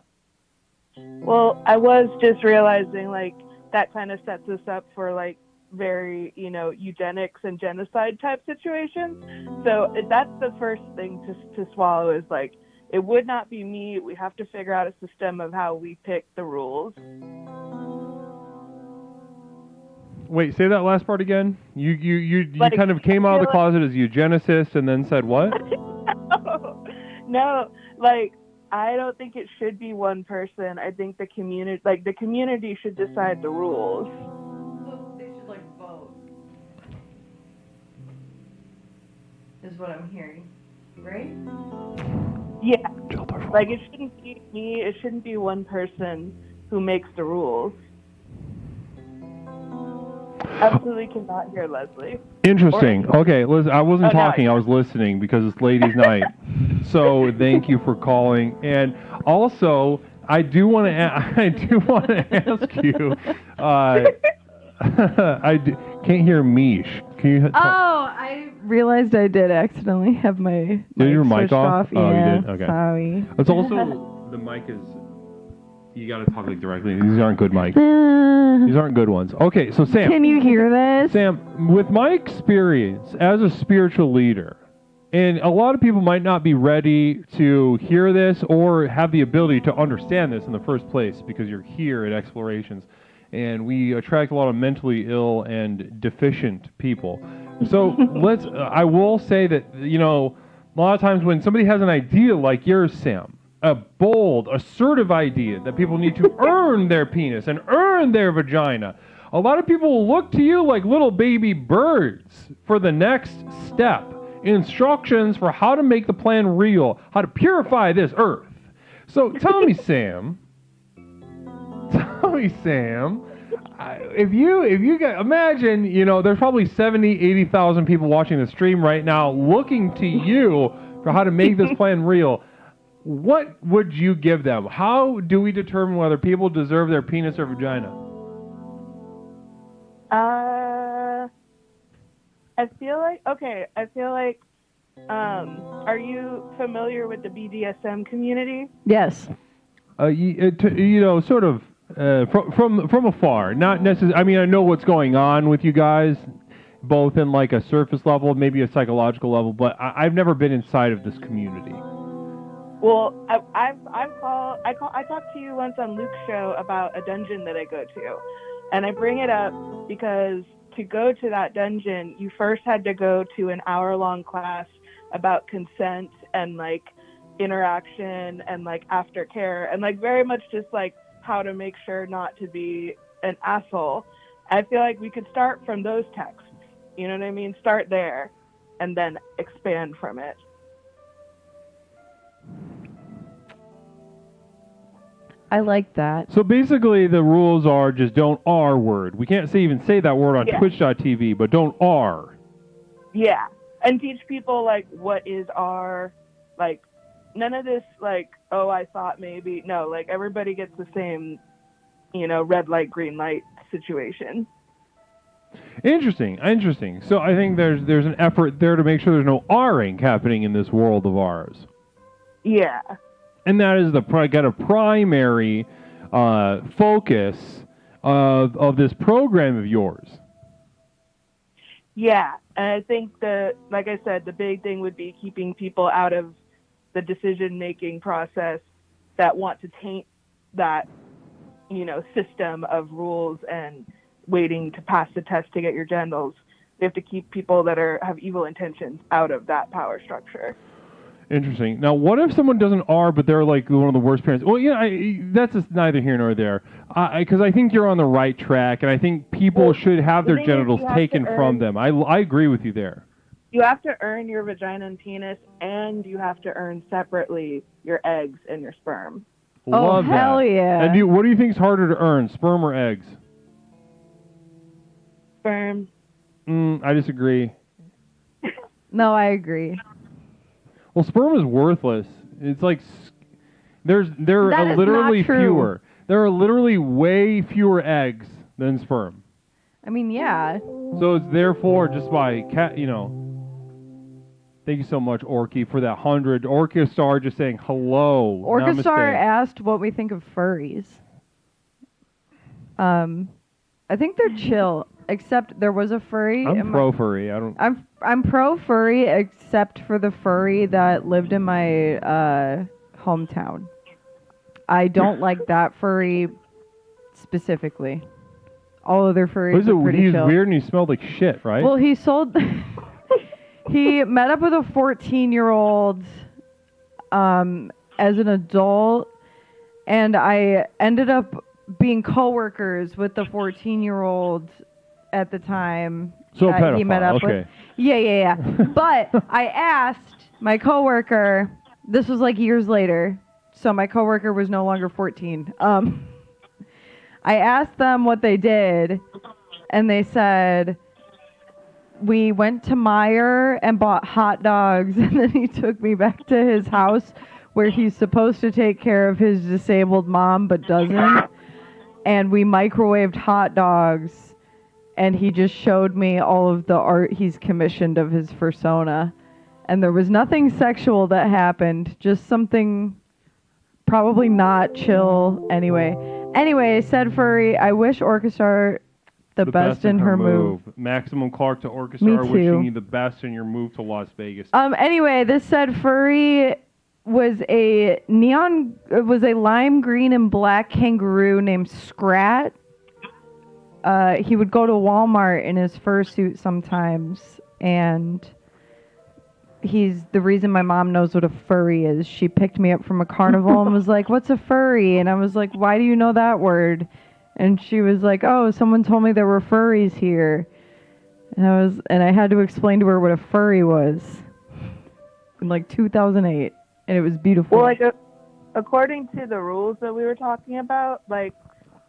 Well, I was just realizing like that kind of sets us up for like very, eugenics and genocide type situations. So that's the first thing to swallow is like, it would not be me. We have to figure out a system of how we pick the rules. Wait, say that last part again. You Like, kind of came out of the closet as eugenicist and then said what? No, like I don't think it should be one person. I think the community should decide the rules. So they should like vote. Is what I'm hearing, right? Yeah. Like it shouldn't be me. It shouldn't be one person who makes the rules. Absolutely cannot hear Leslie. Interesting. Okay, Liz, I wasn't Oh, no, talking. I was listening because it's ladies' night. So thank you for calling. And also, I do want to ask you. Can't hear Mish. Can you? I realized I did accidentally have my Did your mic switched off? Oh, Yeah, you did. Okay. Sorry. It's also the mic is. You got to talk like directly. These aren't good mics. These aren't good ones. Okay, so Sam. Can you hear this? Sam, with my experience as a spiritual leader, and a lot of people might not be ready to hear this or have the ability to understand this in the first place because you're here at Explorations, and we attract a lot of mentally ill and deficient people. So I will say that, a lot of times when somebody has an idea like yours, Sam, a bold, assertive idea that people need to earn their penis and earn their vagina. A lot of people will look to you like little baby birds for the next step. Instructions for how to make the plan real, how to purify this earth. So tell me, Sam. If you got, imagine, there's probably 70, 80,000 people watching the stream right now looking to you for how to make this plan real. What would you give them? How do we determine whether people deserve their penis or vagina? I feel like, are you familiar with the BDSM community? Yes. Sort of from afar. Not necessarily. I mean, I know what's going on with you guys, both in like a surface level, maybe a psychological level, but I've never been inside of this community. Well, I talked to you once on Luke's show about a dungeon that I go to, and I bring it up because to go to that dungeon, you first had to go to an hour-long class about consent and like interaction and like aftercare and like very much just like how to make sure not to be an asshole. I feel like we could start from those texts. You know what I mean? Start there and then expand from it. I like that. So basically, the rules are just don't R word. We can't even say that word on Twitch.tv, but don't R. Yeah, and teach people like what is R, like none of this like, oh, I thought maybe. No, like everybody gets the same, red light, green light situation. Interesting. So I think there's an effort there to make sure there's no R-ing happening in this world of ours. Yeah. And that is got a primary focus of this program of yours. Yeah, and I think like I said, the big thing would be keeping people out of the decision-making process that want to taint that, system of rules and waiting to pass the test to get your genitals. We have to keep people that have evil intentions out of that power structure. Interesting. Now, what if someone doesn't R, but they're like one of the worst parents? Well, that's just neither here nor there. Because I think you're on the right track, and I think people should have their genitals taken from them. I agree with you there. You have to earn your vagina and penis, and you have to earn separately your eggs and your sperm. Love that. Hell yeah. And what do you think is harder to earn, sperm or eggs? Sperm. I disagree. No, I agree. Well, sperm is worthless. It's like there are literally fewer. There are literally way fewer eggs than sperm. I mean, yeah. So it's therefore just by Thank you so much, Orky, for that 100. Orchestar just saying hello. Orchestar Namaste. asked what we think of furries. I think they're chill. Except there was a furry. I'm pro furry. I'm pro furry, except for the furry that lived in my hometown. I don't like that furry specifically. All other furries are pretty He's chill. weird and he smelled like shit, right? Well, he sold. He met up with a 14-year-old as an adult, and I ended up being co-workers with the 14-year-old at the time so that pedophile. he met up with. Yeah. But I asked my coworker. This was like years later, so my coworker was no longer 14. I asked them what they did, and they said, we went to Meijer and bought hot dogs, and then he took me back to his house where he's supposed to take care of his disabled mom but doesn't. And we microwaved hot dogs, and he just showed me all of the art he's commissioned of his persona. And there was nothing sexual that happened, just something probably not chill Anyway, said furry, I wish Orchestar the best in her move. Maximum Clark to Orchestra wishing you the best in your move to Las Vegas. Anyway, this said furry was a lime green and black kangaroo named Scrat. He would go to Walmart in his fursuit sometimes, and he's the reason my mom knows what a furry is. She picked me up from a carnival and was like, "What's a furry?" And I was like, "Why do you know that word?" And she was like, "Oh, someone told me there were furries here." And I had to explain to her what a furry was in like 2008, and it was beautiful. Well, like according to the rules that we were talking about, like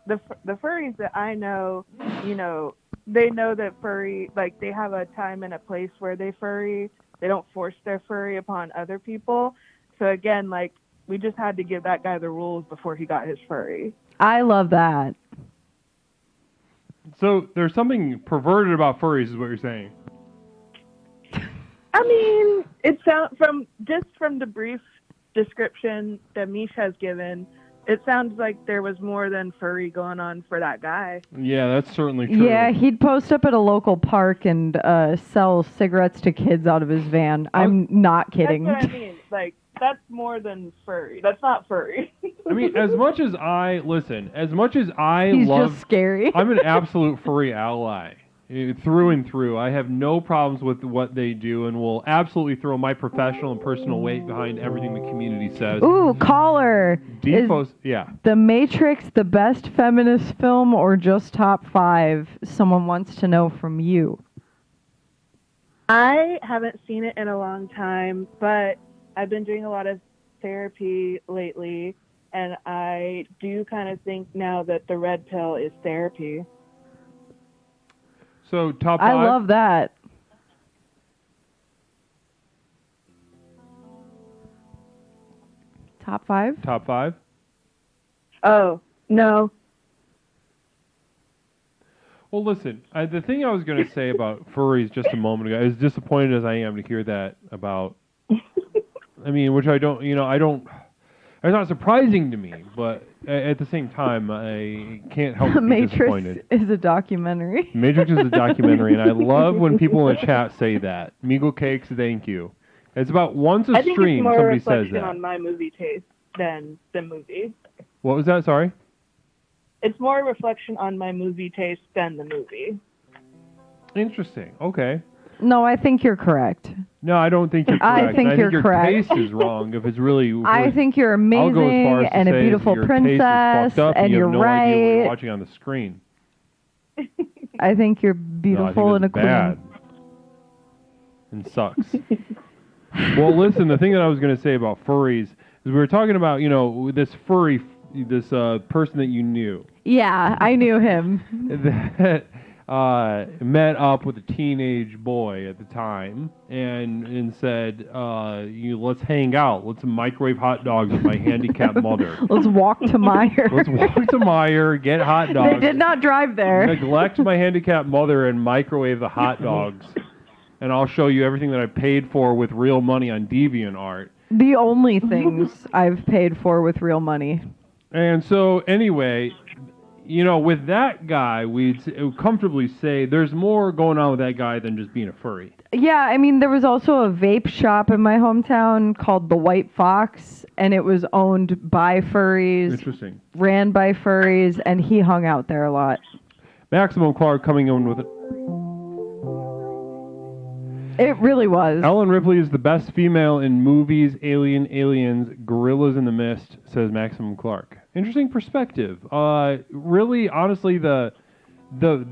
the furries that I know, they know that furry, like they have a time and a place where they furry. They don't force their furry upon other people. So again, like we just had to give that guy the rules before he got his furry. I love that. So there's something perverted about furries, is what you're saying. I mean, it sounds from the brief description that Mish has given, It sounds like there was more than furry going on for that guy. Yeah, that's certainly true. Yeah, he'd post up at a local park and sell cigarettes to kids out of his van. I'm not kidding. That's what I mean. Like, that's more than furry. That's not furry. I mean, as much as I He's love, just scary. I'm an absolute furry ally. Through and through. I have no problems with what they do and will absolutely throw my professional and personal weight behind everything the community says. Ooh, caller. Defos, Is yeah. The Matrix the best feminist film or just top 5? Someone wants to know from you. I haven't seen it in a long time, but I've been doing a lot of therapy lately, and I do kind of think now that the red pill is therapy. So, top 5? I love that. Top 5? Top 5? Oh, no. Well, listen, the thing I was going to say about furries just a moment ago, as disappointed as I am to hear that about, I mean, which I don't, it's not surprising to me, but at the same time, I can't help but be disappointed. Matrix is a documentary. Matrix is a documentary, and I love when people in the chat say that. Meagle Cakes, thank you. It's about once a I think stream, it's more somebody a reflection says that. on my movie taste than the movie. What was that? Sorry? It's more a reflection on my movie taste than the movie. Interesting. Okay. No, I think you're correct. No, I don't think you're correct. I think you're your correct. taste is wrong. If it's really, I think you're I'll go as far amazing as to and a say beautiful your taste is princess, fucked up and you you're have no idea what you're right. watching on the screen. I think you're No, I beautiful think and a it's bad. queen. And sucks. Well, listen, the thing that I was going to say about furries is we were talking about, this furry, this person that you knew. Yeah, I knew him. That met up with a teenage boy at the time and said, let's hang out. Let's microwave hot dogs with my handicapped mother. Let's walk to Meyer. Let's walk to Meyer, get hot dogs. They did not drive there. Neglect my handicapped mother and microwave the hot dogs. And I'll show you everything that I paid for with real money on DeviantArt. The only things I've paid for with real money. And so, anyway, with that guy, we'd comfortably say there's more going on with that guy than just being a furry. Yeah, I mean, there was also a vape shop in my hometown called the White Fox, and it was owned by furries. Interesting. Ran by furries, and he hung out there a lot. Maximum Clark coming in with it. It really was. Ellen Ripley is the best female in movies, Aliens, Gorillas in the Mist, says Maximum Clark. Interesting perspective. Really, honestly, the Let's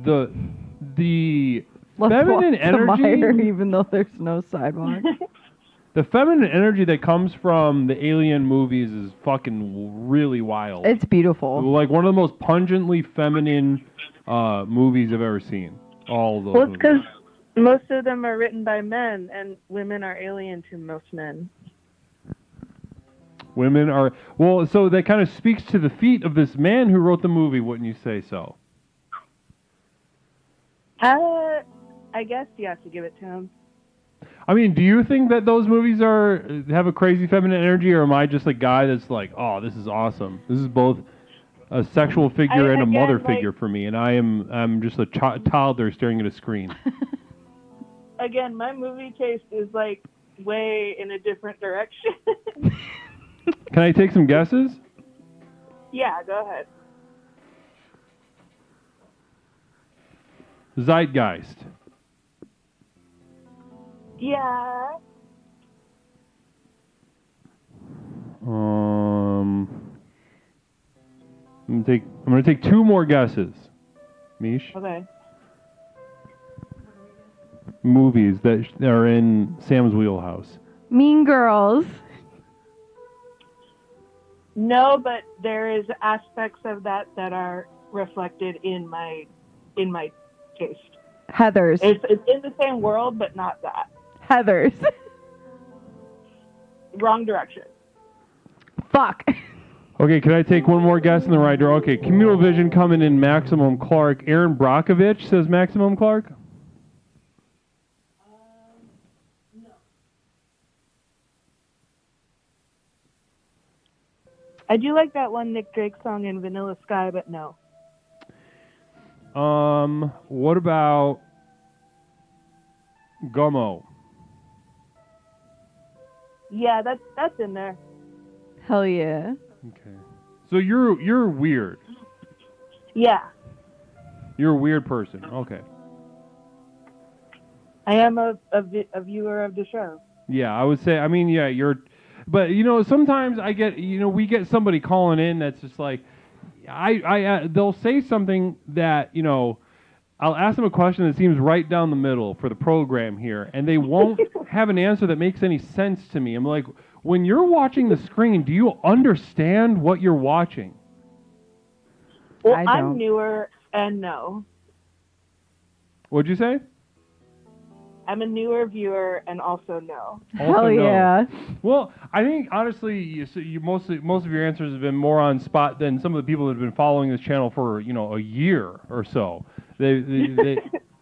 feminine walk to energy, Meyer, even though there's no sidewalk. the feminine energy that comes from the Alien movies is fucking really wild. It's beautiful. Like one of the most pungently feminine movies I've ever seen. All of those. Well, it's movies. because most of them are written by men, and women are alien to most men. Women are so that kind of speaks to the feat of this man who wrote the movie, wouldn't you say so? I guess you have to give it to him. I mean, do you think that those movies have a crazy feminine energy, or am I just a guy that's like, oh, this is awesome? This is both a sexual figure and a mother figure for me, and I'm just a toddler staring at a screen. Again, my movie taste is like way in a different direction. Can I take some guesses? Yeah, go ahead. Zeitgeist. Yeah. I'm gonna take two more guesses. Mish. Okay. Movies that are in Sam's wheelhouse. Mean Girls. No, but there is aspects of that are reflected in my taste. Heathers. It's in the same world, but not that. Heathers. Wrong direction. Fuck. Okay, can I take one more guess in the right direction? Okay, Communal Vision coming in Maximum Clark. Aaron Brockovich says Maximum Clark. I do like that one Nick Drake song in Vanilla Sky, but no. What about Gummo? Yeah, that's in there. Hell yeah. Okay. So you're weird. Yeah, You're a weird person. Okay. I am a viewer of the show. Yeah, I would say. I mean, yeah, you're. But sometimes I get. We get somebody calling in that's just like, they'll say something that I'll ask them a question that seems right down the middle for the program here, and they won't have an answer that makes any sense to me. I'm like, when you're watching the screen, do you understand what you're watching? Well, I I'm don't. newer and no. What'd you say? I'm a newer viewer and also no. Also Hell no. yeah. Well, I think honestly, you most of your answers have been more on spot than some of the people that have been following this channel for a year or so. I'm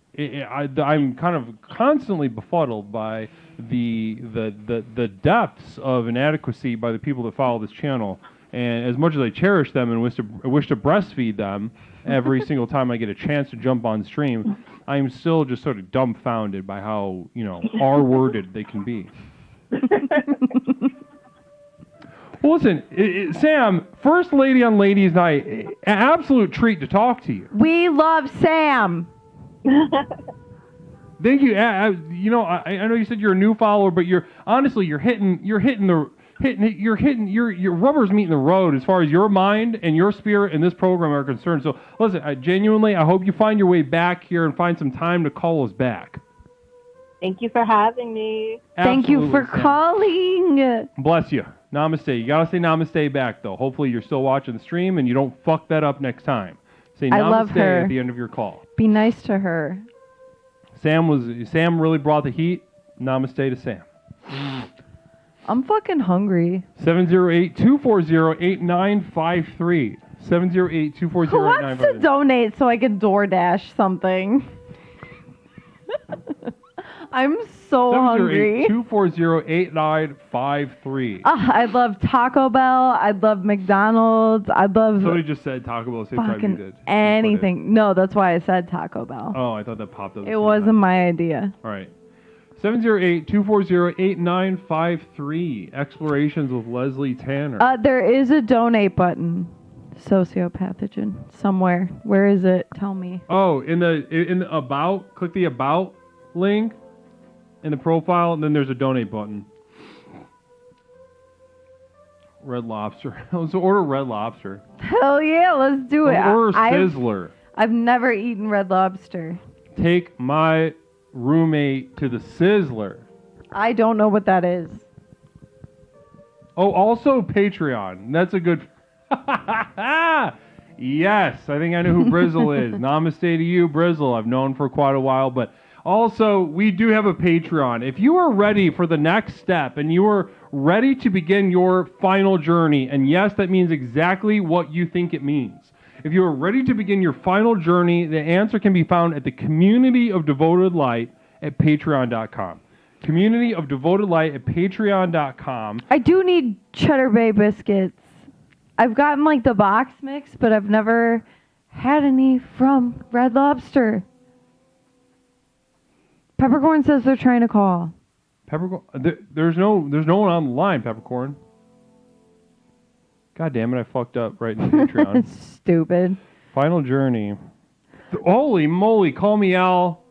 kind of constantly befuddled by the depths of inadequacy by the people that follow this channel. And as much as I cherish them and wish to breastfeed them every single time I get a chance to jump on stream, I am still just sort of dumbfounded by how R-worded they can be. Well, listen, Sam, first lady on Ladies Night, an absolute treat to talk to you. We love Sam. Thank you. I know you said you're a new follower, but your rubber's meeting the road as far as your mind and your spirit and this program are concerned. So listen, I hope you find your way back here and find some time to call us back. Thank you for having me. Thank you for Absolutely, Sam. calling. Bless you. Namaste. You gotta say namaste back though. Hopefully you're still watching the stream and you don't fuck that up next time. Say I love namaste her. at the end of your call. Be nice to her. Sam really brought the heat. Namaste to Sam. I'm fucking hungry. 708-240-8953. 708-240-8953. Who wants to donate so I can DoorDash something? I'm so hungry. 708-240-8953. I love Taco Bell. I love McDonald's. I love Somebody just said Taco Bell. Same time you fucking did. anything. No, that's why I said Taco Bell. Oh, I thought that popped up. It wasn't my idea. All right. 708-240-8953. Explorations with Leslie Tanner. There is a donate button. Sociopathogen somewhere. Where is it? Tell me. Oh, in the about, click the about link in the profile, and then there's a donate button. Red Lobster. Let's order Red Lobster. Hell yeah, let's do it. Let's order Sizzler. I've never eaten Red Lobster. Take my roommate to the Sizzler. I don't know what that is. Oh, also Patreon. That's a good... Yes, I think I know who Brizzle is. Namaste to you, Brizzle. I've known for quite a while, but also we do have a Patreon. If you are ready for the next step and you are ready to begin your final journey, and yes, that means exactly what you think it means. If you are ready to begin your final journey, the answer can be found at the Community of Devoted Light at patreon.com. Community of Devoted Light at patreon.com. I do need Cheddar Bay biscuits. I've gotten like the box mix, but I've never had any from Red Lobster. Peppercorn says they're trying to call. Peppercorn? There's no one on the line, Peppercorn. God damn it, I fucked up right in Patreon. Stupid. Final journey. Holy moly, call me Al.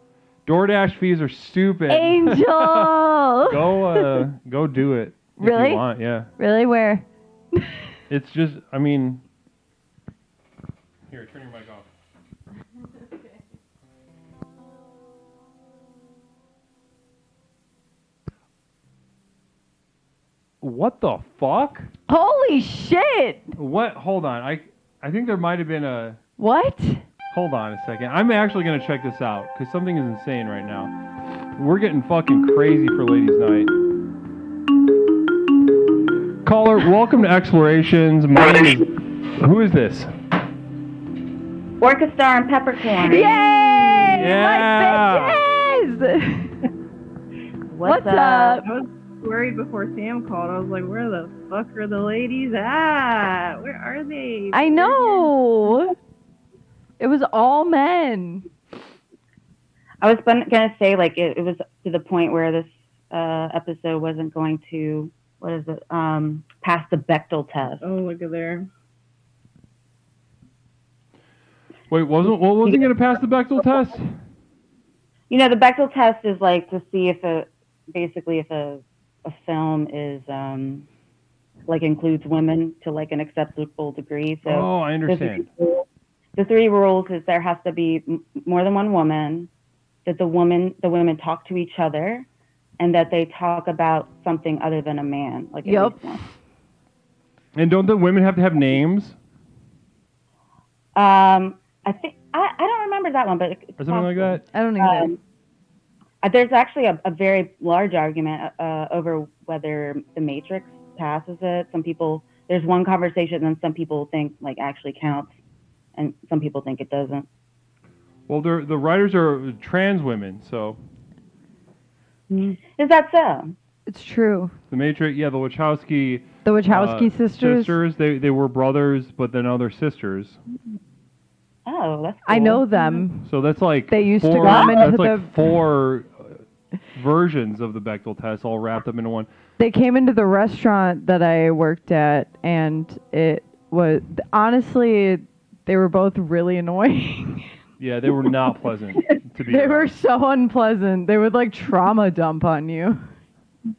DoorDash fees are stupid. Angel! Go do it. Really? If you want, yeah. Really? Where? It's just, I mean... Here, turn your mic off. What the fuck? Holy shit! What? Hold on. I think there might have been a... What? Hold on a second. I'm actually going to check this out because something is insane right now. We're getting fucking crazy for Ladies Night. Caller, welcome to Explorations. My name is... Who is this? Orchestar and Peppercorn. Yay! Yeah! My bitches! What's up? worried before Sam called. I was like, where the fuck are the ladies at? Where are they? I know. It was all men. I was gonna say, like, it was to the point where this episode wasn't going to, what is it, pass the Bechdel test. Oh, look at there. Wait, wasn't going to pass the Bechdel test? You know, the Bechdel test is like to see if a film is like includes women to like an acceptable degree. So Oh, I understand. The three rules is there has to be more than one woman, that the women talk to each other, and that they talk about something other than a man. Like Yep. And don't the women have to have names? I think I don't remember that one, but it's Or something like that? I don't either. There's actually a very large argument over whether The Matrix passes it. Some people, there's one conversation, and some people think like actually counts, and some people think it doesn't. Well, the writers are trans women, so. Is that so? It's true. The Matrix, yeah, the Wachowski. The Wachowski sisters. They were brothers, but then now they're sisters. Oh, that's cool. I know them. So that's like They used to four, come into that's like the- 4 versions of the Bechdel test all wrapped up into one. They came into the restaurant that I worked at, and it was honestly, they were both really annoying. Yeah, they were not pleasant to be They around. were so unpleasant. They would like trauma dump on you.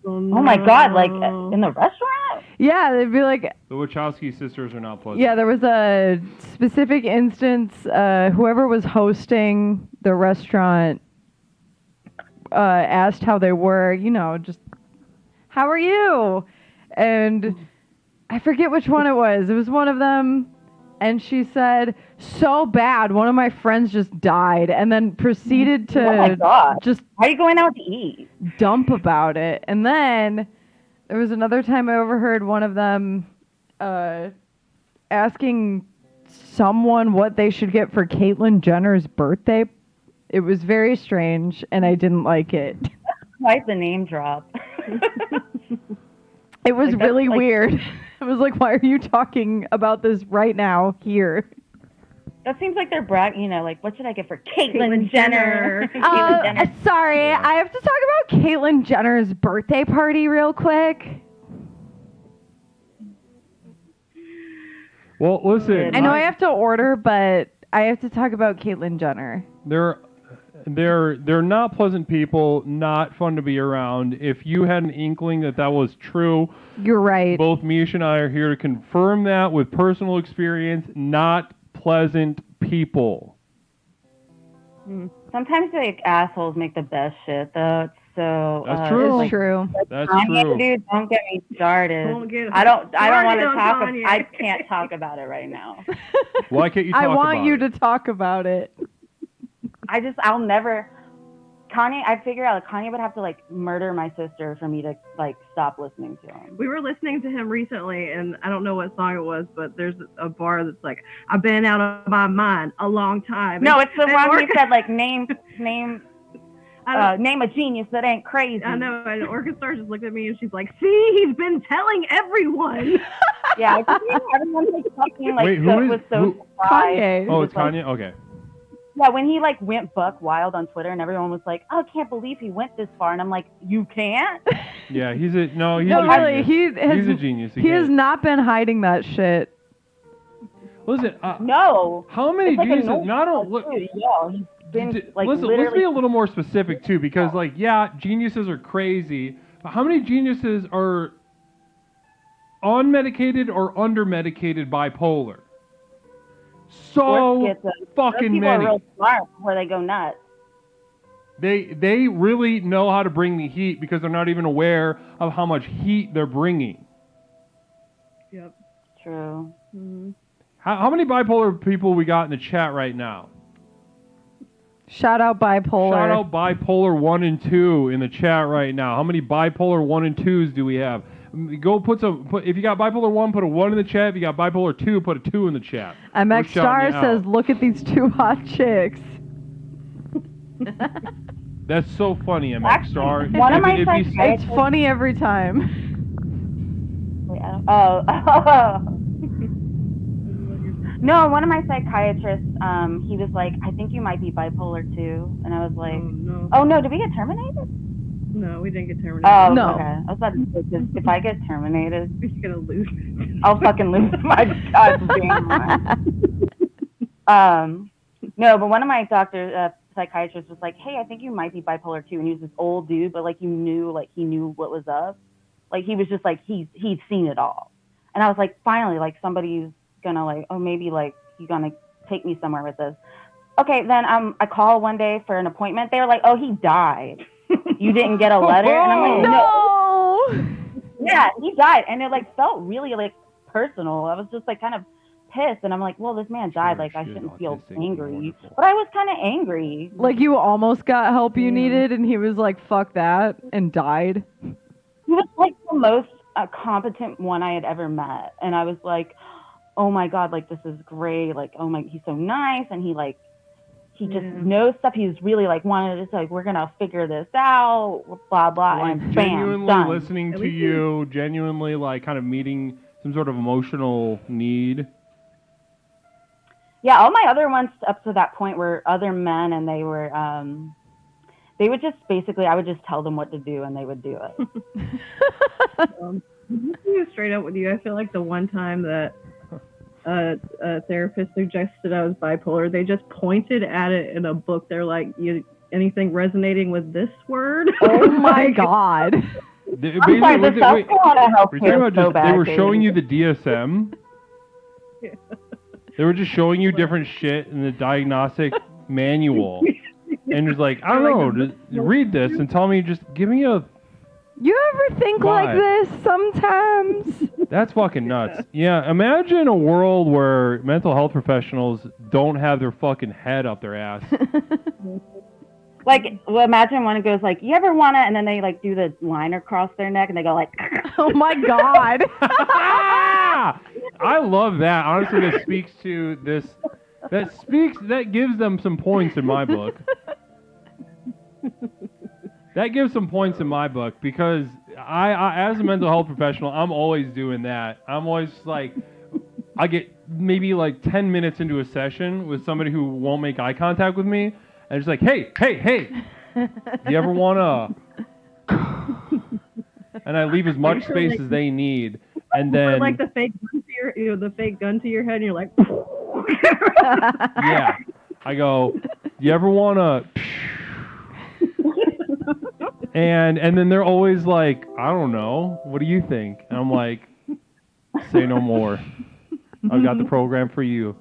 Oh my God! Like in the restaurant? Yeah, they'd be like, The Wachowski sisters are not pleasant. yeah, there was a specific instance, whoever was hosting the restaurant asked how they were, you know, just, how are you? And I forget which one it was. It was one of them, and she said, so bad, one of my friends just died, and then proceeded to Oh my God. just How are you going out to eat? dump about it. And then there was another time I overheard one of them asking someone what they should get for Caitlyn Jenner's birthday. It was very strange, and I didn't like it. Quite the name drop. It was Like, that's really like- weird. It was like, why are you talking about this right now here? That seems like they're bragging, you know, like, what should I get for Caitlyn Jenner? Caitlyn Jenner. Sorry, I have to talk about Caitlyn Jenner's birthday party real quick. Well, listen. I know I have to order, but I have to talk about Caitlyn Jenner. They're not pleasant people, not fun to be around. If you had an inkling that was true, you're right. Both Mish and I are here to confirm that with personal experience. Not pleasant people. Sometimes like assholes make the best shit though. It's so That's true. It's true. That's Kanye, true. Dude, don't get me started. Don't get I don't want started to on talk. Kanye. I can't talk about it right now. Why can't you talk I want about you it? to talk about it. I'll never. Kanye, I figure out Kanye would have to like murder my sister for me to like stop listening to him. We were listening to him recently, and I don't know what song it was, but there's a bar that's like, I've been out of my mind a long time. No, it's the And one where he Orca- said like name a genius that ain't crazy. I know, and Orca Star just looked at me and she's like, see, he's been telling everyone. Yeah, I think everyone was talking like Wait, who so, is- was so who- surprised. Kanye. Oh, It it's was like- Kanye? Okay. Yeah, when he like went buck wild on Twitter and everyone was like, "Oh, I can't believe he went this far," and I'm like, "You can't." Yeah, he's a No, a really, genius. he's a genius. He has not been hiding that shit. Listen, No. how many It's like a geniuses? normal Not all. Look, dude. Yeah, he's been like listen, let's literally. be a little more specific too, because like, yeah, geniuses are crazy. But how many geniuses are unmedicated or undermedicated bipolar? So Or schizo. Those fucking people many. are real smart before they go nuts. They really know how to bring the heat because they're not even aware of how much heat they're bringing. Yep. True. Mm-hmm. How many bipolar people we got in the chat right now? Shout out bipolar. Shout out bipolar 1 and 2 in the chat right now. How many bipolar 1 and 2s do we have? Go if you got bipolar 1, put a 1 in the chat. If you got bipolar 2, put a 2 in the chat. MX We're Star shouting you says, out. look at these two hot chicks. That's so funny, MX Star. One of my It'd be- psychiatrists. It's funny every time. Wait, oh. No, one of my psychiatrists, he was like, I think you might be bipolar too. And I was like, oh no, did we get terminated? No, we didn't get terminated. Oh, No. okay. I was about to say, 'cause if I get terminated, We're gonna lose. I'll fucking lose my goddamn mind. No, but one of my psychiatrists was like, hey, I think you might be bipolar too. And he was this old dude, but like he knew what was up. Like he was just like, he'd seen it all. And I was like, finally, like somebody's gonna like, oh, maybe like you're gonna take me somewhere with this. Okay, then I call one day for an appointment. They were like, oh, he died. You didn't get a letter? And I'm like, no. Yeah, he died. And it like felt really like personal. I was just like kind of pissed. And I'm like, well, this man died. Like I shouldn't feel angry. But I was kind of angry. Like you almost got help you needed, and he was like, fuck that, and died. He was like the most competent one I had ever met. And I was like, oh my God, like this is great. Like, oh my, he's so nice. And he just knows stuff. He's really like wanted to like, we're gonna figure this out, blah blah, like and bam, genuinely done. listening to you, genuinely like kind of meeting some sort of emotional need. Yeah, all my other ones up to that point were other men, and they would just basically, I would just tell them what to do, and they would do it. Be straight up with you. I feel like the one time that a therapist suggested I was bipolar, they just pointed at it in a book. They're like, anything resonating with this word? Oh my God. They were showing you the DSM. Yeah. They were just showing you different shit in the diagnostic manual. And it's like, I don't know, just read this and tell me, just give me a... You ever think like this sometimes? That's fucking nuts. Yeah, imagine a world where mental health professionals don't have their fucking head up their ass. Like, well, imagine when it goes like, you ever wanna, and then they like do the line across their neck, and they go like, oh my God. I love that. Honestly, that speaks to this. That gives them some points in my book. That gives some points in my book because I as a mental health professional, I'm always doing that. I'm always like, I get maybe like 10 minutes into a session with somebody who won't make eye contact with me, and it's like, hey, do you ever wanna? And I leave as much space as they need, and then like the fake gun to the fake gun to your head, and you're like, yeah, I go, you ever wanna? And then they're always like, I don't know, what do you think? And I'm like, say no more. I've got the program for you.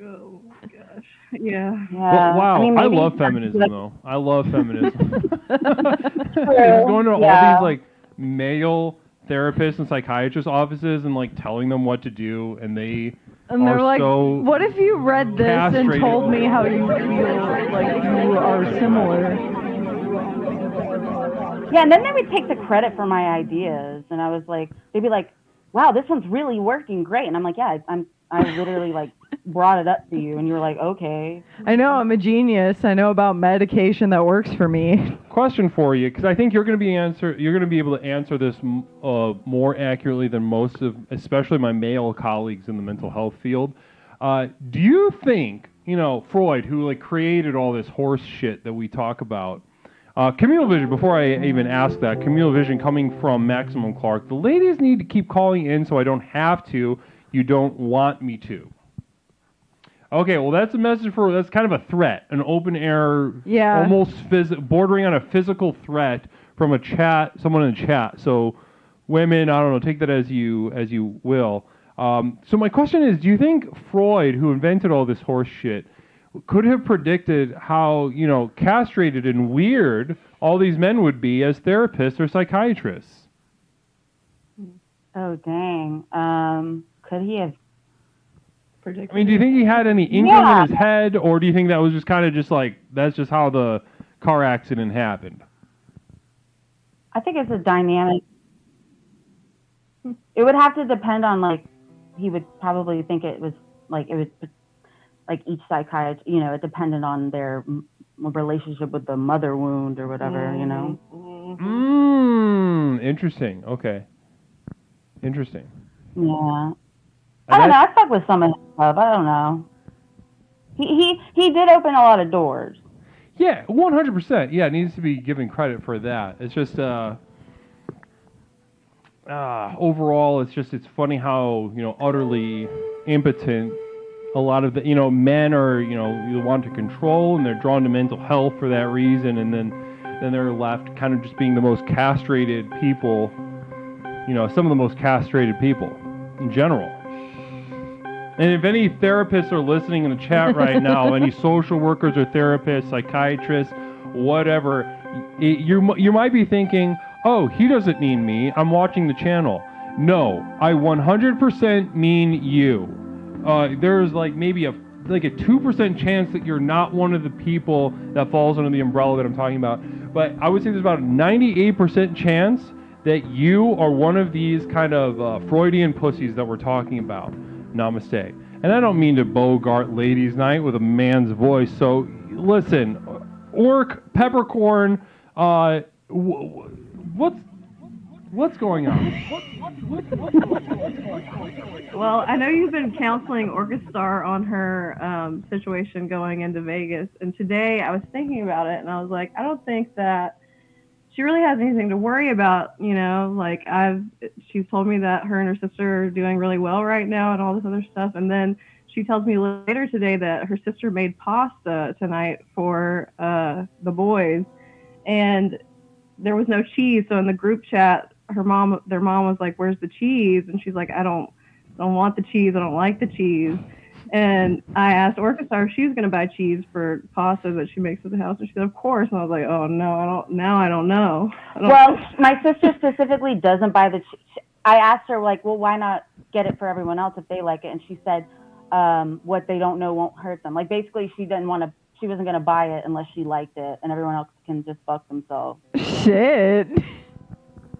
oh my gosh, yeah. Well, wow, I love feminism though. I love feminism. Just going to all these like male therapists and psychiatrists offices and like telling them what to do, and they're like, so what if you read this and castrated. told me how you feel like you are similar? yeah, and then they would take the credit for my ideas, and I was like, they'd be like, wow, this one's really working great, and I'm like, yeah, I literally like brought it up to you, and you were like, okay. I know, I'm a genius. I know about medication that works for me. Question for you, because I think you're going to be able to answer this more accurately than most of, especially my male colleagues in the mental health field. Do you think, Freud, who like created all this horse shit that we talk about, communal vision, before I even ask that, communal vision coming from Maximum Clark, the ladies need to keep calling in so I don't have to. You don't want me to. Okay, well, that's a message that's kind of a threat, an open air, almost bordering on a physical threat from someone in the chat. So women, I don't know, take that as you will. So my question is, do you think Freud, who invented all this horse shit, could have predicted how, castrated and weird all these men would be as therapists or psychiatrists? Oh, dang. Could he have predicted? I mean, do you think he had any inkling in his head, or do you think that was just kind of just like, that's just how the car accident happened? I think it's a dynamic. It would have to depend on, like, he would probably think it was, like, it was like each psychiatrist, you know, it depended on their relationship with the mother wound or whatever, you know. Interesting. Okay. Interesting. Yeah. I don't know. I stuck with some of his stuff. I don't know. He did open a lot of doors. Yeah, 100%. Yeah, it needs to be given credit for that. It's just overall, it's funny how, you know, utterly impotent a lot of the, you know, men are, you know, you want to control, and they're drawn to mental health for that reason, and then they're left kind of just being the most castrated people, you know, some of the most castrated people in general. And if any therapists are listening in the chat right now, any social workers or therapists, psychiatrists, whatever, you might be thinking, oh, he doesn't mean me, I'm watching the channel. No, I 100% mean you. There's like maybe a 2% chance that you're not one of the people that falls under the umbrella that I'm talking about. But I would say there's about a 98% chance that you are one of these kind of Freudian pussies that we're talking about. Namaste. And I don't mean to bogart ladies' night with a man's voice. So listen, Orc, Peppercorn, what's going on? Well, I know you've been counseling Orchestar on her situation going into Vegas, and today I was thinking about it, and I was like, I don't think that she really has anything to worry about, you know, like she's told me that her and her sister are doing really well right now and all this other stuff. And then she tells me later today that her sister made pasta tonight for the boys, and there was no cheese. So in the group chat, their mom was like, "Where's the cheese?" And she's like, I don't want the cheese. I don't like the cheese. And I asked Orchestar if she was going to buy cheese for pasta that she makes at the house, and she said, "Of course." And I was like, "Oh no, I don't know." Well, my sister specifically doesn't buy the cheese. I asked her, like, well, why not get it for everyone else if they like it? And she said, what they don't know won't hurt them. Like, basically, she wasn't going to buy it unless she liked it, and everyone else can just fuck themselves. Shit.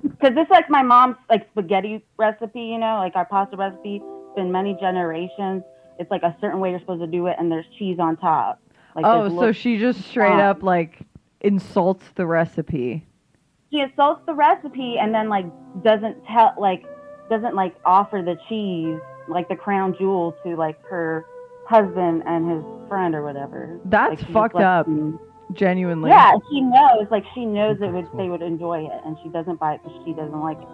Because it's like my mom's like spaghetti recipe, you know, like our pasta recipe. It's been many generations. It's like a certain way you're supposed to do it, and there's cheese on top. Like, so she just straight up like insults the recipe. She insults the recipe and then like doesn't offer the cheese, like the crown jewel, to like her husband and his friend or whatever. That's like, fucked up. Genuinely. Yeah, she knows they would enjoy it, and she doesn't buy it because she doesn't like it.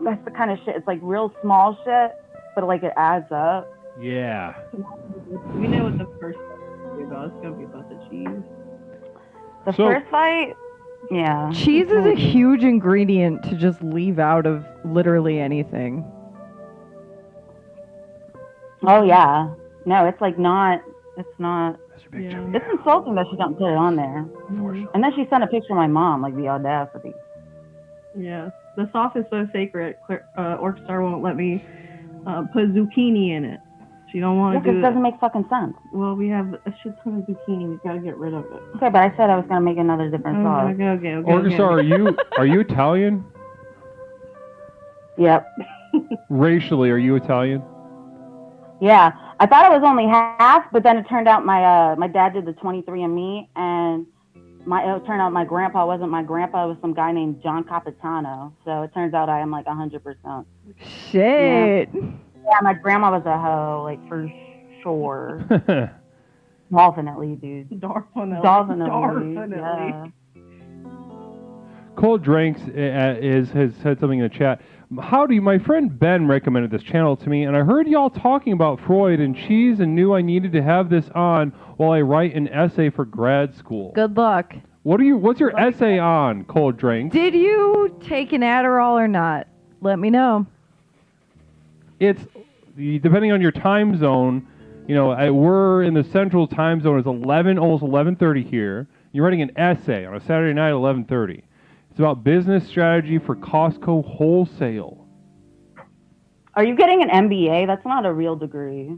That's the kind of shit. It's like real small shit, but like it adds up. Yeah. We know what the first fight is about. It's gonna be about the cheese. The first fight, yeah. Cheese is a huge ingredient to just leave out of literally anything. Oh yeah. No, it's like not. It's not. Yeah. It's insulting that she don't put it on there. And then she sent a picture of my mom, like the audacity. Yeah. The sauce is so sacred. Orchestar won't let me put zucchini in it. She don't want to do it. It doesn't make fucking sense. Well, we have a shit ton of zucchini. We've got to get rid of it. Okay, but I said I was going to make another different sauce. Okay. Orchestar, are you Italian? Yep. Racially, are you Italian? Yeah. I thought it was only half, but then it turned out my dad did the 23andMe, and it turned out my grandpa wasn't my grandpa. It was some guy named John Capitano. So it turns out I am like 100%. Shit. Yeah, my grandma was a hoe, like for sure. Definitely, dude. Definitely. Yeah. Cold Drinks has said something in the chat. My friend Ben recommended this channel to me, and I heard y'all talking about Freud and cheese and knew I needed to have this on while I write an essay for grad school. Good luck. What's your essay on, Cold Drinks? Did you take an Adderall or not? Let me know. It's depending on your time zone. You know, we're in the central time zone. It's almost 11:30 here. You're writing an essay on a Saturday night at 11:30. It's about business strategy for Costco wholesale. Are you getting an MBA? That's not a real degree.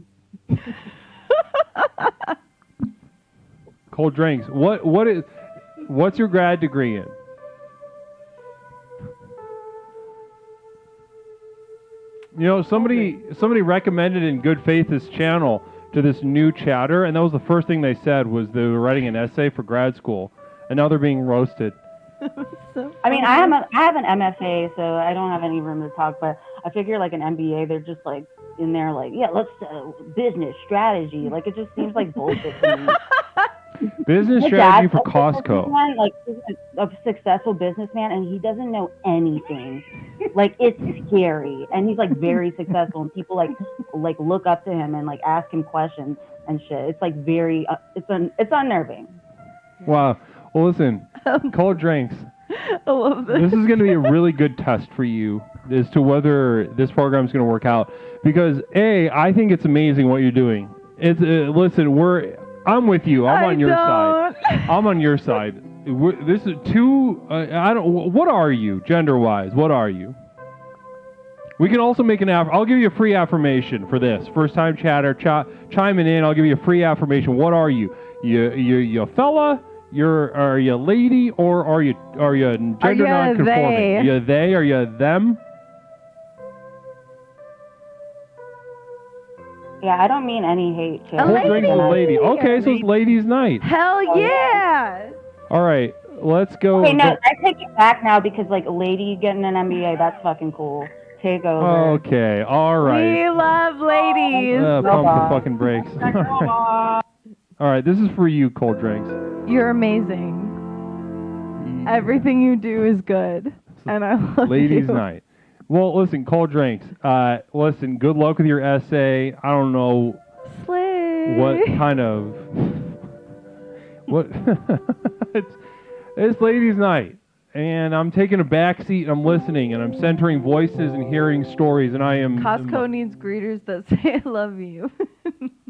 Cold Drinks. What's your grad degree in? You know, somebody recommended in good faith this channel to this new chatter, and that was the first thing they said was they were writing an essay for grad school, and now they're being roasted. I mean, I have an MFA, so I don't have any room to talk. But I figure like an MBA, they're just like in there, like, yeah, let's business strategy. Like it just seems like bullshit to me. Business My strategy dad's for a Costco. businessman, like he's a successful businessman, and he doesn't know anything. Like it's scary, and he's like very successful, and people like look up to him and like ask him questions and shit. It's like very it's unnerving. Wow. Well, listen, cold drinks. I love this. This is going to be a really good test for you as to whether this program is going to work out. Because I think it's amazing what you're doing. It's listen, I'm with you. I'm on your side. I'm on your side. This is two. I don't. What are you, gender-wise? What are you? We can also make I'll give you a free affirmation for this. First-time chatter, chiming in. I'll give you a free affirmation. What are you? You a fella? Are you a lady, or are you gender non-conforming? They? Are you they? Are you them? Yeah, I don't mean any hate. A lady. Cold drinks with lady. Okay, so it's ladies' night. Hell yeah! All right, let's go. Okay, no, I take it back now because like a lady getting an MBA, that's fucking cool. Take over. Okay, all right. We love ladies. Pump the fucking brakes. All right, this is for you, cold drinks. You're amazing. Everything you do is good, and I love Ladies' you. night. Well, listen, cold drinks. Listen, good luck with your essay. I don't know Slay. what kind of what it's ladies' night, and I'm taking a back seat and I'm listening and I'm centering voices and hearing stories, and I am Costco needs greeters that say I love you.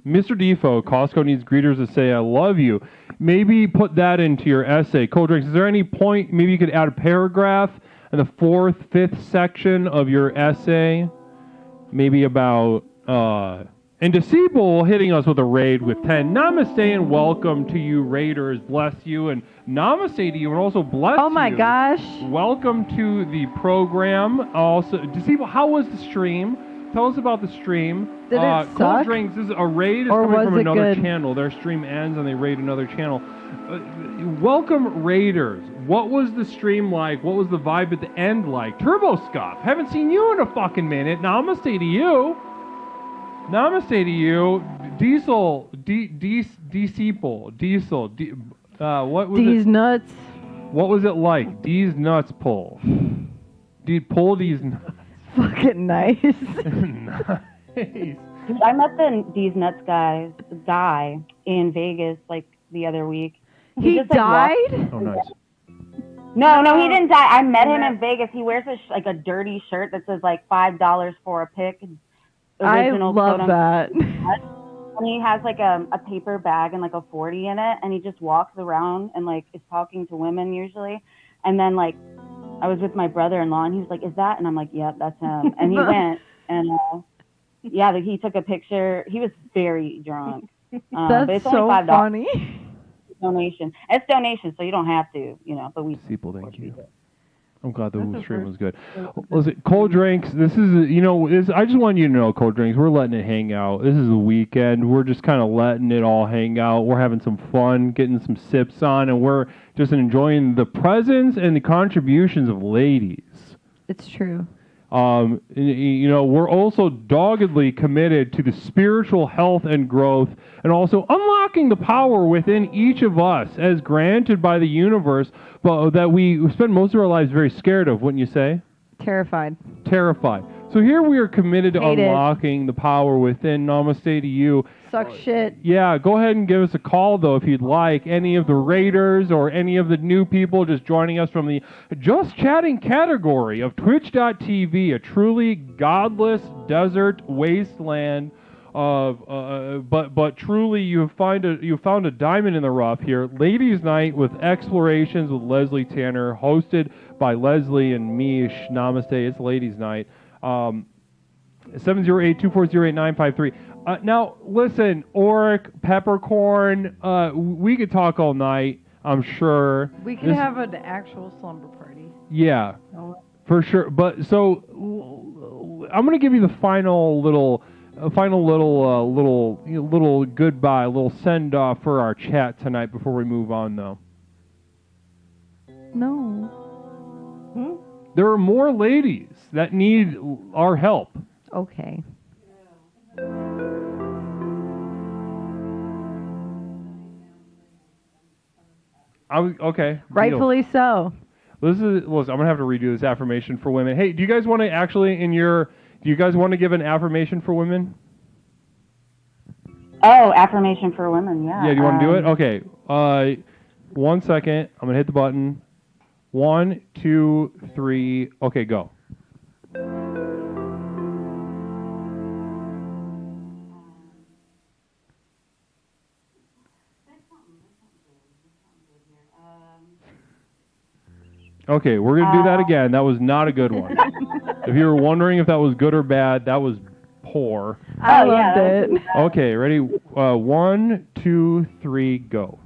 Mr. Defoe. Costco needs greeters that say I love you. Maybe put that into your essay, cold drinks. Is there any point? Maybe you could add a paragraph in the 4th, 5th section of your essay, maybe about and Deceitful hitting us with a raid with 10. Namaste and welcome to you, Raiders. Bless you, and namaste to you, and also bless you. Oh my gosh. Welcome to the program. Also, Deceitful, how was the stream? Tell us about the stream. Did it Cold suck? Drinks, this is a raid is Or coming was from it another good? channel. Their stream ends and they raid another channel. Welcome, Raiders. What was the stream like? What was the vibe at the end like? TurboScop, haven't seen you in a fucking minute. Namaste to you. Namaste to you. Diesel, what was These it? nuts. What was it like? These nuts pull. Pull these nuts. Fucking nice. Nice. Dude, I met these nuts guy in Vegas like the other week. He just, like, walked- died? Oh, nice. No, he didn't die. I met him in Vegas. He wears like a dirty shirt that says like $5 for a pic. I Original love quote, that. And he has like a paper bag and like a 40 in it, and he just walks around and like is talking to women usually. And then like I was with my brother-in-law, and he was like, "Is that?" And I'm like, "Yep, that's him." And he went and yeah, he took a picture. He was very drunk. But That's it's only so $5. funny. Donation. It's donation, so you don't have to, but we. People, thank you. I'm glad the stream was good. Listen, cold drinks. This is, I just want you to know, cold drinks. We're letting it hang out. This is the weekend. We're just kind of letting it all hang out. We're having some fun, getting some sips on, and we're just enjoying the presence and the contributions of ladies. It's true. We're also doggedly committed to the spiritual health and growth, and also unlocking the power within each of us as granted by the universe, but that we spend most of our lives very scared of, wouldn't you say? Terrified. Terrified. So here we are committed to Hate it. unlocking the power within. Namaste to you. Suck shit. Yeah, go ahead and give us a call, though, if you'd like. Any of the Raiders or any of the new people just joining us from the Just Chatting category of Twitch.tv, a truly godless desert wasteland of, but truly you found a diamond in the rough here. Ladies' Night with Explorations with Leslie Tanner, hosted by Leslie and me. Namaste. It's Ladies' Night. 708-240-8953. Now, listen, Oric, Peppercorn, we could talk all night, I'm sure. We could have an actual slumber party. Yeah, for sure. But so, I'm going to give you the final little a final little goodbye, a little send off for our chat tonight before we move on, though? No. There are more ladies that need our help. Okay. Okay. Rightfully so. Listen, I'm gonna have to redo this affirmation for women. Hey, do you guys want to actually do you guys want to give an affirmation for women? Oh, affirmation for women, yeah. Yeah, do you want to do it? Okay. 1 second. I'm gonna hit the button. 1, 2, 3. Okay, go. Okay, we're going to do that again. That was not a good one. If you were wondering if that was good or bad, that was poor. I loved it. Okay, ready? 1, 2, 3, go.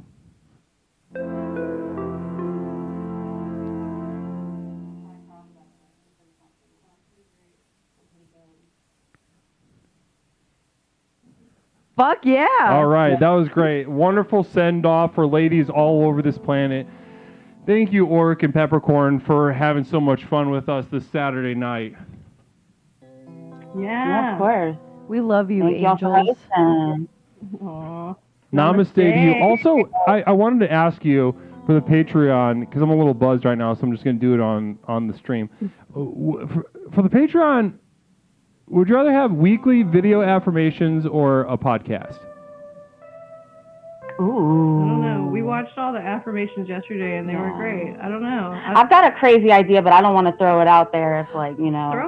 Fuck yeah. All right, that was great. Wonderful send-off for ladies all over this planet. Thank you, Orc and Peppercorn, for having so much fun with us this Saturday night. Yeah. Of course. We love you, Thank y'all for angels. listening. Aw. Namaste to you. Also, I wanted to ask you for the Patreon, because I'm a little buzzed right now, so I'm just going to do it on the stream. For the Patreon, would you rather have weekly video affirmations or a podcast? I don't know. We watched all the affirmations yesterday, and they were great. I don't know. I've got a crazy idea, but I don't want to throw it out there. If Throw it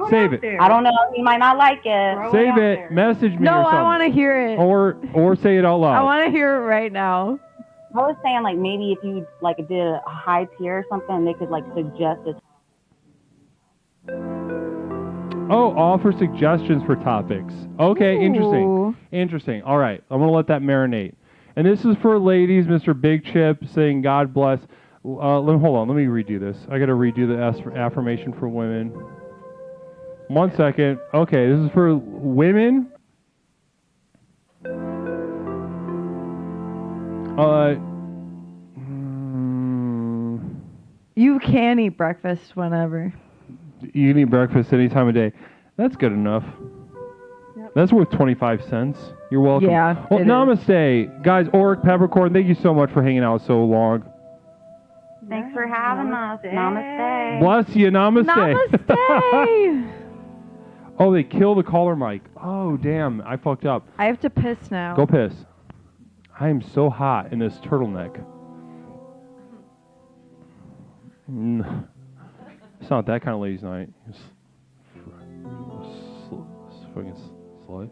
Save out it. there. I don't know. You might not like it. Save it. Message me No, or something. I want to hear it. Or say it out loud. I want to hear it right now. I was saying, maybe if you did a high tier or something, they could suggest it. Oh, offer suggestions for topics. Okay, interesting. All right, I'm going to let that marinate. And this is for ladies, Mr. Big Chip saying God bless. Hold on, let me redo this. I got to redo the affirmation for women. 1 second. Okay, this is for women. You can eat breakfast whenever. You can eat breakfast any time of day. That's good enough. Yep. That's worth 25 cents. You're welcome. Yeah, Well, it namaste. Guys, Oric, Peppercorn, thank you so much for hanging out so long. Thanks for having us. Namaste. Bless you. Namaste. Namaste. Oh, they killed the caller mic. Oh, damn. I fucked up. I have to piss now. Go piss. I am so hot in this turtleneck. It's not that kind of ladies' night. Fucking slut.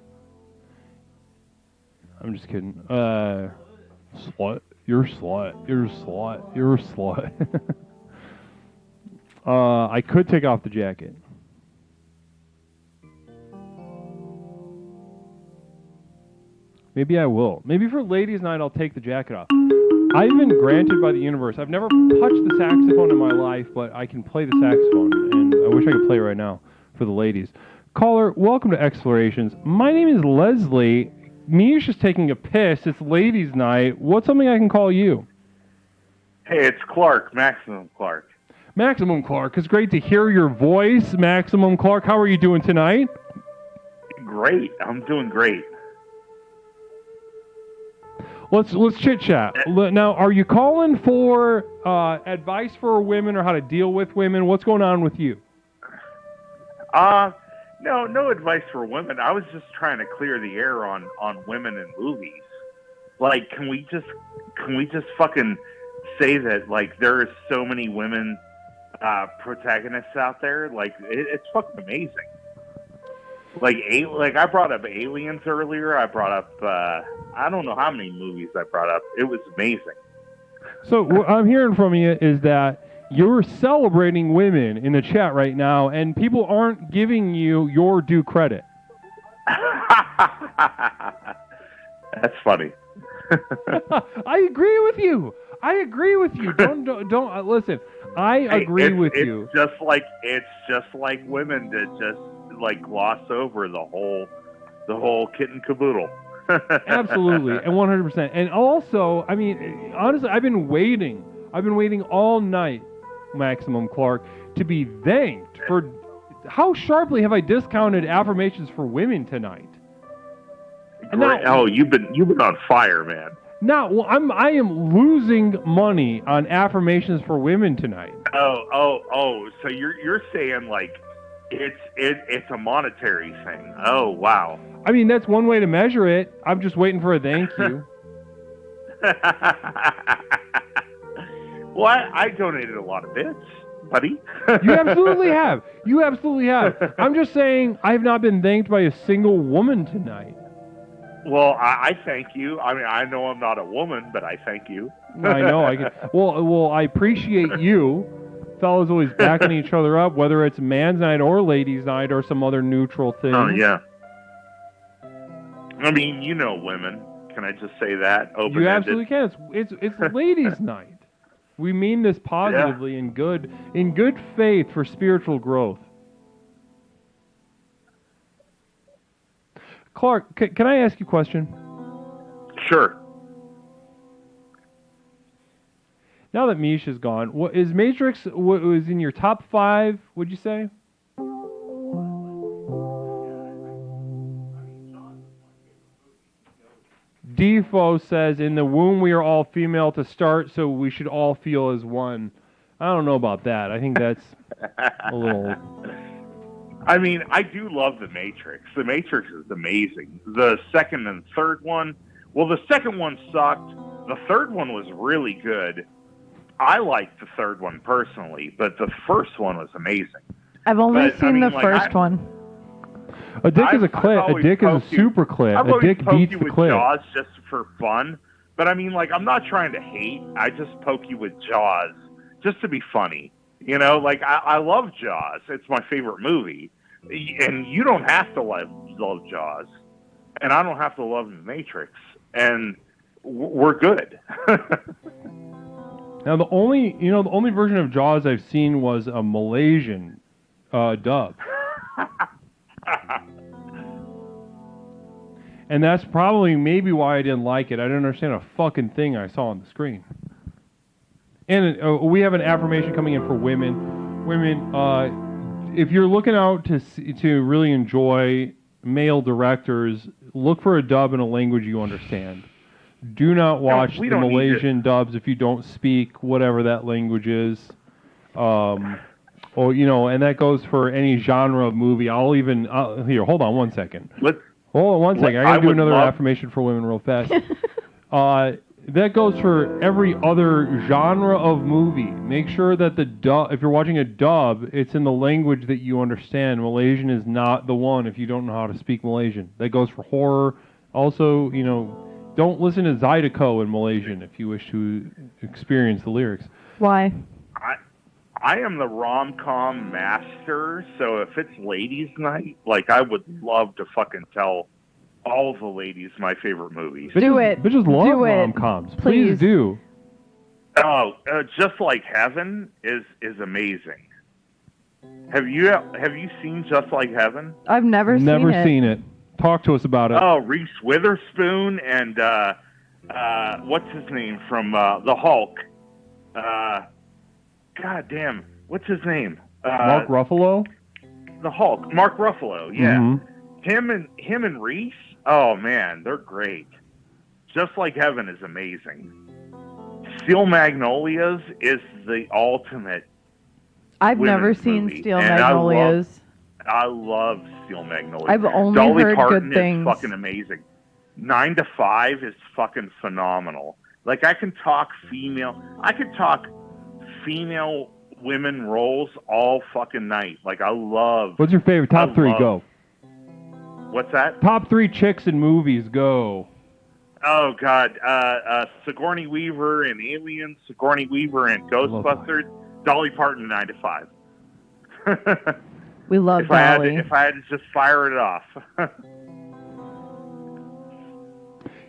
I'm just kidding. Slut. You're a slut. You're a slut. You're a slut. I could take off the jacket. Maybe I will. Maybe for ladies' night, I'll take the jacket off. I've been granted by the universe. I've never touched the saxophone in my life, but I can play the saxophone, and I wish I could play it right now for the ladies. Caller, welcome to Explorations. My name is Leslie. Mia's just taking a piss. It's ladies' night. What's something I can call you? Hey, it's Clark, Maximum Clark. Maximum Clark. It's great to hear your voice, Maximum Clark. How are you doing tonight? Great. I'm doing great. Let's chit chat. Now, are you calling for advice for women or how to deal with women? What's going on with you? No advice for women. I was just trying to clear the air on women in movies. Can we just fucking say that there are so many women protagonists out there? It's fucking amazing. I brought up Aliens earlier. I brought up I don't know how many movies I brought up. It was amazing. So what I'm hearing from you is that you're celebrating women in the chat right now, and people aren't giving you your due credit. That's funny. I agree with you. Don't listen. I agree with you. It's just like women that just gloss over the whole the whole kit and caboodle. Absolutely, and 100%. And also, I mean, honestly, I've been waiting all night, Maximum Clark, to be thanked for how sharply have I discounted affirmations for women tonight. And now, you've been on fire, man. Now, well, I am losing money on affirmations for women tonight. Oh! So you're saying like it's a monetary thing? Oh, wow. I mean, that's one way to measure it. I'm just waiting for a thank you. Well, I donated a lot of bits, buddy. You absolutely have. You absolutely have. I'm just saying I have not been thanked by a single woman tonight. Well, I thank you. I mean, I know I'm not a woman, but I thank you. I know. Well, I appreciate you. Fellas always backing each other up, whether it's man's night or ladies' night or some other neutral thing. Oh, yeah. I mean, you know women. Can I just say that? Open-ended. You absolutely can. It's ladies' night. We mean this positively in good faith for spiritual growth. Clark, can I ask you a question? Sure. Now that Misha's gone, what is Matrix? What was in your top 5? Would you say? Defo says, in the womb we are all female to start, so we should all feel as one. I don't know about that. I think that's a little... I mean, I do love The Matrix. The Matrix is amazing. The second and third one, well, the second one sucked. The third one was really good. I liked the third one personally, but the first one was amazing. I've only seen the first one. A dick is a clit. A dick is a super clit. A dick beats the clit. Jaws just for fun. But I mean, like, I'm not trying to hate. I just poke you with Jaws just to be funny. You know, like, I love Jaws. It's my favorite movie. And you don't have to love Jaws. And I don't have to love The Matrix. And we're good. Now, the only version of Jaws I've seen was a Malaysian dub. And that's probably maybe why I didn't like it. I didn't understand a fucking thing I saw on the screen. And we have an affirmation coming in for women. Women, if you're looking out to really enjoy male directors, look for a dub in a language you understand. Do not watch the Malaysian dubs if you don't speak whatever that language is. And that goes for any genre of movie. Here, hold on one second. Hold on one second. I gotta do another affirmation for women real fast. That goes for every other genre of movie. Make sure that if you're watching a dub, it's in the language that you understand. Malaysian is not the one if you don't know how to speak Malaysian. That goes for horror. Also, don't listen to Zydeco in Malaysian if you wish to experience the lyrics. Why? I am the rom-com master, so if it's ladies' night, like, I would love to fucking tell all the ladies my favorite movies. Do it. Bitches love rom-coms. Please do. Oh, Just Like Heaven is amazing. Have you seen Just Like Heaven? I've never seen it. Talk to us about it. Oh, Reese Witherspoon and what's his name from The Hulk? God damn, what's his name? Mark Ruffalo? The Hulk, Mark Ruffalo, yeah. Mm-hmm. Him and Reese, oh man, they're great. Just Like Heaven is amazing. Steel Magnolias is the ultimate. I've never seen Steel Magnolias. I love Steel Magnolias. I've only Dolly heard Parton good things. Is fucking amazing. 9 to 5 is fucking phenomenal. Like, I could talk female women roles all fucking night. Like, I love. What's your favorite? Top 3, go. What's that? Top 3 chicks in movies, go. Oh, God. Sigourney Weaver in Aliens, Sigourney Weaver in Ghostbusters, Dolly Parton 9 to 5. We love Dolly. If I had to just fire it off.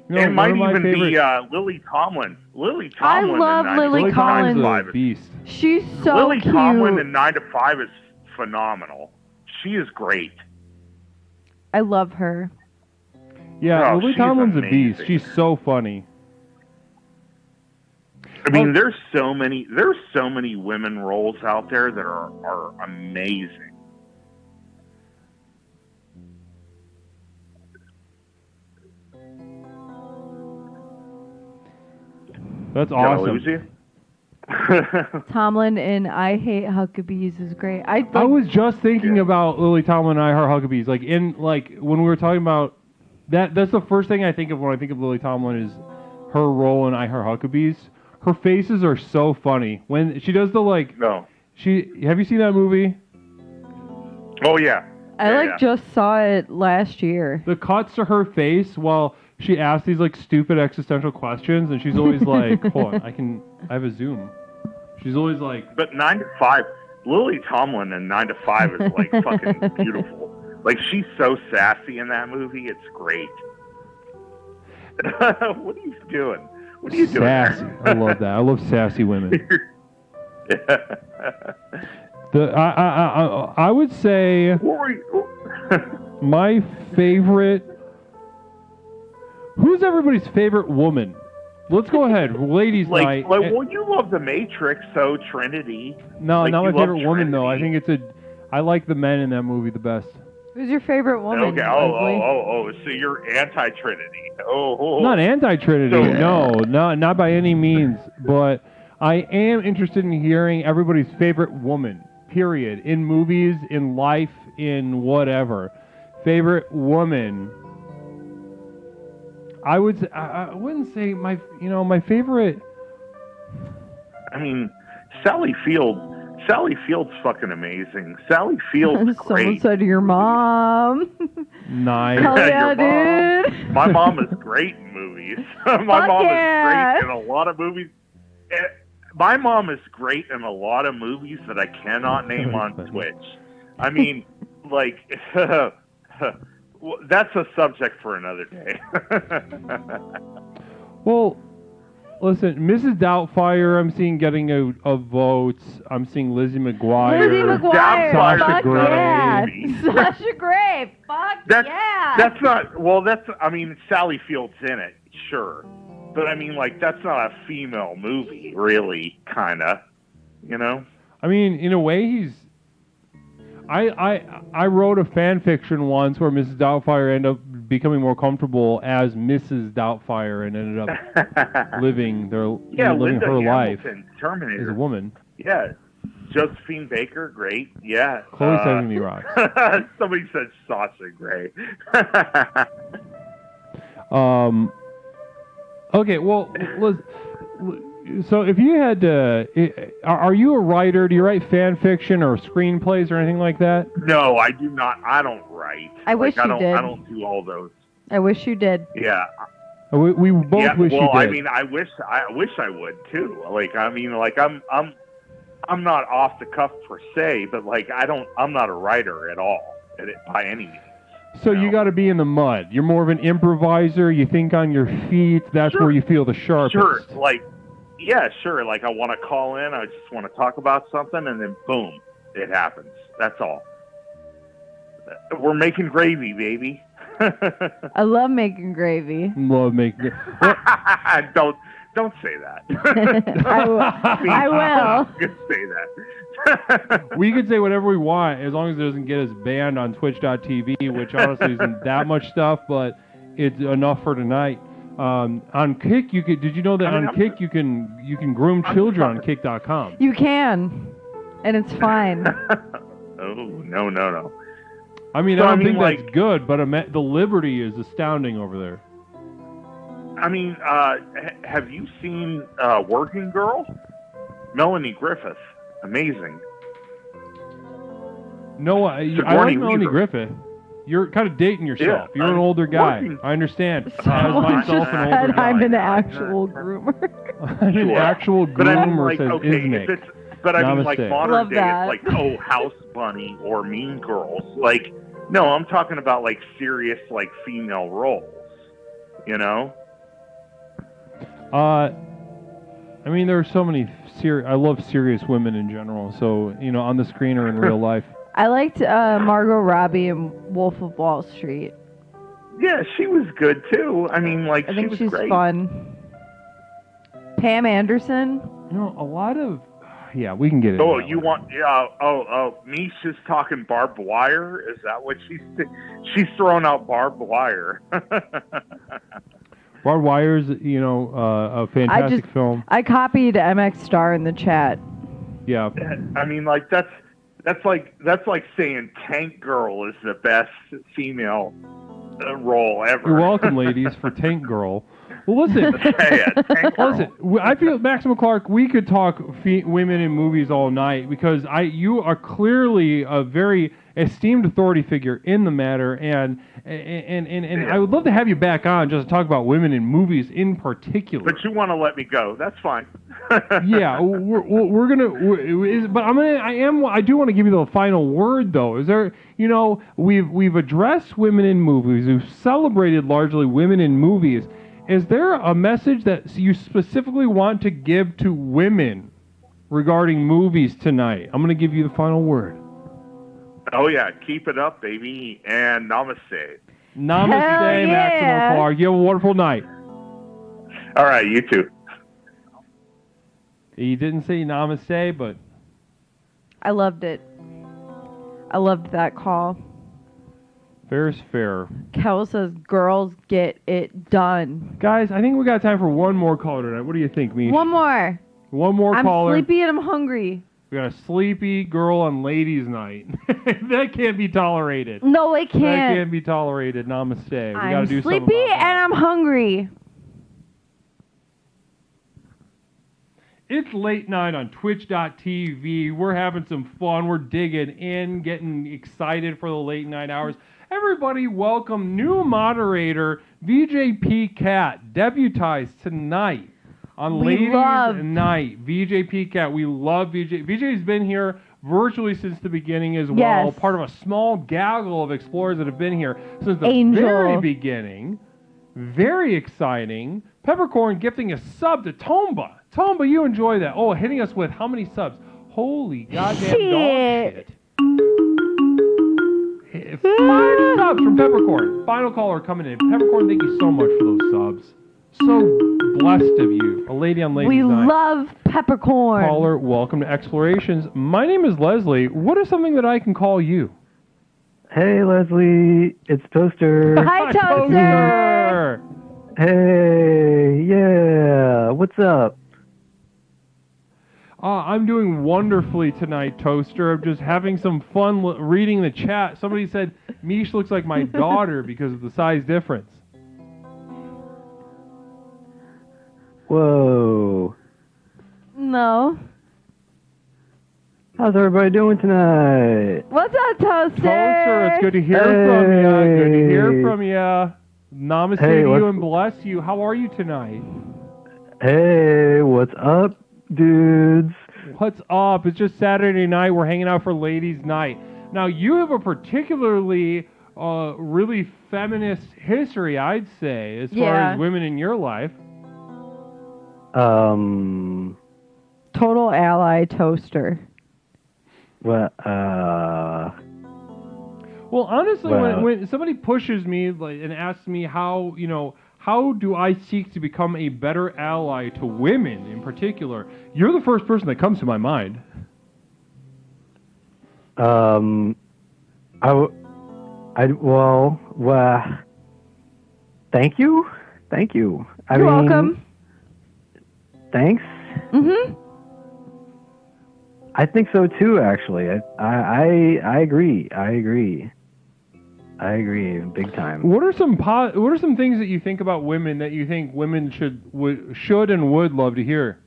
It might even be Lily Tomlin. Lily Tomlin. I love Lily Collins. Beast. She's so Lily cute. Tomlin in 9 to 5 is phenomenal. She is great. I love her. Yeah, Oh, Lily she's Tomlin's a amazing. beast. She's so funny. I mean, there's so many women roles out there that are amazing. That's Did I awesome. lose you? Tomlin in I Hate Huckabees is great. I was just thinking about Lily Tomlin and I Heart Huckabees. When we were talking about that, that's the first thing I think of when I think of Lily Tomlin is her role in I Heart Huckabees. Her faces are so funny when she does the No. Have you seen that movie? Oh yeah. I just saw it last year. The cuts to her face while she asks these stupid existential questions, and she's always like, "Hold on, I have a Zoom." She's always like, But 9 to 5, Lily Tomlin in 9 to 5 is fucking beautiful. Like she's so sassy in that movie. It's great. What are you doing? What are you doing there? sassy. I love that. I love sassy women. I would say What were you? my favorite. Who's everybody's favorite woman? Let's go ahead, ladies' night. Well, you love The Matrix, so Trinity. No, Like, not you my love favorite woman though. I Trinity. think I like the men in that movie the best. Who's your favorite woman? Okay. Oh. So you're anti-Trinity. Oh. Not anti-Trinity, So- no, not by any means. But I am interested in hearing everybody's favorite woman. Period. In movies, in life, in whatever. Favorite woman. I wouldn't say my favorite. I mean, Sally Field's fucking amazing. Sally Field's Someone great. said your mom. Nice. Hell yeah, Your dude. My mom is great in movies. My Fuck mom yeah. is great in a lot of movies. My mom is great in a lot of movies that I cannot name on Twitch. I mean, that's a subject for another day. Well, listen, Mrs. Doubtfire, I'm seeing getting a vote. I'm seeing Lizzie McGuire. Lizzie McGuire. Sasha Fuck Grey. yeah. Sasha Grey. Fuck yeah. That's not. Well, I mean, Sally Field's in it, sure, but I mean, that's not a female movie, really, kind of. You know. I mean, in a way, he's. I wrote a fan fiction once where Mrs. Doubtfire ended up becoming more comfortable as Mrs. Doubtfire and ended up living living Linda her life Hamilton, Terminator. as a woman. Yeah, Josephine Baker, great. Yeah. Chloe Sevigny rocks. Somebody said Sasha Grey. Okay, well, so if you had to, are you a writer? Do you write fan fiction or screenplays or anything like that? No, I do not. I don't write. I wish you did. I don't do all those. I wish you did. Yeah. We both wish you did. Well, I mean, I wish I would too. I'm not off the cuff per se, but I'm not a writer at all, by any means. So you got to be in the mud. You're more of an improviser. You think on your feet. That's where you feel the sharpest. Sure, yeah, sure. I want to call in. I just want to talk about something, and then boom, it happens. That's all. We're making gravy, baby. I love making gravy. Love making. Don't say that. I will. Just say that. We could say whatever we want as long as it doesn't get us banned on Twitch.tv, which honestly isn't that much stuff, but it's enough for tonight. On Kick, did you know that on Kick you can groom children on Kick.com? You can, and it's fine. Oh no. I mean, So, I I don't mean, think that's good, but the liberty is astounding over there. I mean, have you seen Working Girl? Melanie Griffith, amazing. No, I like Sigourney Melanie Weaver. Griffith. You're kind of dating yourself. Yeah, You're an older guy. Working- I understand. As Someone myself, just an said older guy. I'm an actual groomer. I'm an Sure. actual But I mean, groomer, says okay, Isnick. if it's, but I mean, Namaste. modern Love day, that. it's House Bunny or Mean Girls. No, I'm talking about serious female roles. You know? I mean, there are so many I love serious women in general. So on the screen or in real life. I liked Margot Robbie in Wolf of Wall Street. Yeah, she was good too. I mean, like I she think was she's great. fun. Pam Anderson. You know, a lot of. Yeah, we can get it. Oh, you want? Yeah. Misha's talking barbed wire. Is that what she's throwing out barbed wire? Barbed Wire's, you know, a fantastic film. I copied MX Star in the chat. Yeah. I mean, like that's like saying Tank Girl is the best female role ever. You're welcome, ladies, for Tank Girl. Well, listen. Tank Girl. Listen, I feel, Maxima Clark, we could talk women in movies all night because you are clearly a very esteemed authority figure in the matter, and I would love to have you back on just to talk about women in movies in particular. But you want to let me go? That's fine. Yeah, we're gonna. But I do want to give you the final word, though. Is there? You know, we've addressed women in movies. We've celebrated largely women in movies. Is there a message that you specifically want to give to women regarding movies tonight? I'm going to give you the final word. Oh yeah, keep it up, baby, and namaste. Namaste, Maximo Clark. You have a wonderful night. All right, you too. He didn't say namaste, but I loved it. I loved that call. fair is fair. Kel says, girls get it done. Guys, I think we got time for one more caller tonight. What do you think, Mish? One more. One more I'm caller. sleepy and I'm hungry. We got a sleepy girl on ladies' night. That can't be tolerated. No, it That can't. can't be tolerated. Namaste. We got to I'm do something sleepy about that. and I'm hungry. It's late night on Twitch.tv. We're having some fun. We're digging in, getting excited for the late night hours. Everybody, welcome new moderator VJP Cat. Debutized tonight on Ladies Night. VJP Cat. We love VJ. VJ's been here virtually since the beginning as well. Yes. Part of a small gaggle of explorers that have been here since the Angel. very beginning. Very exciting. Peppercorn gifting a sub to Tomba. Tomba, you enjoy that. Oh, hitting us with how many subs? Holy goddamn dog shit. 5 subs from Peppercorn. Final caller coming in. Peppercorn, thank you so much for those subs. So blessed of you. A lady on Ladies' We Night. love peppercorn. Caller, welcome to Explorations. My name is Leslie. What is something that I can call you? Hey, Leslie. It's Toaster. Hi, Toaster. Hey, yeah. What's up? I'm doing wonderfully tonight, Toaster. I'm just having some fun reading the chat. Somebody said, Mish looks like my daughter because of the size difference. Whoa. No. How's everybody doing tonight? What's up, Toaster? Toaster, it's good to hear from you. Good to hear from you. Namaste Hey, to what's- you and bless you. How are you tonight? Hey, what's up, dudes? What's up? It's just Saturday night. We're hanging out for Ladies' Night. Now, you have a particularly really feminist history, I'd say, as far as women in your life. Total ally Toaster. Well, Well, honestly, Well- when somebody pushes me and asks me how do I seek to become a better ally to women in particular, you're the first person that comes to my mind. well, thank you. You're welcome. Thanks. Mm-hmm. I think so too. Actually, I agree. I agree, big time. What are some things that you think about women that you think women should and would love to hear?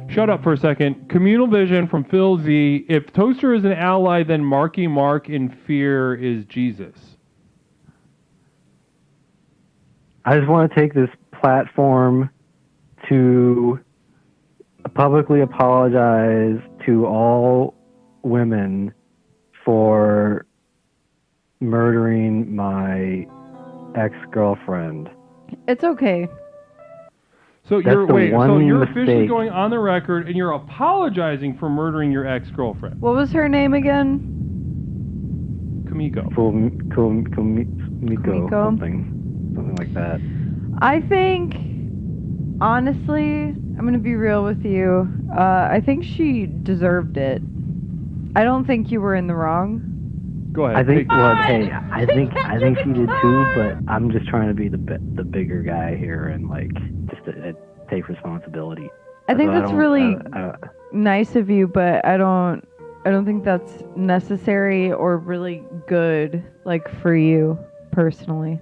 Shut up for a second. Communal Vision from Phil Z. If Toaster is an ally, then Marky Mark in Fear is Jesus. I just want to take this platform to publicly apologize to all women for murdering my ex-girlfriend. It's okay. So That's you're the wait. So one you're officially mistake. going on the record and you're apologizing for murdering your ex-girlfriend, What was her name again? Kumiko. Kumiko, something like that. I think, honestly, I'm going to be real with you. I think she deserved it. I don't think you were in the wrong. Go ahead. I think. take- Well, hey, I think she did too. But I'm just trying to be the bigger guy here and like just to take responsibility. I think So that's don't- really I- nice of you, but I don't think that's necessary or really good, like, for you personally.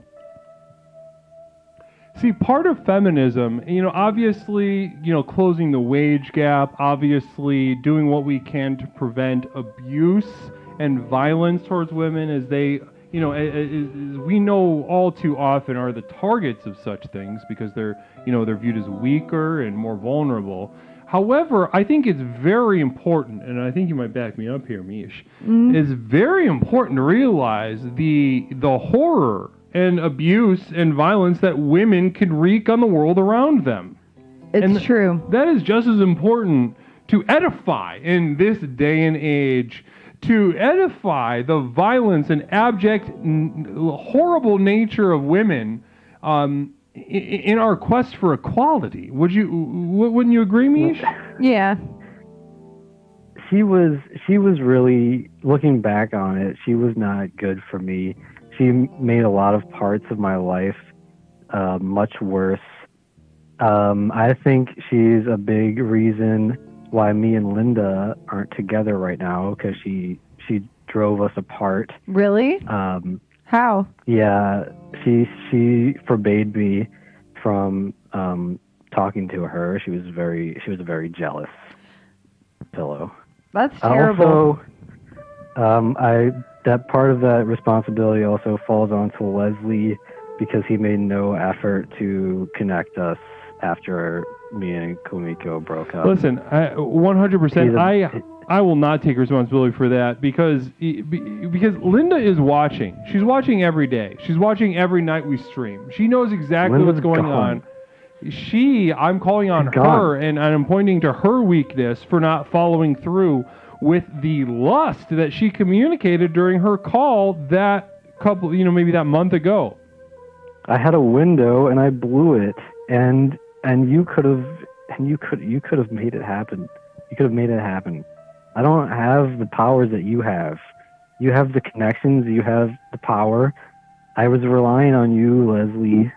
See, part of feminism, obviously, closing the wage gap, obviously doing what we can to prevent abuse and violence towards women as they, as we know all too often are the targets of such things because they're viewed as weaker and more vulnerable. However, I think it's very important, and I think you might back me up here, Mish. It's very important to realize the horror and abuse and violence that women can wreak on the world around them. It's true. That is just as important to edify in this day and age, to edify the violence and abject, horrible nature of women in our quest for equality. Wouldn't you agree, Mish? Yeah. She was really, looking back on it, she was not good for me. She made a lot of parts of my life much worse. I think she's a big reason why me and Linda aren't together right now, because she drove us apart. Really? How? Yeah, she forbade me from talking to her. She was a very jealous pillow. That's terrible. Also, that part of that responsibility also falls onto Leslie, because he made no effort to connect us after me and Kumiko broke up. Listen, 100%. I will not take responsibility for that because Linda is watching. She's watching every day. She's watching every night we stream. She knows exactly what's going on. I'm calling on her, and I'm pointing to her weakness for not following through with the lust that she communicated during her call that couple, maybe that month ago. I had a window and I blew it, and you could have made it happen. You could have made it happen. I don't have the powers that you have. You have the connections. You have the power. I was relying on you, Leslie.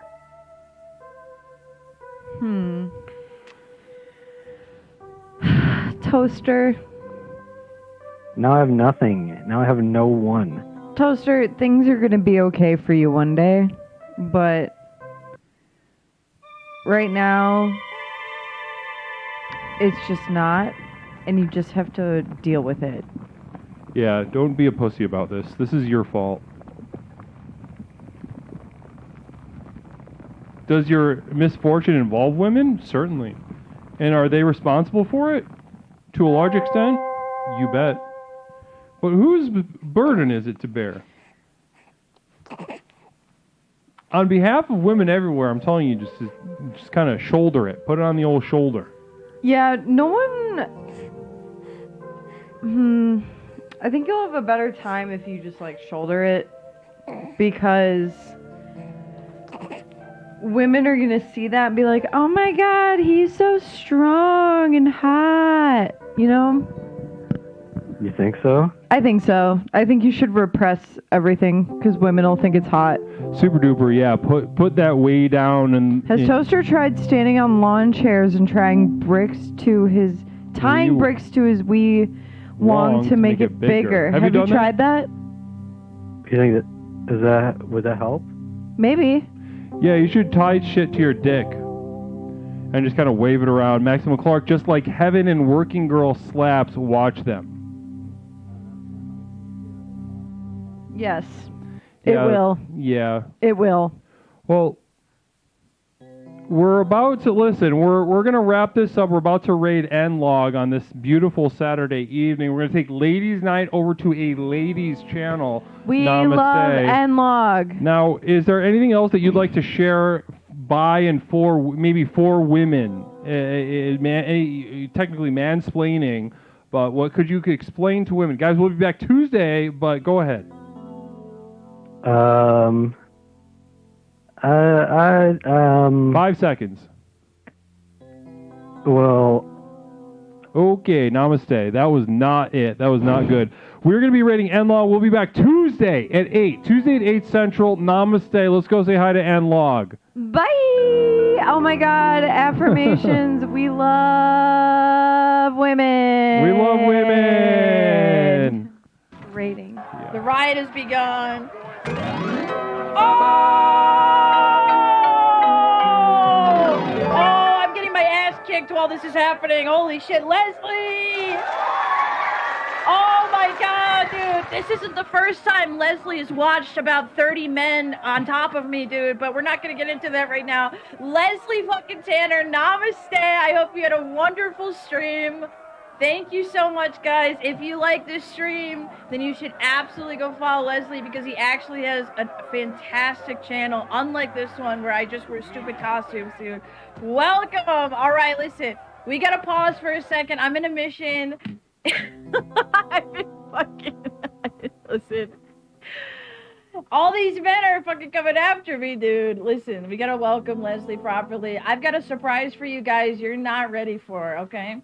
Toaster. Now I have nothing. Now I have no one. Toaster, things are going to be okay for you one day, but right now, it's just not, and you just have to deal with it. Yeah, don't be a pussy about this. This is your fault. Does your misfortune involve women? Certainly. And are they responsible for it? To a large extent? You bet. But whose burden is it to bear? On behalf of women everywhere, I'm telling you, just kind of shoulder it. Put it on the old shoulder. Yeah, no one... I think you'll have a better time if you just, shoulder it, because women are going to see that and be like, oh my god, he's so strong and hot, You think so? I think so. I think you should repress everything, because women will think it's hot. Super duper, yeah. Put that way down and... Has Toaster tried standing on lawn chairs and tying bricks to his wee wong to make it bigger? Have you tried that? You think would that help? Maybe. Yeah, you should tie shit to your dick and just kind of wave it around. Maximum Clark, just like Heaven and Working Girl slaps, watch them. Yes. It will. Yeah. It will. Well, we're about to listen. We're going to wrap this up. We're about to raid N-Log on this beautiful Saturday evening. We're going to take Ladies Night over to a ladies channel. We Namaste. love N-Log. Now, is there anything else that you'd like to share by and for maybe for women, technically mansplaining, but what could you explain to women? Guys, we'll be back Tuesday, but go ahead. I 5 seconds. Well, okay, namaste. That was not it. That was not good. We're going to be rating N-Log. We'll be back Tuesday at 8. Tuesday at 8 Central. Namaste. Let's go say hi to N-Log. Bye. Oh my God. Affirmations. We love women. We love women. Rating. Yeah. The riot has begun. I'm getting my ass kicked while this is happening. Holy shit, Leslie! Oh my God, dude. This isn't the first time Leslie has watched about 30 men on top of me, dude, but we're not going to get into that right now. Leslie fucking Tanner, namaste. I hope you had a wonderful stream. Thank you so much, guys. If you like this stream, then you should absolutely go follow Leslie because he actually has a fantastic channel, unlike this one where I just wear stupid costumes, dude. Welcome. All right, listen. We got to pause for a second. I'm in a mission. I've been fucking... Listen. All these men are fucking coming after me, dude. Listen, we got to welcome Leslie properly. I've got a surprise for you guys you're not ready for, okay?